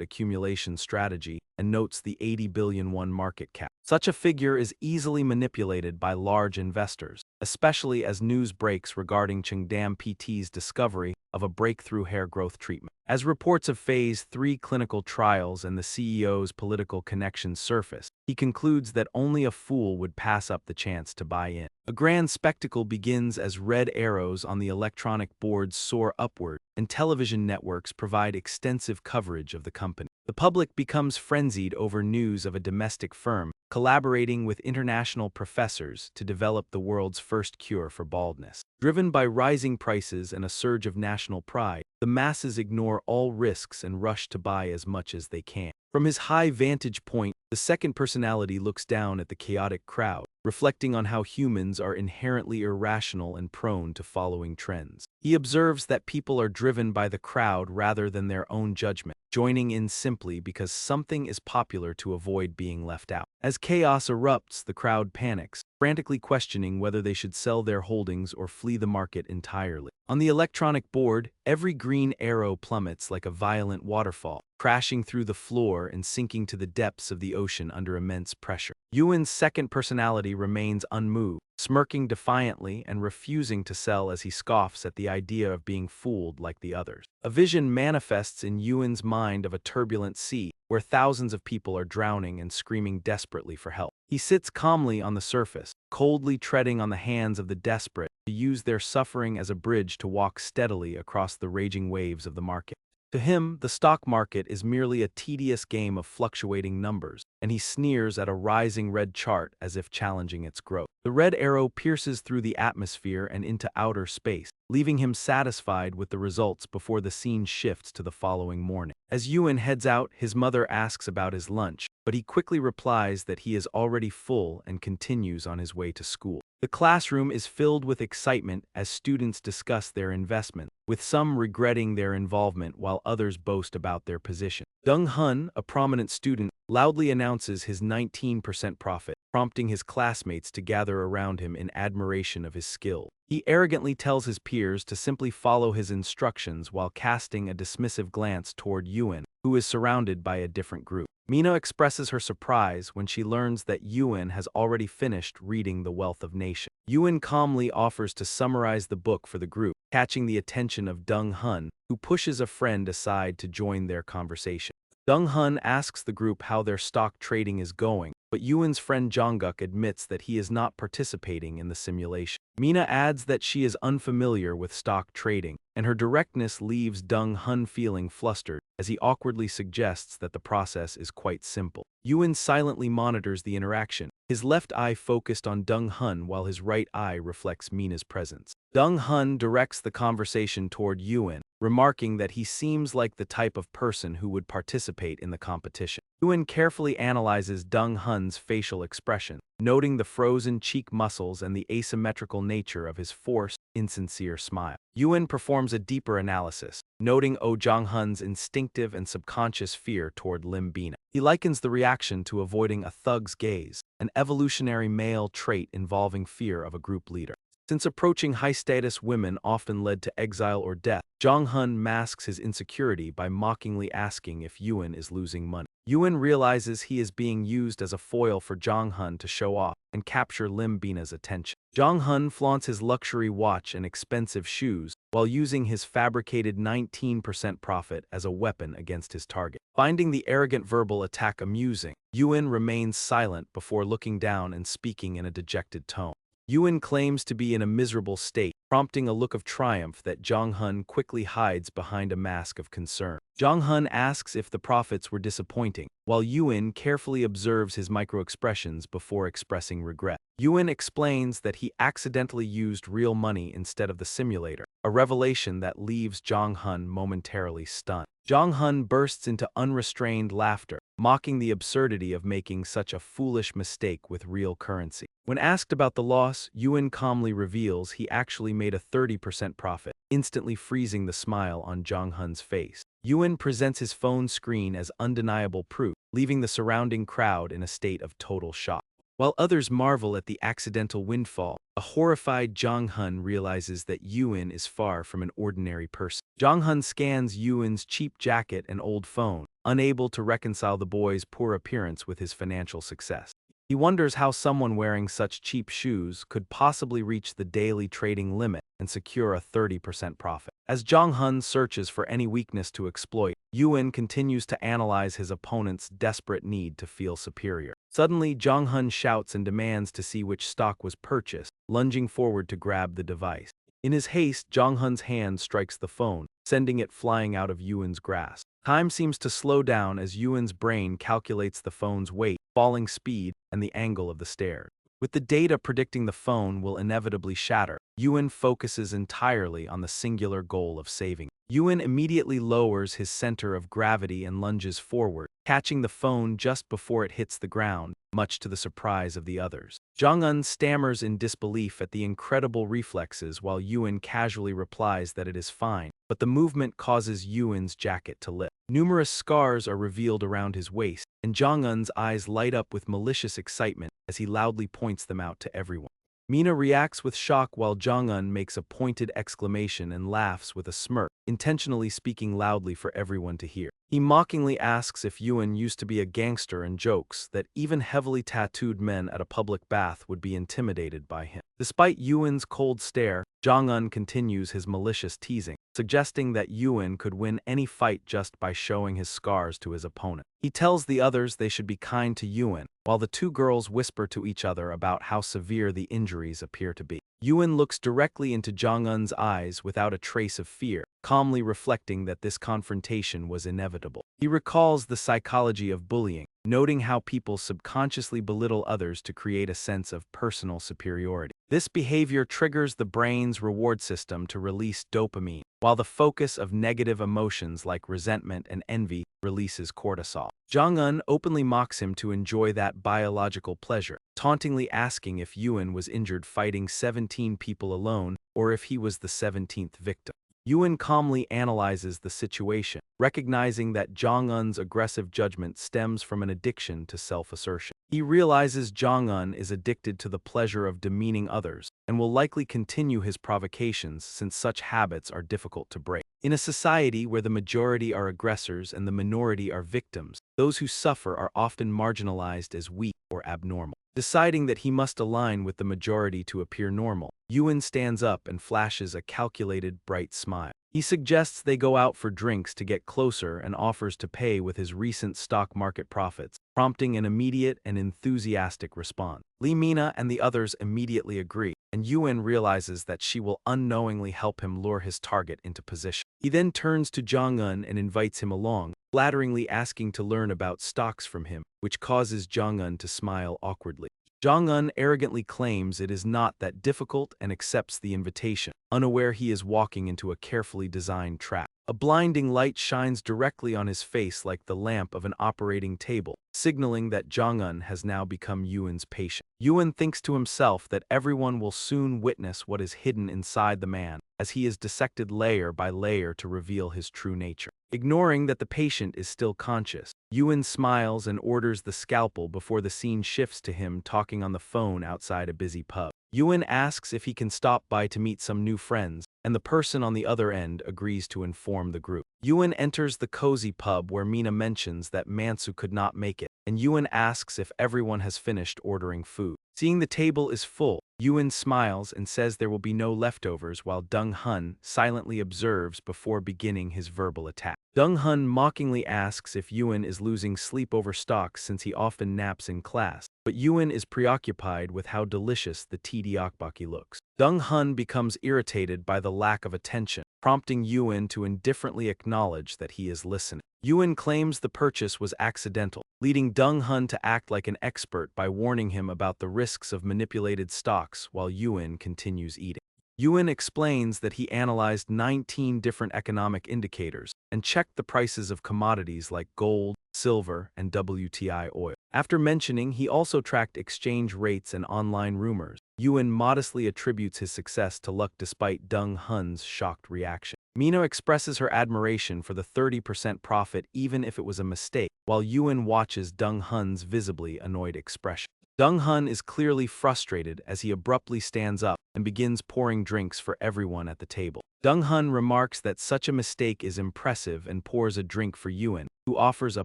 accumulation strategy and notes the 80 billion won market cap. Such a figure is easily manipulated by large investors, especially as news breaks regarding Cheongdam PT's discovery of a breakthrough hair growth treatment. As reports of Phase 3 clinical trials and the CEO's political connections surface, he concludes that only a fool would pass up the chance to buy in. A grand spectacle begins as red arrows on the electronic boards soar upward, and television networks provide extensive coverage of the company. The public becomes frenzied over news of a domestic firm collaborating with international professors to develop the world's first cure for baldness. Driven by rising prices and a surge of national pride, the masses ignore all risks and rush to buy as much as they can. From his high vantage point, the second personality looks down at the chaotic crowd, reflecting on how humans are inherently irrational and prone to following trends. He observes that people are driven by the crowd rather than their own judgment, joining in simply because something is popular to avoid being left out. As chaos erupts, the crowd panics, frantically questioning whether they should sell their holdings or flee the market entirely. On the electronic board, every green arrow plummets like a violent waterfall, crashing through the floor and sinking to the depths of the ocean under immense pressure. Yuan's second personality remains unmoved, smirking defiantly and refusing to sell as he scoffs at the idea of being fooled like the others. A vision manifests in Yuan's mind of a turbulent sea, where thousands of people are drowning and screaming desperately for help. He sits calmly on the surface, coldly treading on the hands of the desperate to use their suffering as a bridge to walk steadily across the raging waves of the market. To him, the stock market is merely a tedious game of fluctuating numbers, and he sneers at a rising red chart as if challenging its growth. The red arrow pierces through the atmosphere and into outer space, leaving him satisfied with the results before the scene shifts to the following morning. As Yuan heads out, his mother asks about his lunch, but he quickly replies that he is already full and continues on his way to school. The classroom is filled with excitement as students discuss their investment, with some regretting their involvement while others boast about their position. Dong Hun, a prominent student, loudly announces his 19% profit, prompting his classmates to gather around him in admiration of his skill. He arrogantly tells his peers to simply follow his instructions while casting a dismissive glance toward Yuan, who is surrounded by a different group. Mina expresses her surprise when she learns that Yuan has already finished reading The Wealth of Nations. Yuan calmly offers to summarize the book for the group, catching the attention of Dong Hun, who pushes a friend aside to join their conversation. Dong Hun asks the group how their stock trading is going, but Yuan's friend Jonguk admits that he is not participating in the simulation. Mina adds that she is unfamiliar with stock trading, and her directness leaves Dong Hun feeling flustered, as he awkwardly suggests that the process is quite simple. Yuan silently monitors the interaction, his left eye focused on Dong Hun while his right eye reflects Mina's presence. Dong-hun directs the conversation toward Ewan, remarking that he seems like the type of person who would participate in the competition. Ewan carefully analyzes Dong-hun's facial expression, noting the frozen cheek muscles and the asymmetrical nature of his forced, insincere smile. Ewan performs a deeper analysis, noting Oh Jong-hun's instinctive and subconscious fear toward Lim Bina. He likens the reaction to avoiding a thug's gaze, an evolutionary male trait involving fear of a group leader. Since approaching high-status women often led to exile or death, Jong-hun masks his insecurity by mockingly asking if Ewan is losing money. Ewan realizes he is being used as a foil for Jong-hun to show off and capture Lim Bina's attention. Jong-hun flaunts his luxury watch and expensive shoes while using his fabricated 19% profit as a weapon against his target. Finding the arrogant verbal attack amusing, Ewan remains silent before looking down and speaking in a dejected tone. Ewan claims to be in a miserable state, prompting a look of triumph that Jong-hun quickly hides behind a mask of concern. Jong-hun asks if the profits were disappointing, while Ewan carefully observes his microexpressions before expressing regret. Ewan explains that he accidentally used real money instead of the simulator, a revelation that leaves Jong-hun momentarily stunned. Jong-hun bursts into unrestrained laughter, mocking the absurdity of making such a foolish mistake with real currency. When asked about the loss, Ewan calmly reveals he actually made a 30% profit, instantly freezing the smile on Jong-hun's face. Ewan presents his phone screen as undeniable proof, leaving the surrounding crowd in a state of total shock. While others marvel at the accidental windfall, a horrified Jong-hun realizes that Ewan is far from an ordinary person. Jong-hun scans Ewan's cheap jacket and old phone, unable to reconcile the boy's poor appearance with his financial success. He wonders how someone wearing such cheap shoes could possibly reach the daily trading limit and secure a 30% profit. As Jong-hun searches for any weakness to exploit, Ewan continues to analyze his opponent's desperate need to feel superior. Suddenly, Jong-hun shouts and demands to see which stock was purchased, lunging forward to grab the device. In his haste, Jong-hun's hand strikes the phone, sending it flying out of Ewan's grasp. Time seems to slow down as Ewan's brain calculates the phone's weight, falling speed, and the angle of the stairs. With the data predicting the phone will inevitably shatter, Ewan focuses entirely on the singular goal of saving. Ewan immediately lowers his center of gravity and lunges forward, catching the phone just before it hits the ground, much to the surprise of the others. Jong-un stammers in disbelief at the incredible reflexes while Ewan casually replies that it is fine, but the movement causes Ewan's jacket to lift. Numerous scars are revealed around his waist, and Jong-un's eyes light up with malicious excitement as he loudly points them out to everyone. Mina reacts with shock while Jong-un makes a pointed exclamation and laughs with a smirk, intentionally speaking loudly for everyone to hear. He mockingly asks if Ewan used to be a gangster and jokes that even heavily tattooed men at a public bath would be intimidated by him. Despite Ewan's cold stare, Jong-un continues his malicious teasing, suggesting that Ewan could win any fight just by showing his scars to his opponent. He tells the others they should be kind to Ewan, while the two girls whisper to each other about how severe the injuries appear to be. Ewan looks directly into Jong-un's eyes without a trace of fear, calmly reflecting that this confrontation was inevitable. He recalls the psychology of bullying, noting how people subconsciously belittle others to create a sense of personal superiority. This behavior triggers the brain's reward system to release dopamine, while the focus of negative emotions like resentment and envy releases cortisol. Jong-un openly mocks him to enjoy that biological pleasure, tauntingly asking if Ewan was injured fighting 17 people alone or if he was the 17th victim. Ewan calmly analyzes the situation, recognizing that Jong-un's aggressive judgment stems from an addiction to self-assertion. He realizes Jong-un is addicted to the pleasure of demeaning others and will likely continue his provocations since such habits are difficult to break. In a society where the majority are aggressors and the minority are victims, those who suffer are often marginalized as weak or abnormal. Deciding that he must align with the majority to appear normal, Ewan stands up and flashes a calculated, bright smile. He suggests they go out for drinks to get closer and offers to pay with his recent stock market profits, prompting an immediate and enthusiastic response. Mina and the others immediately agree, and Ewan realizes that she will unknowingly help him lure his target into position. He then turns to Jong-un and invites him along, flatteringly asking to learn about stocks from him, which causes Jong-un to smile awkwardly. Jong-un arrogantly claims it is not that difficult and accepts the invitation, unaware he is walking into a carefully designed trap. A blinding light shines directly on his face like the lamp of an operating table, signaling that Jong-un has now become Yuen's patient. Yuen thinks to himself that everyone will soon witness what is hidden inside the man, as he is dissected layer by layer to reveal his true nature. Ignoring that the patient is still conscious, Yuen smiles and orders the scalpel before the scene shifts to him talking on the phone outside a busy pub. Yuen asks if he can stop by to meet some new friends, and the person on the other end agrees to inform the group. Yuen enters the cozy pub where Mina mentions that Mansu could not make it, and Yuen asks if everyone has finished ordering food. Seeing the table is full, Yuen smiles and says there will be no leftovers while Dong-hun silently observes before beginning his verbal attack. Dong-hun mockingly asks if Yuen is losing sleep over stocks since he often naps in class, but Yuen is preoccupied with how delicious the tteokbokki looks. Dong-hun becomes irritated by the lack of attention, prompting Yuen to indifferently acknowledge that he is listening. Yuen claims the purchase was accidental, leading Dong-hun to act like an expert by warning him about the risks of manipulated stocks while Yuen continues eating. Yuen explains that he analyzed 19 different economic indicators and checked the prices of commodities like gold, silver, and WTI oil. After mentioning he also tracked exchange rates and online rumors, Yuen modestly attributes his success to luck despite Dong-hun's shocked reaction. Mina expresses her admiration for the 30% profit even if it was a mistake, while Yuen watches Dong-hun's visibly annoyed expression. Dong-hun is clearly frustrated as he abruptly stands up and begins pouring drinks for everyone at the table. Dong-hun remarks that such a mistake is impressive and pours a drink for Yuen, who offers a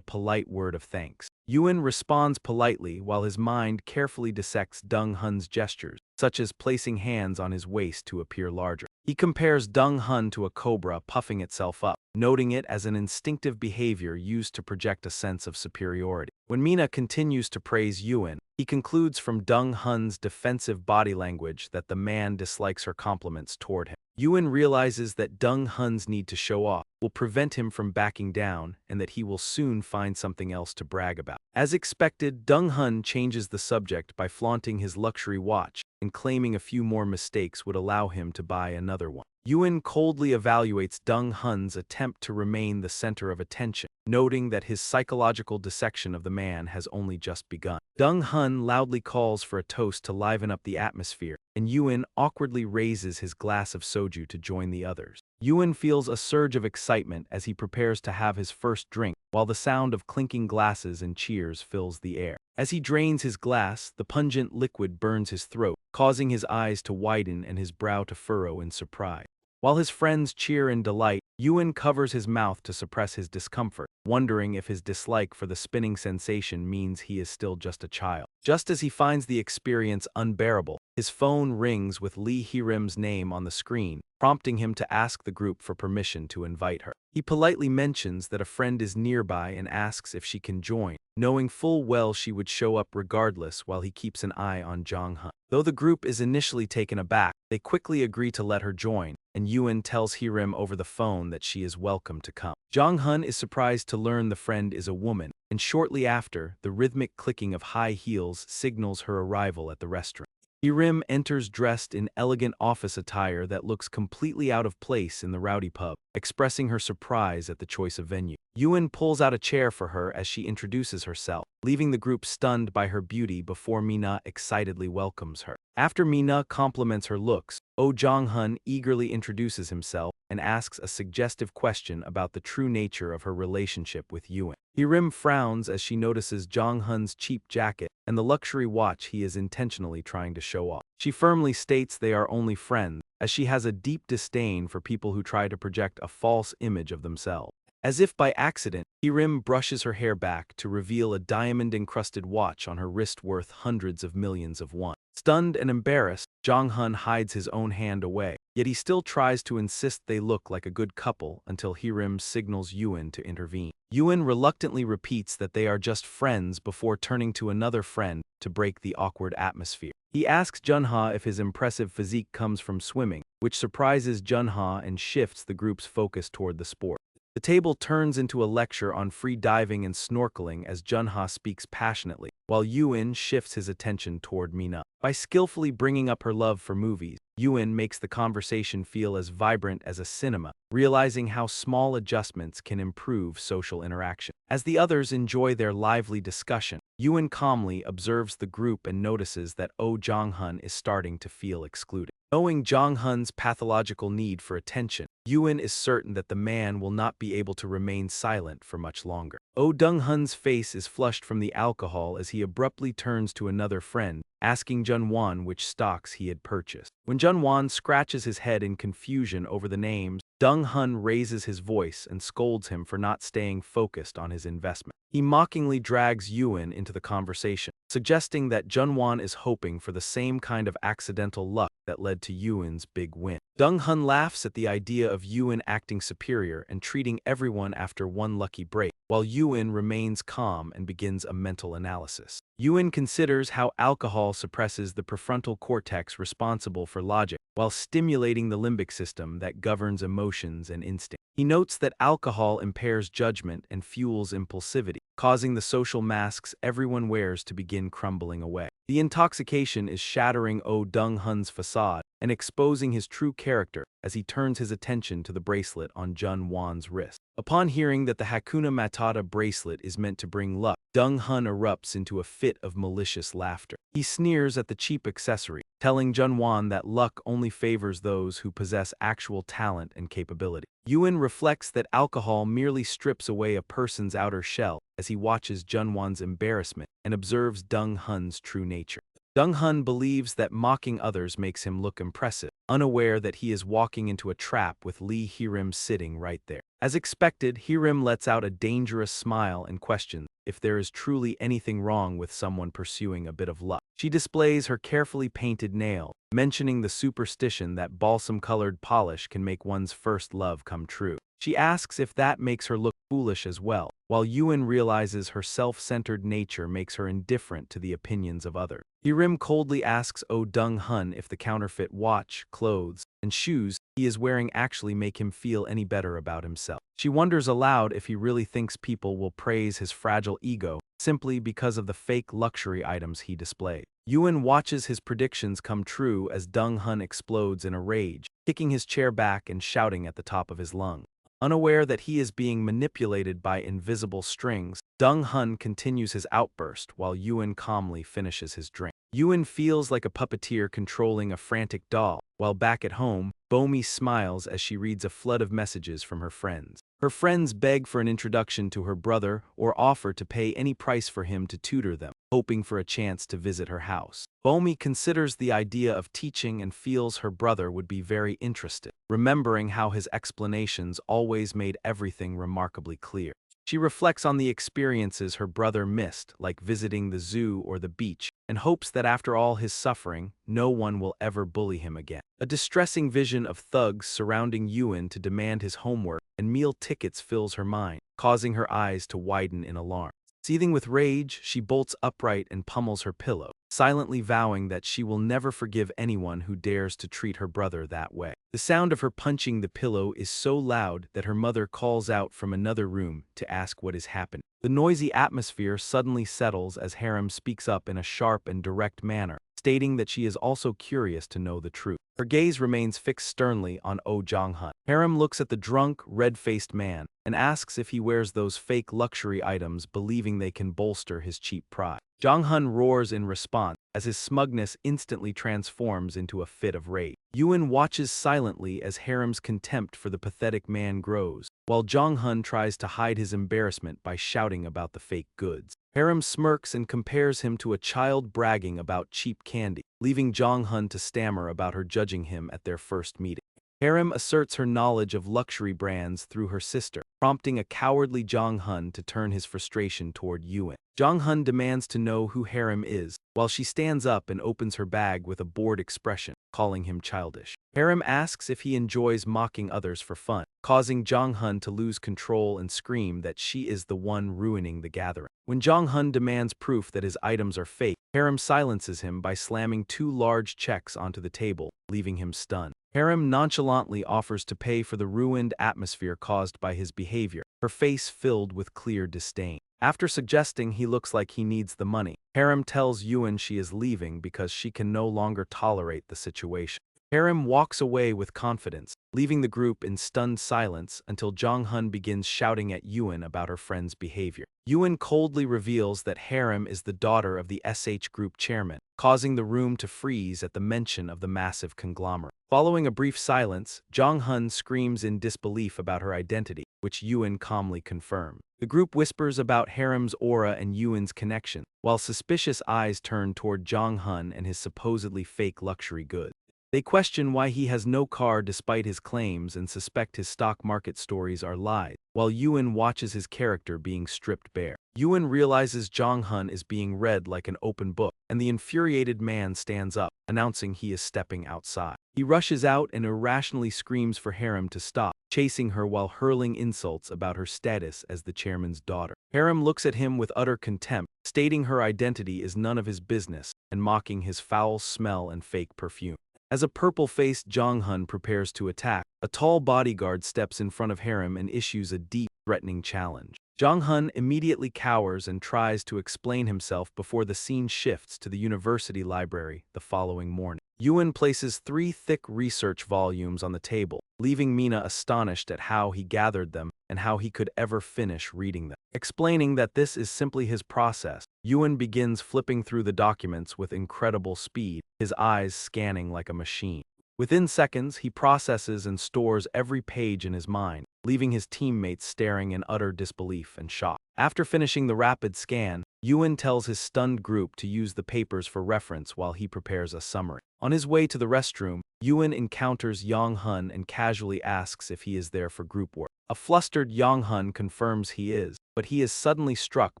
polite word of thanks. Yuen responds politely while his mind carefully dissects Dong-hun's gestures, such as placing hands on his waist to appear larger. He compares Dong-hun to a cobra puffing itself up, noting it as an instinctive behavior used to project a sense of superiority. When Mina continues to praise Yuen, he concludes from Dong-hun's defensive body language that the man dislikes her compliments toward him. Yuen realizes that Dong-hun's need to show off will prevent him from backing down and that he will soon find something else to brag about. As expected, Dong-hun changes the subject by flaunting his luxury watch and claiming a few more mistakes would allow him to buy another one. Yuen coldly evaluates Dong-hun's attempt to remain the center of attention, noting that his psychological dissection of the man has only just begun. Dong-hun loudly calls for a toast to liven up the atmosphere, and Yuen awkwardly raises his glass of soju to join the others. Yuen feels a surge of excitement as he prepares to have his first drink, while the sound of clinking glasses and cheers fills the air. As he drains his glass, the pungent liquid burns his throat, causing his eyes to widen and his brow to furrow in surprise. While his friends cheer in delight, Yuen covers his mouth to suppress his discomfort, wondering if his dislike for the spinning sensation means he is still just a child. Just as he finds the experience unbearable, his phone rings with Lee Hee-rim's name on the screen, prompting him to ask the group for permission to invite her. He politely mentions that a friend is nearby and asks if she can join, knowing full well she would show up regardless while he keeps an eye on Jong-hun. Though the group is initially taken aback, they quickly agree to let her join, and Yuen tells Hee-rim over the phone that she is welcome to come. Jong-hun is surprised to learn the friend is a woman, and shortly after, the rhythmic clicking of high heels signals her arrival at the restaurant. Hee-rim enters dressed in elegant office attire that looks completely out of place in the rowdy pub, expressing her surprise at the choice of venue. Yuen pulls out a chair for her as she introduces herself, leaving the group stunned by her beauty before Mina excitedly welcomes her. After Mina compliments her looks, Jong-hun eagerly introduces himself and asks a suggestive question about the true nature of her relationship with Yuen. Hee-rim frowns as she notices Jong-hun's cheap jacket and the luxury watch he is intentionally trying to show off. She firmly states they are only friends, as she has a deep disdain for people who try to project a false image of themselves. As if by accident, Hee-rim brushes her hair back to reveal a diamond-encrusted watch on her wrist worth hundreds of millions of won. Stunned and embarrassed, Jong-hun hides his own hand away, yet he still tries to insist they look like a good couple until Hee-rim signals Yuen to intervene. Yuen reluctantly repeats that they are just friends before turning to another friend to break the awkward atmosphere. He asks Junha if his impressive physique comes from swimming, which surprises Junha and shifts the group's focus toward the sport. The table turns into a lecture on free diving and snorkeling as Junha speaks passionately, while Yuin shifts his attention toward Mina. By skillfully bringing up her love for movies, Yuin makes the conversation feel as vibrant as a cinema, realizing how small adjustments can improve social interaction. As the others enjoy their lively discussion, Yuin calmly observes the group and notices that Oh Jong-hun is starting to feel excluded. Knowing Jong-hun's pathological need for attention, Yuin is certain that the man will not be able to remain silent for much longer. Oh Dong-hun's face is flushed from the alcohol as he abruptly turns to another friend, asking Jun-won which stocks he had purchased. When Jun-won scratches his head in confusion over the names, Dong-hun raises his voice and scolds him for not staying focused on his investment. He mockingly drags Yuin into the conversation, suggesting that Jun-won is hoping for the same kind of accidental luck that led to Yuin's big win. Dong-hun laughs at the idea of Yuin acting superior and treating everyone after one lucky break, while Yuin remains calm and begins a mental analysis. Yuin considers how alcohol suppresses the prefrontal cortex responsible for logic, while stimulating the limbic system that governs emotions and instinct. He notes that alcohol impairs judgment and fuels impulsivity, causing the social masks everyone wears to begin crumbling away. The intoxication is shattering Oh Dong-hun's facade and exposing his true character as he turns his attention to the bracelet on Jun-won's wrist. Upon hearing that the Hakuna Matata bracelet is meant to bring luck, Dong-hun erupts into a fit of malicious laughter. He sneers at the cheap accessory, telling Jun-won that luck only favors those who possess actual talent and capability. Yuin reflects that alcohol merely strips away a person's outer shell as he watches Jun-won's embarrassment and observes Dong-hun's true nature. Dong-hun believes that mocking others makes him look impressive, unaware that he is walking into a trap with Lee Hee-rim sitting right there. As expected, Hee-rim lets out a dangerous smile and questions if there is truly anything wrong with someone pursuing a bit of luck. She displays her carefully painted nail, mentioning the superstition that balsam-colored polish can make one's first love come true. She asks if that makes her look foolish as well, while Yuin realizes her self-centered nature makes her indifferent to the opinions of others. Hee-rim coldly asks Oh Dong-hun if the counterfeit watch, clothes, and shoes he is wearing actually make him feel any better about himself. She wonders aloud if he really thinks people will praise his fragile ego simply because of the fake luxury items he displays. Yuin watches his predictions come true as Dong-hun explodes in a rage, kicking his chair back and shouting at the top of his lungs. Unaware that he is being manipulated by invisible strings, Dong-hun continues his outburst while Yuin calmly finishes his drink. Yuin feels like a puppeteer controlling a frantic doll, while back at home, Bomi smiles as she reads a flood of messages from her friends. Her friends beg for an introduction to her brother or offer to pay any price for him to tutor them, hoping for a chance to visit her house. Bomi considers the idea of teaching and feels her brother would be very interested, remembering how his explanations always made everything remarkably clear. She reflects on the experiences her brother missed, like visiting the zoo or the beach, and hopes that after all his suffering, no one will ever bully him again. A distressing vision of thugs surrounding Yuin to demand his homework and meal tickets fills her mind, causing her eyes to widen in alarm. Seething with rage, she bolts upright and pummels her pillow, silently vowing that she will never forgive anyone who dares to treat her brother that way. The sound of her punching the pillow is so loud that her mother calls out from another room to ask what is happening. The noisy atmosphere suddenly settles as Harem speaks up in a sharp and direct manner, stating that she is also curious to know the truth. Her gaze remains fixed sternly on Oh Jong-hun. Harem looks at the drunk, red-faced man and asks if he wears those fake luxury items believing they can bolster his cheap pride. Jong-hun roars in response as his smugness instantly transforms into a fit of rage. Yuin watches silently as Harem's contempt for the pathetic man grows, while Jong-hun tries to hide his embarrassment by shouting about the fake goods. Harem smirks and compares him to a child bragging about cheap candy, leaving Jong-hun to stammer about her judging him at their first meeting. Harem asserts her knowledge of luxury brands through her sister, prompting a cowardly Jong-hun to turn his frustration toward Yuin. Jong-hun demands to know who Harem is, while she stands up and opens her bag with a bored expression, calling him childish. Harem asks if he enjoys mocking others for fun, causing Jong-hun to lose control and scream that she is the one ruining the gathering. When Jong-hun demands proof that his items are fake, Harem silences him by slamming 2 large checks onto the table, leaving him stunned. Harem nonchalantly offers to pay for the ruined atmosphere caused by his behavior, her face filled with clear disdain. After suggesting he looks like he needs the money, Harem tells Yuen she is leaving because she can no longer tolerate the situation. Harem walks away with confidence, leaving the group in stunned silence until Jong-hun begins shouting at Yuen about her friend's behavior. Yuen coldly reveals that Harem is the daughter of the SH Group chairman, causing the room to freeze at the mention of the massive conglomerate. Following a brief silence, Jong-hun screams in disbelief about her identity, which Yuen calmly confirms. The group whispers about Harem's aura and Yuen's connection, while suspicious eyes turn toward Jong-hun and his supposedly fake luxury goods. They question why he has no car despite his claims and suspect his stock market stories are lies, while Yuen watches his character being stripped bare. Yuen realizes Jong-hun is being read like an open book, and the infuriated man stands up, announcing he is stepping outside. He rushes out and irrationally screams for Harem to stop, chasing her while hurling insults about her status as the chairman's daughter. Harem looks at him with utter contempt, stating her identity is none of his business, and mocking his foul smell and fake perfume. As a purple-faced Jong-hun prepares to attack, a tall bodyguard steps in front of Harem and issues a deep, threatening challenge. Jong-hun immediately cowers and tries to explain himself before the scene shifts to the university library the following morning. Yuen places 3 thick research volumes on the table, leaving Mina astonished at how he gathered them and how he could ever finish reading them. Explaining that this is simply his process, Yuen begins flipping through the documents with incredible speed, his eyes scanning like a machine. Within seconds, he processes and stores every page in his mind, leaving his teammates staring in utter disbelief and shock. After finishing the rapid scan, Yuen tells his stunned group to use the papers for reference while he prepares a summary. On his way to the restroom, Yuen encounters Jong-hun and casually asks if he is there for group work. A flustered Jong-hun confirms he is, but he is suddenly struck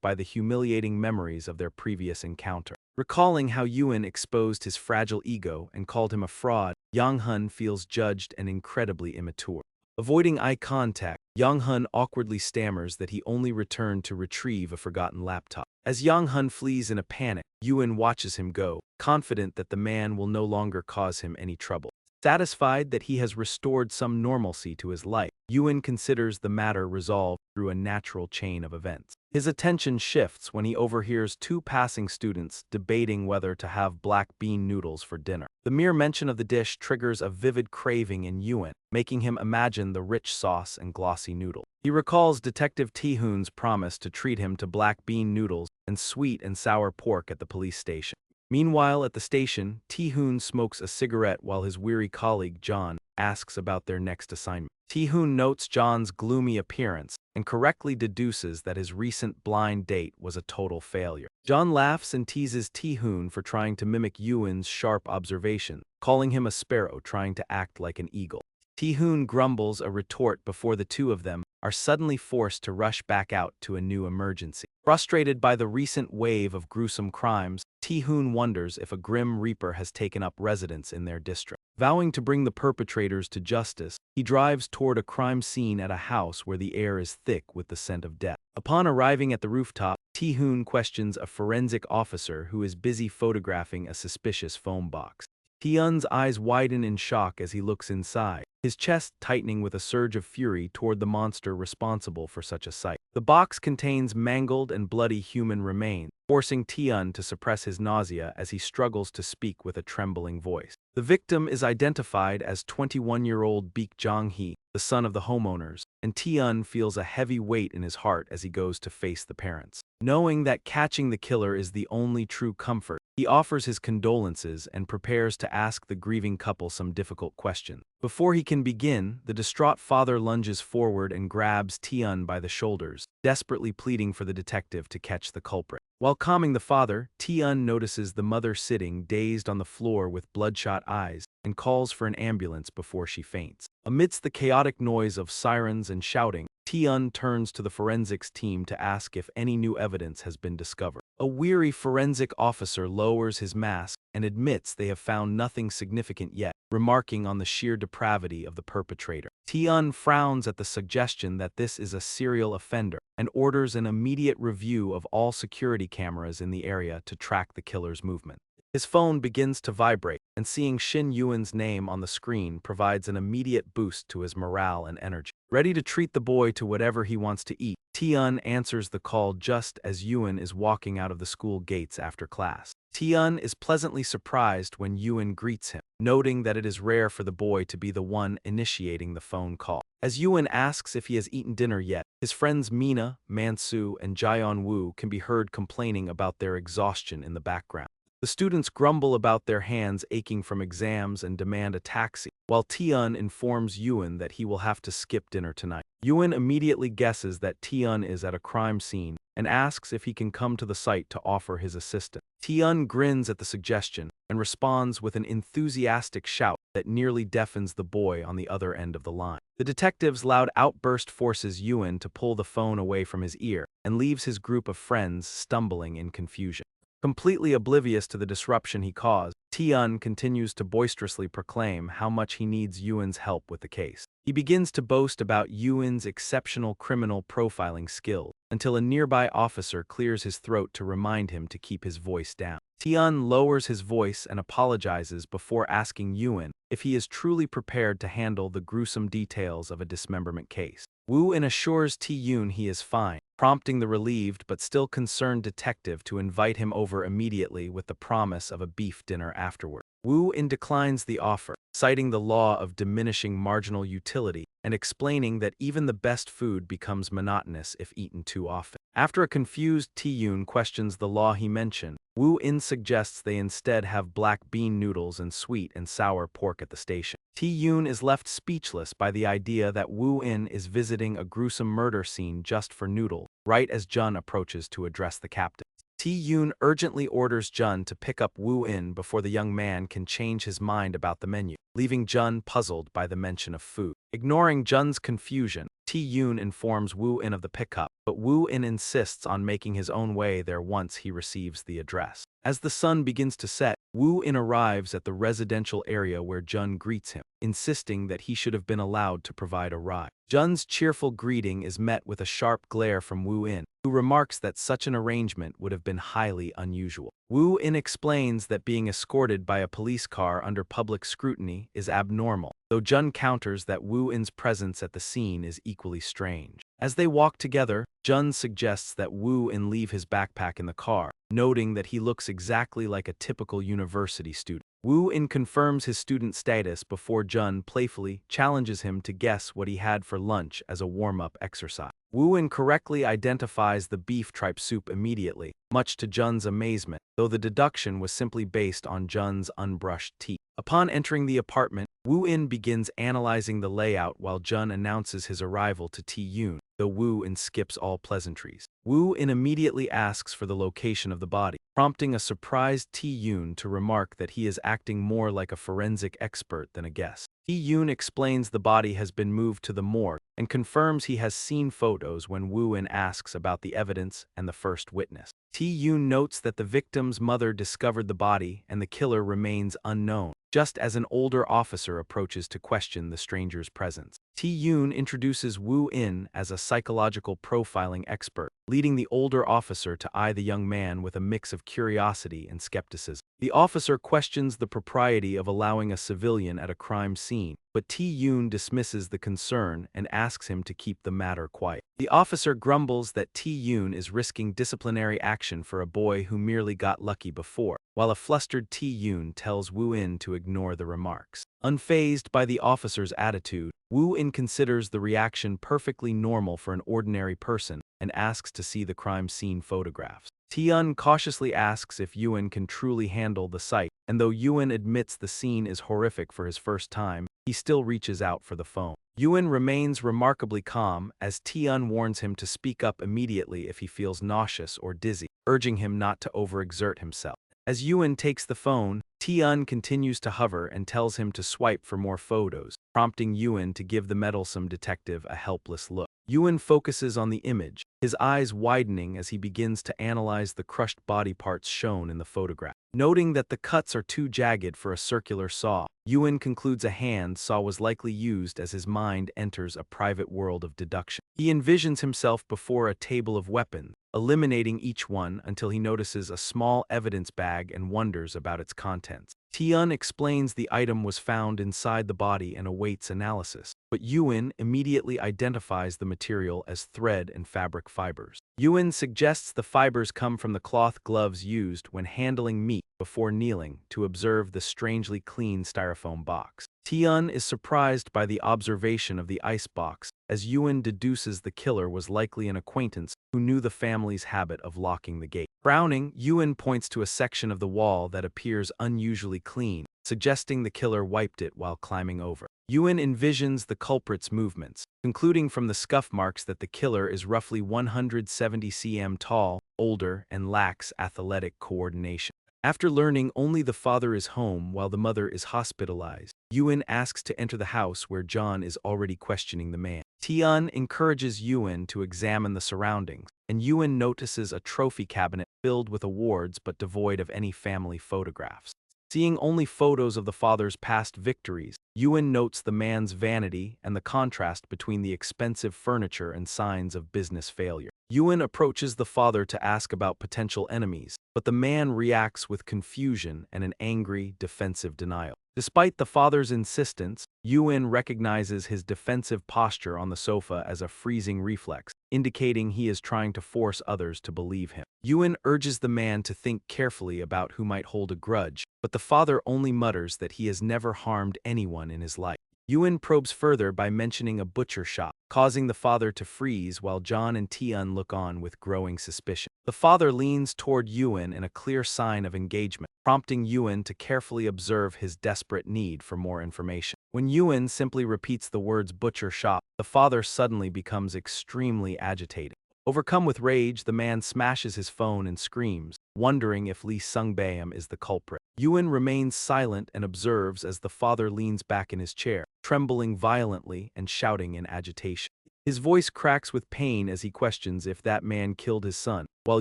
by the humiliating memories of their previous encounter. Recalling how Yuen exposed his fragile ego and called him a fraud, Jong-hun feels judged and incredibly immature. Avoiding eye contact, Jong-hun awkwardly stammers that he only returned to retrieve a forgotten laptop. As Jong-hun flees in a panic, Yuen watches him go, confident that the man will no longer cause him any trouble. Satisfied that he has restored some normalcy to his life, Yuen considers the matter resolved through a natural chain of events. His attention shifts when he overhears 2 passing students debating whether to have black bean noodles for dinner. The mere mention of the dish triggers a vivid craving in Yuen, making him imagine the rich sauce and glossy noodle. He recalls Detective Taehoon's promise to treat him to black bean noodles and sweet and sour pork at the police station. Meanwhile, at the station, Taehoon smokes a cigarette while his weary colleague John asks about their next assignment. Taehoon notes John's gloomy appearance and correctly deduces that his recent blind date was a total failure. John laughs and teases Taehoon for trying to mimic Yuen's sharp observation, calling him a sparrow trying to act like an eagle. Taehoon grumbles a retort before the two of them are suddenly forced to rush back out to a new emergency. Frustrated by the recent wave of gruesome crimes, Taehoon wonders if a grim reaper has taken up residence in their district. Vowing to bring the perpetrators to justice, he drives toward a crime scene at a house where the air is thick with the scent of death. Upon arriving at the rooftop, Taehoon questions a forensic officer who is busy photographing a suspicious foam box. Taehoon's eyes widen in shock as he looks inside, his chest tightening with a surge of fury toward the monster responsible for such a sight. The box contains mangled and bloody human remains, forcing Taehoon to suppress his nausea as he struggles to speak with a trembling voice. The victim is identified as 21-year-old Baek Jong-hee, the son of the homeowners, and Taehoon feels a heavy weight in his heart as he goes to face the parents. Knowing that catching the killer is the only true comfort, he offers his condolences and prepares to ask the grieving couple some difficult questions. Before he can begin, the distraught father lunges forward and grabs Taehoon by the shoulders, desperately pleading for the detective to catch the culprit. While calming the father, Taehoon notices the mother sitting dazed on the floor with bloodshot eyes and calls for an ambulance before she faints. Amidst the chaotic noise of sirens and shouting, Taehoon turns to the forensics team to ask if any new evidence has been discovered. A weary forensic officer lowers his mask and admits they have found nothing significant yet, remarking on the sheer depravity of the perpetrator. Taehoon frowns at the suggestion that this is a serial offender and orders an immediate review of all security cameras in the area to track the killer's movement. His phone begins to vibrate, and seeing Shin Yuan's name on the screen provides an immediate boost to his morale and energy. Ready to treat the boy to whatever he wants to eat, Tian answers the call just as Yuan is walking out of the school gates after class. Tian is pleasantly surprised when Yuan greets him, noting that it is rare for the boy to be the one initiating the phone call. As Yuan asks if he has eaten dinner yet, his friends Mina, Mansu, and Jian Wu can be heard complaining about their exhaustion in the background. The students grumble about their hands aching from exams and demand a taxi, while Tian informs Yuan that he will have to skip dinner tonight. Yuan immediately guesses that Tian is at a crime scene and asks if he can come to the site to offer his assistance. Tian grins at the suggestion and responds with an enthusiastic shout that nearly deafens the boy on the other end of the line. The detective's loud outburst forces Yuan to pull the phone away from his ear and leaves his group of friends stumbling in confusion. Completely oblivious to the disruption he caused, Tian continues to boisterously proclaim how much he needs Yuan's help with the case. He begins to boast about Yuan's exceptional criminal profiling skills, until a nearby officer clears his throat to remind him to keep his voice down. Tian lowers his voice and apologizes before asking Yuan if he is truly prepared to handle the gruesome details of a dismemberment case. Wu In assures Ti-Yun he is fine, prompting the relieved but still concerned detective to invite him over immediately with the promise of a beef dinner afterward. Wu In declines the offer, citing the law of diminishing marginal utility and explaining that even the best food becomes monotonous if eaten too often. After a confused Ti-Yun questions the law he mentioned, Wu In suggests they instead have black bean noodles and sweet and sour pork at the station. Ti-Yun is left speechless by the idea that Wu In is visiting a gruesome murder scene just for noodles, right as Jun approaches to address the captain. Ti-Yun urgently orders Jun to pick up Wu In before the young man can change his mind about the menu, leaving Jun puzzled by the mention of food. Ignoring Jun's confusion, Ti-Yun informs Wu In of the pickup, but Wu In insists on making his own way there once he receives the address. As the sun begins to set, Wu In arrives at the residential area where Jun greets him, insisting that he should have been allowed to provide a ride. Jun's cheerful greeting is met with a sharp glare from Wu In, who remarks that such an arrangement would have been highly unusual. Wu In explains that being escorted by a police car under public scrutiny is abnormal, though Jun counters that Wu In's presence at the scene is equally strange. As they walk together, Jun suggests that Wu In leave his backpack in the car, noting that he looks exactly like a typical university student. Wu In confirms his student status before Jun playfully challenges him to guess what he had for lunch as a warm-up exercise. Wu In correctly identifies the beef tripe soup immediately, much to Jun's amazement, though the deduction was simply based on Jun's unbrushed teeth. Upon entering the apartment, Wu In begins analyzing the layout while Jun announces his arrival to Ti-Yun, though Wu In skips all pleasantries. Wu In immediately asks for the location of the body, prompting a surprised Ti-Yun to remark that he is acting more like a forensic expert than a guest. Ti-Yun explains the body has been moved to the morgue and confirms he has seen photos when Wu In asks about the evidence and the first witness. Ti-Yun notes that the victim's mother discovered the body and the killer remains unknown, just as an older officer approaches to question the stranger's presence. Ti-Yun introduces Wu In as a psychological profiling expert, leading the older officer to eye the young man with a mix of curiosity and skepticism. The officer questions the propriety of allowing a civilian at a crime scene, but Ti-Yun dismisses the concern and asks him to keep the matter quiet. The officer grumbles that Ti-Yun is risking disciplinary action for a boy who merely got lucky before, while a flustered Ti-Yun tells Wu In to ignore the remarks. Unfazed by the officer's attitude, Wu In considers the reaction perfectly normal for an ordinary person and asks to see the crime scene photographs. Tian cautiously asks if Yuan can truly handle the sight, and though Yuan admits the scene is horrific for his first time, he still reaches out for the phone. Yuan remains remarkably calm as Tian warns him to speak up immediately if he feels nauseous or dizzy, urging him not to overexert himself. As Yuan takes the phone, Tian continues to hover and tells him to swipe for more photos, prompting Yuan to give the meddlesome detective a helpless look. Yuan focuses on the image, his eyes widening as he begins to analyze the crushed body parts shown in the photograph. Noting that the cuts are too jagged for a circular saw, Yuan concludes a hand saw was likely used as his mind enters a private world of deduction. He envisions himself before a table of weapons, eliminating each one until he notices a small evidence bag and wonders about its contents. Tian explains the item was found inside the body and awaits analysis, but Yuan immediately identifies the material as thread and fabric fibers. Yuan suggests the fibers come from the cloth gloves used when handling meat before kneeling to observe the strangely clean styrofoam box. Tian is surprised by the observation of the ice box, as Yuan deduces the killer was likely an acquaintance who knew the family's habit of locking the gate. Frowning, Yuan points to a section of the wall that appears unusually clean, suggesting the killer wiped it while climbing over. Yuan envisions the culprit's movements, concluding from the scuff marks that the killer is roughly 170 cm tall, older, and lacks athletic coordination. After learning only the father is home while the mother is hospitalized, Yuan asks to enter the house where John is already questioning the man. Tian encourages Yuan to examine the surroundings, and Yuan notices a trophy cabinet filled with awards but devoid of any family photographs. Seeing only photos of the father's past victories, Yuan notes the man's vanity and the contrast between the expensive furniture and signs of business failure. Yuan approaches the father to ask about potential enemies, but the man reacts with confusion and an angry, defensive denial. Despite the father's insistence, Yuan recognizes his defensive posture on the sofa as a freezing reflex, indicating he is trying to force others to believe him. Yuan urges the man to think carefully about who might hold a grudge, but the father only mutters that he has never harmed anyone in his life. Yuan probes further by mentioning a butcher shop, causing the father to freeze while John and Tian look on with growing suspicion. The father leans toward Yuan in a clear sign of engagement, prompting Yuan to carefully observe his desperate need for more information. When Yuan simply repeats the words butcher shop, the father suddenly becomes extremely agitated. Overcome with rage, the man smashes his phone and screams, wondering if Lee Sung-baeum is the culprit. Yuan remains silent and observes as the father leans back in his chair, trembling violently and shouting in agitation. His voice cracks with pain as he questions if that man killed his son, while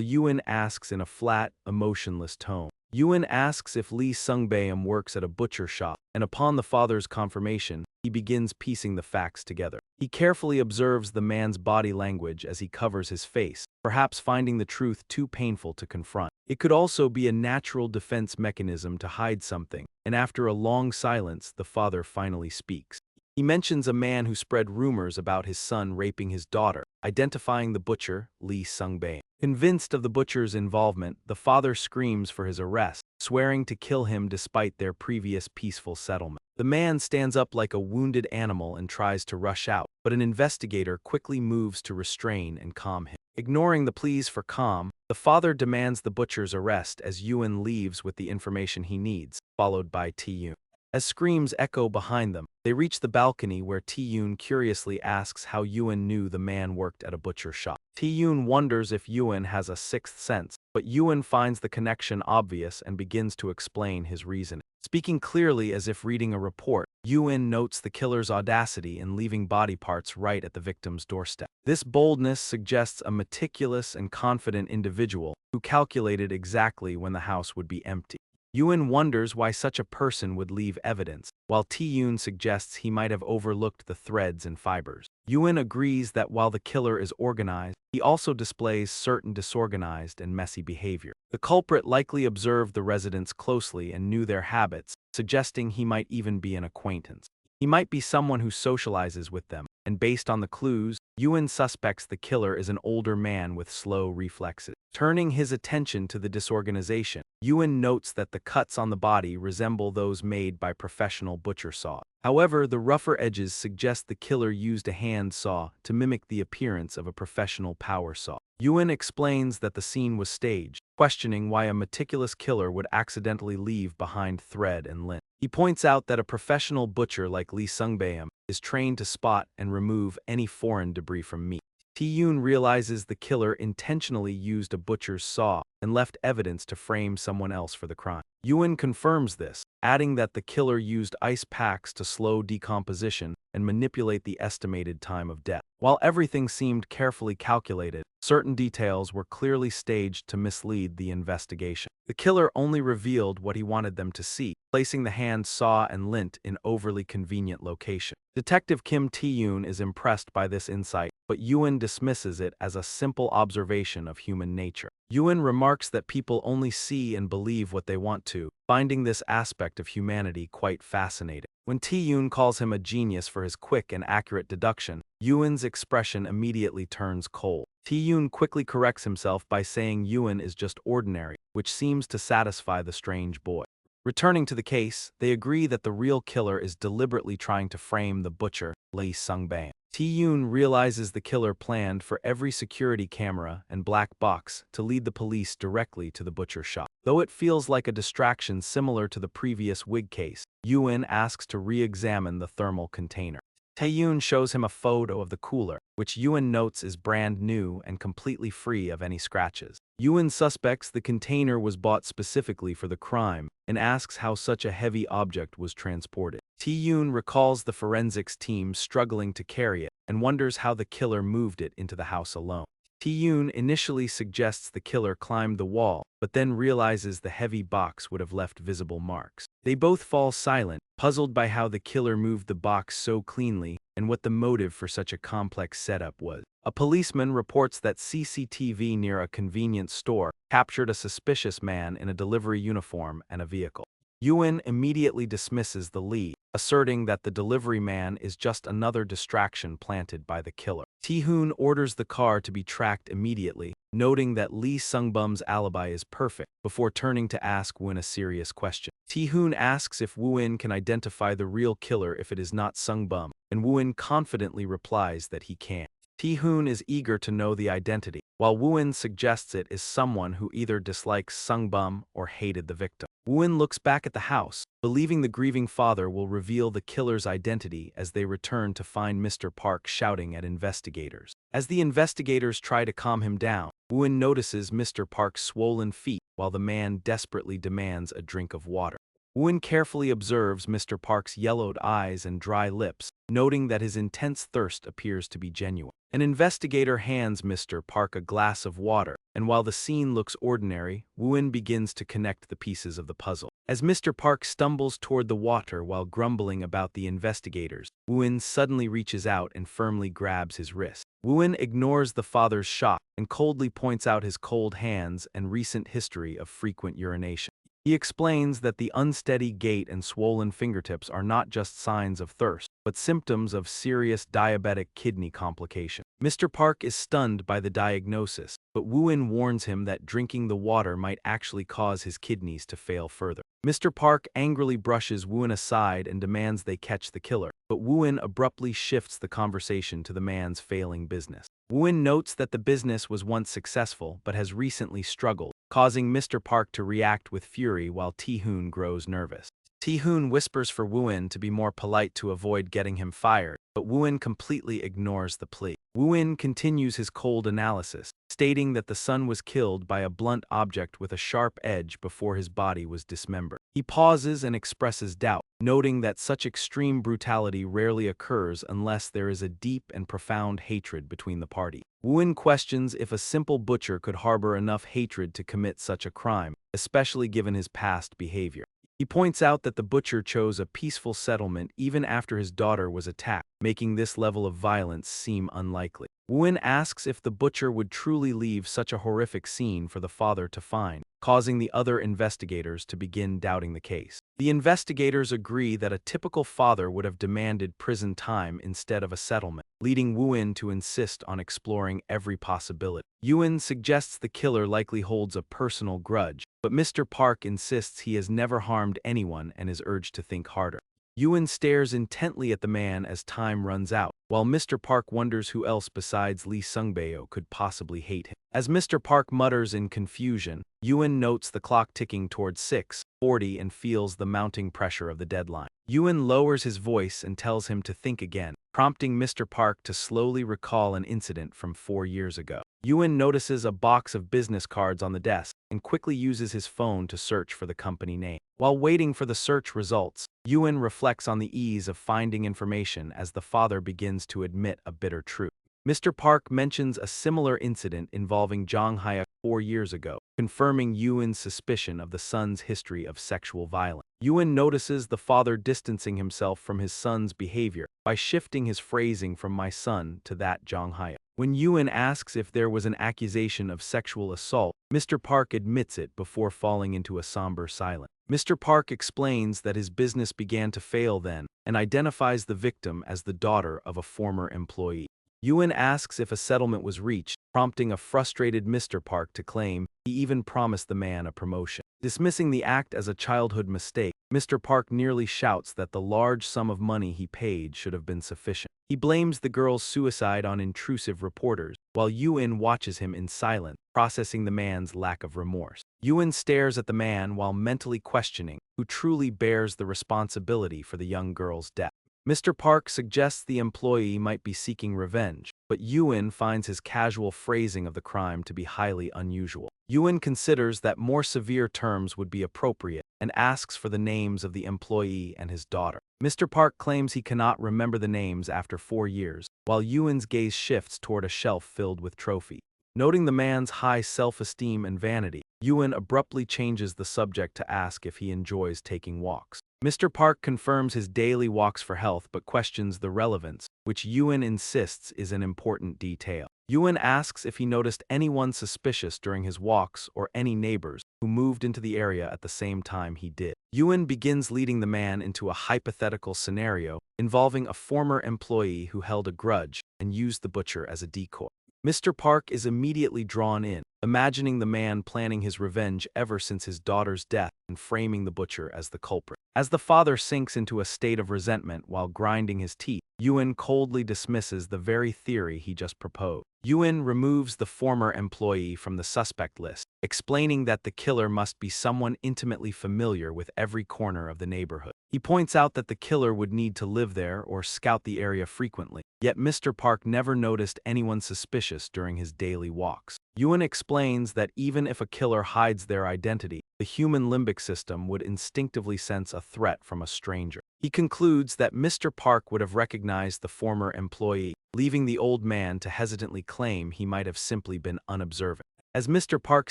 Yuan asks in a flat, emotionless tone. Yuan asks if Lee Sung-baeum works at a butcher shop, and upon the father's confirmation, he begins piecing the facts together. He carefully observes the man's body language as he covers his face, perhaps finding the truth too painful to confront. It could also be a natural defense mechanism to hide something, and after a long silence, the father finally speaks. He mentions a man who spread rumors about his son raping his daughter, identifying the butcher, Lee Sung-baeum. Convinced of the butcher's involvement, the father screams for his arrest, swearing to kill him despite their previous peaceful settlement. The man stands up like a wounded animal and tries to rush out, but an investigator quickly moves to restrain and calm him. Ignoring the pleas for calm, the father demands the butcher's arrest as Yuan leaves with the information he needs, followed by Ti-yoon. As screams echo behind them, they reach the balcony where Ti-yoon curiously asks how Yuan knew the man worked at a butcher shop. Ti-yoon wonders if Yuan has a sixth sense, but Yuan finds the connection obvious and begins to explain his reasoning. Speaking clearly as if reading a report, Yuan notes the killer's audacity in leaving body parts right at the victim's doorstep. This boldness suggests a meticulous and confident individual who calculated exactly when the house would be empty. Yuan wonders why such a person would leave evidence, while Ti-yoon suggests he might have overlooked the threads and fibers. Yuan agrees that while the killer is organized, he also displays certain disorganized and messy behavior. The culprit likely observed the residents closely and knew their habits, suggesting he might even be an acquaintance. He might be someone who socializes with them, and based on the clues, Yuan suspects the killer is an older man with slow reflexes. Turning his attention to the disorganization, Yuan notes that the cuts on the body resemble those made by professional butcher saws. However, the rougher edges suggest the killer used a hand saw to mimic the appearance of a professional power saw. Yuan explains that the scene was staged, questioning why a meticulous killer would accidentally leave behind thread and lint. He points out that a professional butcher like Lee Sung-baeum is trained to spot and remove any foreign debris from meat. Ti-yoon realizes the killer intentionally used a butcher's saw and left evidence to frame someone else for the crime. Yuan confirms this, adding that the killer used ice packs to slow decomposition and manipulate the estimated time of death. While everything seemed carefully calculated, certain details were clearly staged to mislead the investigation. The killer only revealed what he wanted them to see, placing the hand saw and lint in overly convenient location. Detective Kim Ti-yoon is impressed by this insight but Ewan dismisses it as a simple observation of human nature. Ewan remarks that people only see and believe what they want to, finding this aspect of humanity quite fascinating. When Tae-yoon calls him a genius for his quick and accurate deduction, Ewan's expression immediately turns cold. Tae-yoon quickly corrects himself by saying Ewan is just ordinary, which seems to satisfy the strange boy. Returning to the case, they agree that the real killer is deliberately trying to frame the butcher, Lee Sung-bae. Tae-yoon realizes the killer planned for every security camera and black box to lead the police directly to the butcher shop. Though it feels like a distraction similar to the previous wig case, Ewan asks to re-examine the thermal container. Tae-yoon shows him a photo of the cooler, which Ewan notes is brand new and completely free of any scratches. Ewan suspects the container was bought specifically for the crime and asks how such a heavy object was transported. Tae-yoon recalls the forensics team struggling to carry it and wonders how the killer moved it into the house alone. Tae-yoon initially suggests the killer climbed the wall, but then realizes the heavy box would have left visible marks. They both fall silent, puzzled by how the killer moved the box so cleanly and what the motive for such a complex setup was. A policeman reports that CCTV near a convenience store captured a suspicious man in a delivery uniform and a vehicle. Ewan immediately dismisses the lead, asserting that the delivery man is just another distraction planted by the killer. Tae-hoon orders the car to be tracked immediately, noting that Lee Sung-bum's alibi is perfect, before turning to ask Woo-in a serious question. Tae-hoon asks if Woo-in can identify the real killer if it is not Sung-bum, and Woo-in confidently replies that he can. Tae-hoon is eager to know the identity, while Woo-in suggests it is someone who either dislikes Sung-bum or hated the victim. Woo-in looks back at the house, believing the grieving father will reveal the killer's identity as they return to find Mr. Park shouting at investigators. As the investigators try to calm him down, Woo-in notices Mr. Park's swollen feet while the man desperately demands a drink of water. Woo-in carefully observes Mr. Park's yellowed eyes and dry lips, noting that his intense thirst appears to be genuine. An investigator hands Mr. Park a glass of water, and while the scene looks ordinary, Woo-in begins to connect the pieces of the puzzle. As Mr. Park stumbles toward the water while grumbling about the investigators, Woo-in suddenly reaches out and firmly grabs his wrist. Woo-in ignores the father's shock and coldly points out his cold hands and recent history of frequent urination. He explains that the unsteady gait and swollen fingertips are not just signs of thirst, but symptoms of serious diabetic kidney complication. Mr. Park is stunned by the diagnosis, but Woo-in warns him that drinking the water might actually cause his kidneys to fail further. Mr. Park angrily brushes Woo-in aside and demands they catch the killer, but Woo-in abruptly shifts the conversation to the man's failing business. Woo-in notes that the business was once successful but has recently struggled, causing Mr. Park to react with fury while Tae-hoon grows nervous. Tae-hoon whispers for Woo-in to be more polite to avoid getting him fired, but Woo-in completely ignores the plea. Woo-in continues his cold analysis, stating that the son was killed by a blunt object with a sharp edge before his body was dismembered. He pauses and expresses doubt, noting that such extreme brutality rarely occurs unless there is a deep and profound hatred between the parties. Woo-in questions if a simple butcher could harbor enough hatred to commit such a crime, especially given his past behavior. He points out that the butcher chose a peaceful settlement even after his daughter was attacked, making this level of violence seem unlikely. Woo-in asks if the butcher would truly leave such a horrific scene for the father to find, causing the other investigators to begin doubting the case. The investigators agree that a typical father would have demanded prison time instead of a settlement, leading Woo-in to insist on exploring every possibility. Woo-in suggests the killer likely holds a personal grudge, but Mr. Park insists he has never harmed anyone and is urged to think harder. Woo-in stares intently at the man as time runs out, while Mr. Park wonders who else besides Lee Sung-bae could possibly hate him. As Mr. Park mutters in confusion, Woo-in notes the clock ticking towards 6:40 and feels the mounting pressure of the deadline. Woo-in lowers his voice and tells him to think again, prompting Mr. Park to slowly recall an incident from 4 years ago. Woo-in notices a box of business cards on the desk and quickly uses his phone to search for the company name. While waiting for the search results, Woo-in reflects on the ease of finding information as the father begins to admit a bitter truth. Mr. Park mentions a similar incident involving Jong Hyuk 4 years ago, confirming Ewan's suspicion of the son's history of sexual violence. Ewan notices the father distancing himself from his son's behavior by shifting his phrasing from "my son" to that Jonghaya. When Ewan asks if there was an accusation of sexual assault, Mr. Park admits it before falling into a somber silence. Mr. Park explains that his business began to fail then and identifies the victim as the daughter of a former employee. Ewan asks if a settlement was reached, prompting a frustrated Mr. Park to claim he even promised the man a promotion. Dismissing the act as a childhood mistake, Mr. Park nearly shouts that the large sum of money he paid should have been sufficient. He blames the girl's suicide on intrusive reporters, while Ewan watches him in silence, processing the man's lack of remorse. Ewan stares at the man while mentally questioning who truly bears the responsibility for the young girl's death. Mr. Park suggests the employee might be seeking revenge, but Ewan finds his casual phrasing of the crime to be highly unusual. Ewan considers that more severe terms would be appropriate and asks for the names of the employee and his daughter. Mr. Park claims he cannot remember the names after 4 years, while Ewan's gaze shifts toward a shelf filled with trophies. Noting the man's high self-esteem and vanity, Ewan abruptly changes the subject to ask if he enjoys taking walks. Mr. Park confirms his daily walks for health but questions the relevance, which Ewan insists is an important detail. Ewan asks if he noticed anyone suspicious during his walks or any neighbors who moved into the area at the same time he did. Ewan begins leading the man into a hypothetical scenario involving a former employee who held a grudge and used the butcher as a decoy. Mr. Park is immediately drawn in, imagining the man planning his revenge ever since his daughter's death and framing the butcher as the culprit. As the father sinks into a state of resentment while grinding his teeth, Ewan coldly dismisses the very theory he just proposed. Ewan removes the former employee from the suspect list, explaining that the killer must be someone intimately familiar with every corner of the neighborhood. He points out that the killer would need to live there or scout the area frequently, yet Mr. Park never noticed anyone suspicious during his daily walks. Ewan explains that even if a killer hides their identity, the human limbic system would instinctively sense a threat from a stranger. He concludes that Mr. Park would have recognized the former employee, leaving the old man to hesitantly claim he might have simply been unobservant. As Mr. Park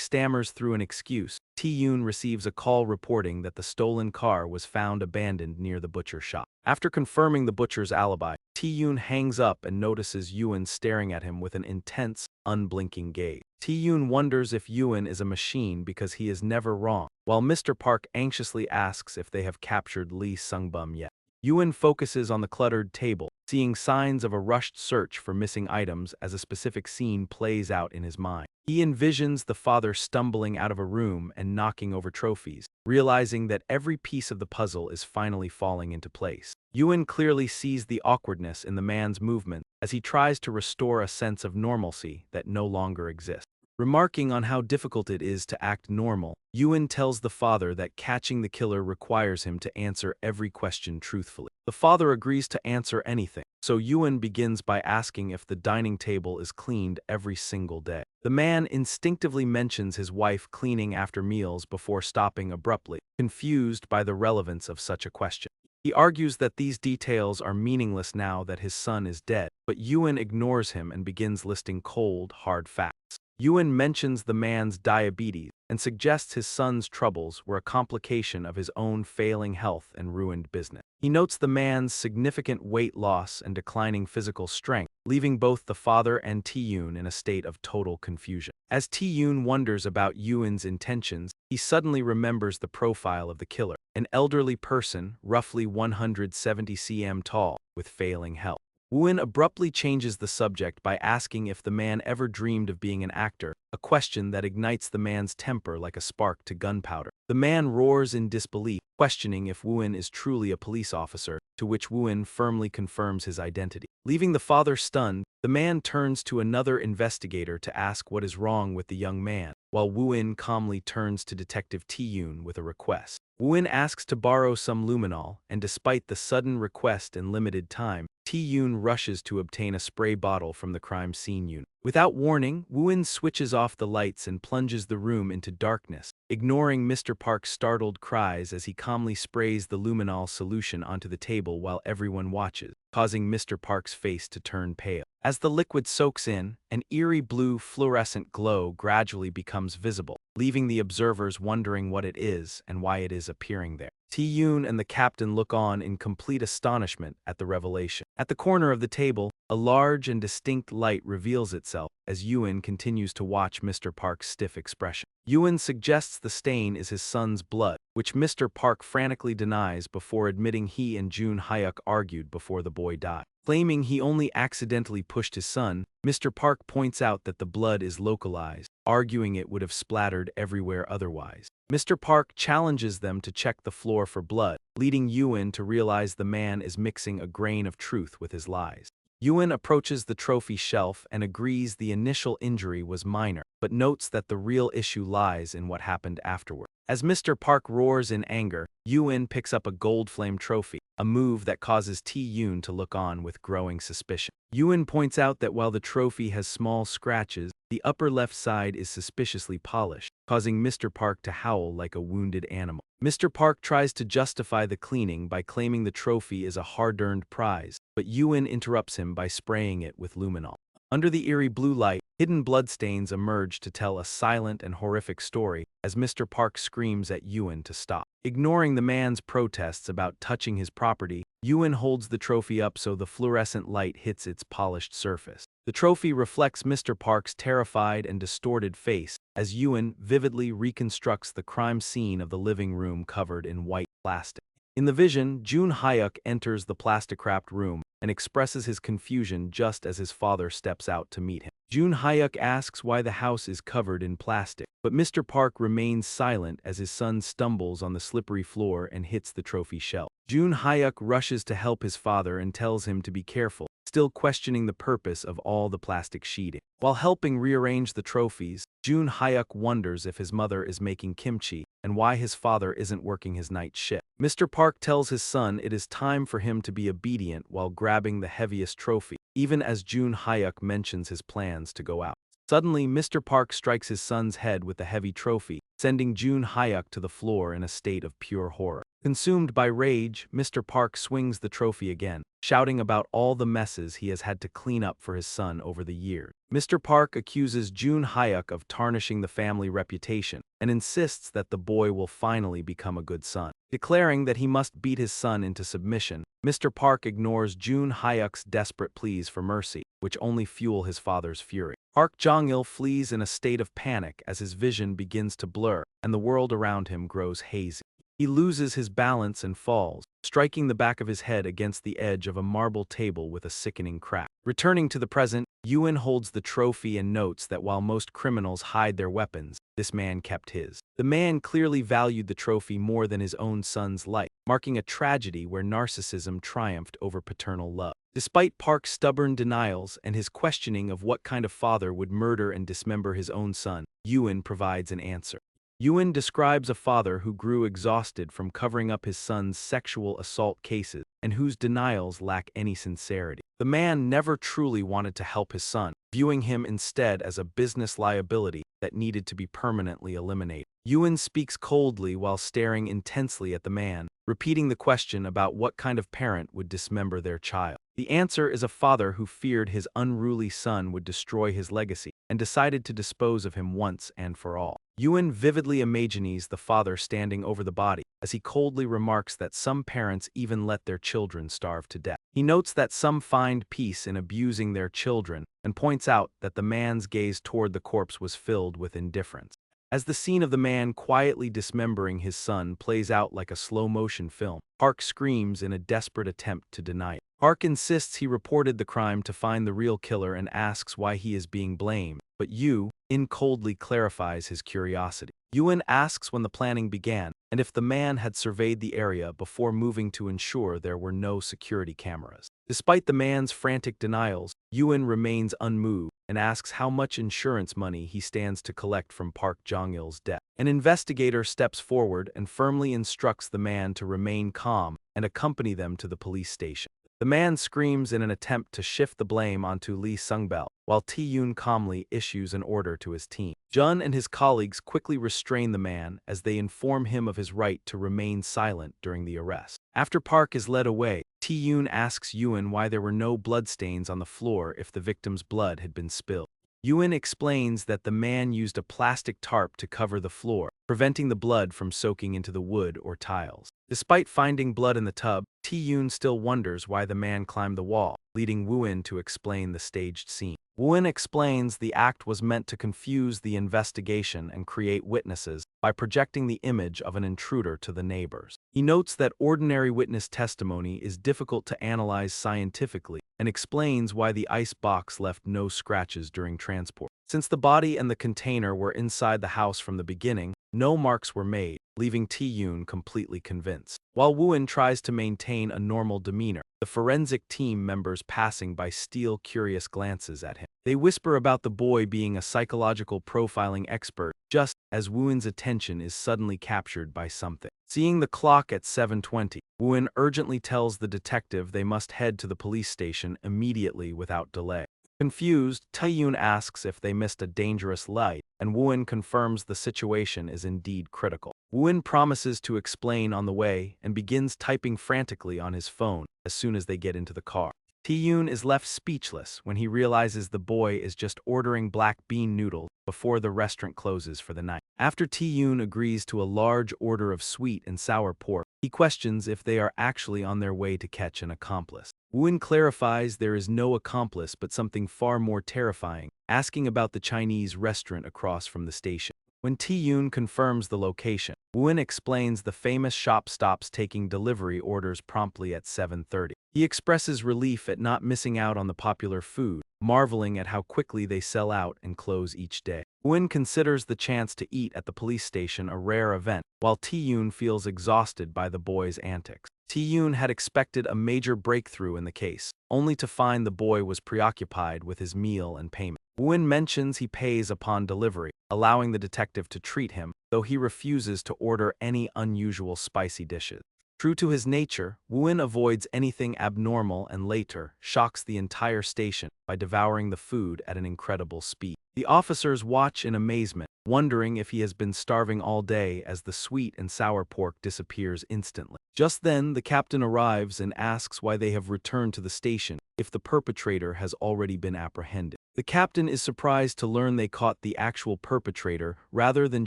stammers through an excuse, Yoon receives a call reporting that the stolen car was found abandoned near the butcher shop. After confirming the butcher's alibi, Yoon hangs up and notices Ewan staring at him with an intense, unblinking gaze. Yoon wonders if Ewan is a machine because he is never wrong, while Mr. Park anxiously asks if they have captured Lee Sungbum yet. Ewan focuses on the cluttered table, seeing signs of a rushed search for missing items as a specific scene plays out in his mind. He envisions the father stumbling out of a room and knocking over trophies, realizing that every piece of the puzzle is finally falling into place. Ewan clearly sees the awkwardness in the man's movement as he tries to restore a sense of normalcy that no longer exists. Remarking on how difficult it is to act normal, Ewan tells the father that catching the killer requires him to answer every question truthfully. The father agrees to answer anything, so Ewan begins by asking if the dining table is cleaned every single day. The man instinctively mentions his wife cleaning after meals before stopping abruptly, confused by the relevance of such a question. He argues that these details are meaningless now that his son is dead, but Ewan ignores him and begins listing cold, hard facts. Ewan mentions the man's diabetes and suggests his son's troubles were a complication of his own failing health and ruined business. He notes the man's significant weight loss and declining physical strength, leaving both the father and Yoon in a state of total confusion. As Yoon wonders about Ewan's intentions, he suddenly remembers the profile of the killer, an elderly person, roughly 170 cm tall, with failing health. Ewan abruptly changes the subject by asking if the man ever dreamed of being an actor, a question that ignites the man's temper like a spark to gunpowder. The man roars in disbelief, questioning if Ewan is truly a police officer, to which Ewan firmly confirms his identity. Leaving the father stunned, the man turns to another investigator to ask what is wrong with the young man, while Ewan calmly turns to Detective Yoon with a request. Ewan asks to borrow some luminol, and despite the sudden request and limited time, Yoon rushes to obtain a spray bottle from the crime scene unit. Without warning, Ewan switches off the lights and plunges the room into darkness, ignoring Mr. Park's startled cries as he calmly sprays the luminol solution onto the table while everyone watches, causing Mr. Park's face to turn pale. As the liquid soaks in, an eerie blue fluorescent glow gradually becomes visible, leaving the observers wondering what it is and why it is appearing there. Tae-yoon and the captain look on in complete astonishment at the revelation. At the corner of the table, a large and distinct light reveals itself as Yoon continues to watch Mr. Park's stiff expression. Yoon suggests the stain is his son's blood, which Mr. Park frantically denies before admitting he and Jun Hyuk argued before the boy died. Claiming he only accidentally pushed his son, Mr. Park points out that the blood is localized, arguing it would have splattered everywhere otherwise. Mr. Park challenges them to check the floor for blood, leading Yoon to realize the man is mixing a grain of truth with his lies. Yoon approaches the trophy shelf and agrees the initial injury was minor, but notes that the real issue lies in what happened afterward. As Mr. Park roars in anger, Yoon picks up a gold flame trophy, a move that causes Tae-yoon to look on with growing suspicion. Yoon points out that while the trophy has small scratches, the upper left side is suspiciously polished, causing Mr. Park to howl like a wounded animal. Mr. Park tries to justify the cleaning by claiming the trophy is a hard-earned prize, but Yoon interrupts him by spraying it with luminol. Under the eerie blue light, hidden bloodstains emerge to tell a silent and horrific story as Mr. Park screams at Yoon to stop. Ignoring the man's protests about touching his property, Yoon holds the trophy up so the fluorescent light hits its polished surface. The trophy reflects Mr. Park's terrified and distorted face as Yoon vividly reconstructs the crime scene of the living room covered in white plastic. In the vision, Jun Hyuk enters the plastic-wrapped room and expresses his confusion just as his father steps out to meet him. Jun Hyuk asks why the house is covered in plastic, but Mr. Park remains silent as his son stumbles on the slippery floor and hits the trophy shelf. Jun Hyuk rushes to help his father and tells him to be careful, still questioning the purpose of all the plastic sheeting. While helping rearrange the trophies, Jun Hyuk wonders if his mother is making kimchi and why his father isn't working his night shift. Mr. Park tells his son it is time for him to be obedient while grabbing the heaviest trophy, even as Jun Hyuk mentions his plans to go out. Suddenly, Mr. Park strikes his son's head with the heavy trophy, sending Jun Hyuk to the floor in a state of pure horror. Consumed by rage, Mr. Park swings the trophy again, shouting about all the messes he has had to clean up for his son over the years. Mr. Park accuses Jun Hyuk of tarnishing the family reputation and insists that the boy will finally become a good son. Declaring that he must beat his son into submission, Mr. Park ignores Jun Hyuk's desperate pleas for mercy, which only fuel his father's fury. Park Jong-il flees in a state of panic as his vision begins to blur and the world around him grows hazy. He loses his balance and falls, striking the back of his head against the edge of a marble table with a sickening crack. Returning to the present, Yoon holds the trophy and notes that while most criminals hide their weapons, this man kept his. The man clearly valued the trophy more than his own son's life, marking a tragedy where narcissism triumphed over paternal love. Despite Park's stubborn denials and his questioning of what kind of father would murder and dismember his own son, Yoon provides an answer. Yoon describes a father who grew exhausted from covering up his son's sexual assault cases and whose denials lack any sincerity. The man never truly wanted to help his son, viewing him instead as a business liability that needed to be permanently eliminated. Yoon speaks coldly while staring intensely at the man, repeating the question about what kind of parent would dismember their child. The answer is a father who feared his unruly son would destroy his legacy and decided to dispose of him once and for all. Yoon vividly imagines the father standing over the body as he coldly remarks that some parents even let their children starve to death. He notes that some find peace in abusing their children and points out that the man's gaze toward the corpse was filled with indifference. As the scene of the man quietly dismembering his son plays out like a slow-motion film, Park screams in a desperate attempt to deny it. Park insists he reported the crime to find the real killer and asks why he is being blamed, but Yoon coldly clarifies his curiosity. Yoon asks when the planning began and if the man had surveyed the area before moving to ensure there were no security cameras. Despite the man's frantic denials, Yoon remains unmoved and asks how much insurance money he stands to collect from Park Jong-il's death. An investigator steps forward and firmly instructs the man to remain calm and accompany them to the police station. The man screams in an attempt to shift the blame onto Lee Sung-bel, while Tae-yoon calmly issues an order to his team. Jun and his colleagues quickly restrain the man as they inform him of his right to remain silent during the arrest. After Park is led away, Tae-yoon asks Yoon why there were no bloodstains on the floor if the victim's blood had been spilled. Yuen explains that the man used a plastic tarp to cover the floor, preventing the blood from soaking into the wood or tiles. Despite finding blood in the tub, Tae-yoon still wonders why the man climbed the wall, leading Woo-in to explain the staged scene. Woo-in explains the act was meant to confuse the investigation and create witnesses by projecting the image of an intruder to the neighbors. He notes that ordinary witness testimony is difficult to analyze scientifically and explains why the ice box left no scratches during transport. Since the body and the container were inside the house from the beginning, no marks were made, leaving Tae-yoon completely convinced. While Woo-in tries to maintain a normal demeanor, the forensic team members passing by steal curious glances at him. They whisper about the boy being a psychological profiling expert, just as Woo-in's attention is suddenly captured by something. Seeing the clock at 7:20, Woo-in urgently tells the detective they must head to the police station immediately without delay. Confused, Tae-yoon asks if they missed a dangerous light, and Woo-in confirms the situation is indeed critical. Woo-in promises to explain on the way and begins typing frantically on his phone as soon as they get into the car. Tae-yoon is left speechless when he realizes the boy is just ordering black bean noodles before the restaurant closes for the night. After Tae-yoon agrees to a large order of sweet and sour pork, he questions if they are actually on their way to catch an accomplice. Woo-in clarifies there is no accomplice but something far more terrifying, asking about the Chinese restaurant across from the station. When Tae-yoon confirms the location, Woo-in explains the famous shop stops taking delivery orders promptly at 7:30. He expresses relief at not missing out on the popular food, marveling at how quickly they sell out and close each day. Woo-in considers the chance to eat at the police station a rare event, while Tae-yoon feels exhausted by the boy's antics. Tae-yoon had expected a major breakthrough in the case, only to find the boy was preoccupied with his meal and payment. Woo-in mentions he pays upon delivery, allowing the detective to treat him, though he refuses to order any unusual spicy dishes. True to his nature, Woo-in avoids anything abnormal and later shocks the entire station by devouring the food at an incredible speed. The officers watch in amazement, wondering if he has been starving all day as the sweet and sour pork disappears instantly. Just then, the captain arrives and asks why they have returned to the station if the perpetrator has already been apprehended. The captain is surprised to learn they caught the actual perpetrator rather than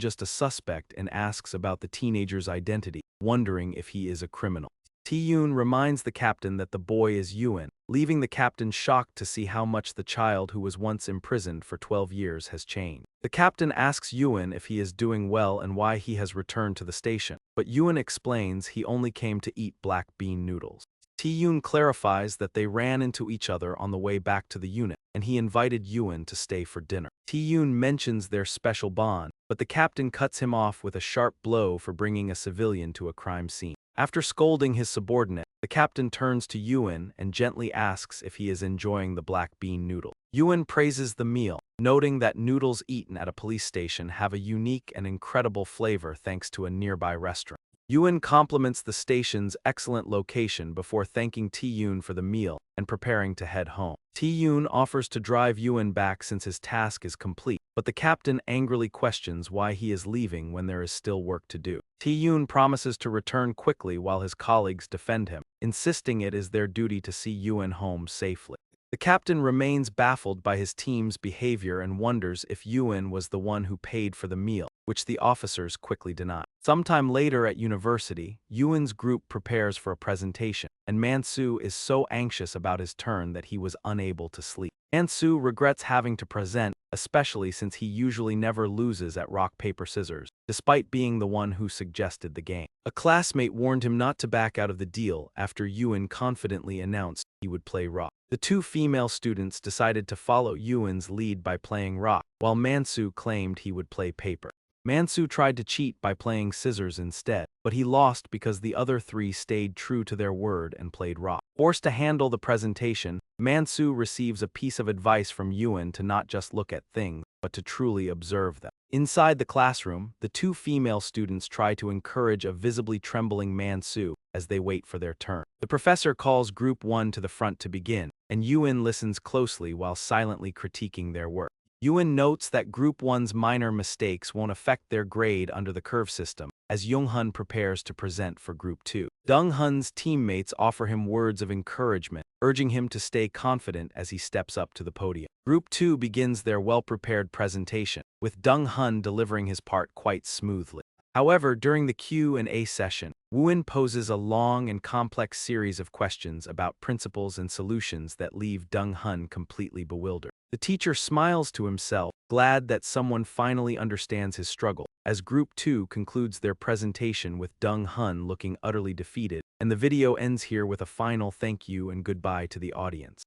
just a suspect and asks about the teenager's identity, wondering if he is a criminal. Tae-yoon reminds the captain that the boy is Yuen, leaving the captain shocked to see how much the child who was once imprisoned for 12 years has changed. The captain asks Yuen if he is doing well and why he has returned to the station, but Yuen explains he only came to eat black bean noodles. Tae-yoon clarifies that they ran into each other on the way back to the unit, and he invited Yuen to stay for dinner. Tae-yoon mentions their special bond, but the captain cuts him off with a sharp blow for bringing a civilian to a crime scene. After scolding his subordinate, the captain turns to Yuen and gently asks if he is enjoying the black bean noodle. Yuen praises the meal, noting that noodles eaten at a police station have a unique and incredible flavor thanks to a nearby restaurant. Yuen compliments the station's excellent location before thanking Tae-yoon for the meal and preparing to head home. Tae-yoon offers to drive Yuen back since his task is complete, but the captain angrily questions why he is leaving when there is still work to do. Tae-yoon promises to return quickly while his colleagues defend him, insisting it is their duty to see Yuen home safely. The captain remains baffled by his team's behavior and wonders if Yuen was the one who paid for the meal, which the officers quickly deny. Sometime later at university, Yuen's group prepares for a presentation, and Man-soo is so anxious about his turn that he was unable to sleep. Man-soo regrets having to present, especially since he usually never loses at rock, paper, scissors, despite being the one who suggested the game. A classmate warned him not to back out of the deal after Yuen confidently announced he would play rock. The two female students decided to follow Yuen's lead by playing rock, while Man-soo claimed he would play paper. Man-soo tried to cheat by playing scissors instead, but he lost because the other three stayed true to their word and played rock. Forced to handle the presentation, Man-soo receives a piece of advice from Yuen to not just look at things, but to truly observe them. Inside the classroom, the two female students try to encourage a visibly trembling Man-soo as they wait for their turn. The professor calls Group 1 to the front to begin, and Yuen listens closely while silently critiquing their work. Yuen notes that Group 1's minor mistakes won't affect their grade under the curve system, as Young-hun prepares to present for Group 2. Dong-hun's teammates offer him words of encouragement, urging him to stay confident as he steps up to the podium. Group 2 begins their well-prepared presentation, with Dong-hun delivering his part quite smoothly. However, during the Q&A session, Woo-in poses a long and complex series of questions about principles and solutions that leave Dong-hun completely bewildered. The teacher smiles to himself, glad that someone finally understands his struggle, as Group 2 concludes their presentation with Dong-hun looking utterly defeated, and the video ends here with a final thank you and goodbye to the audience.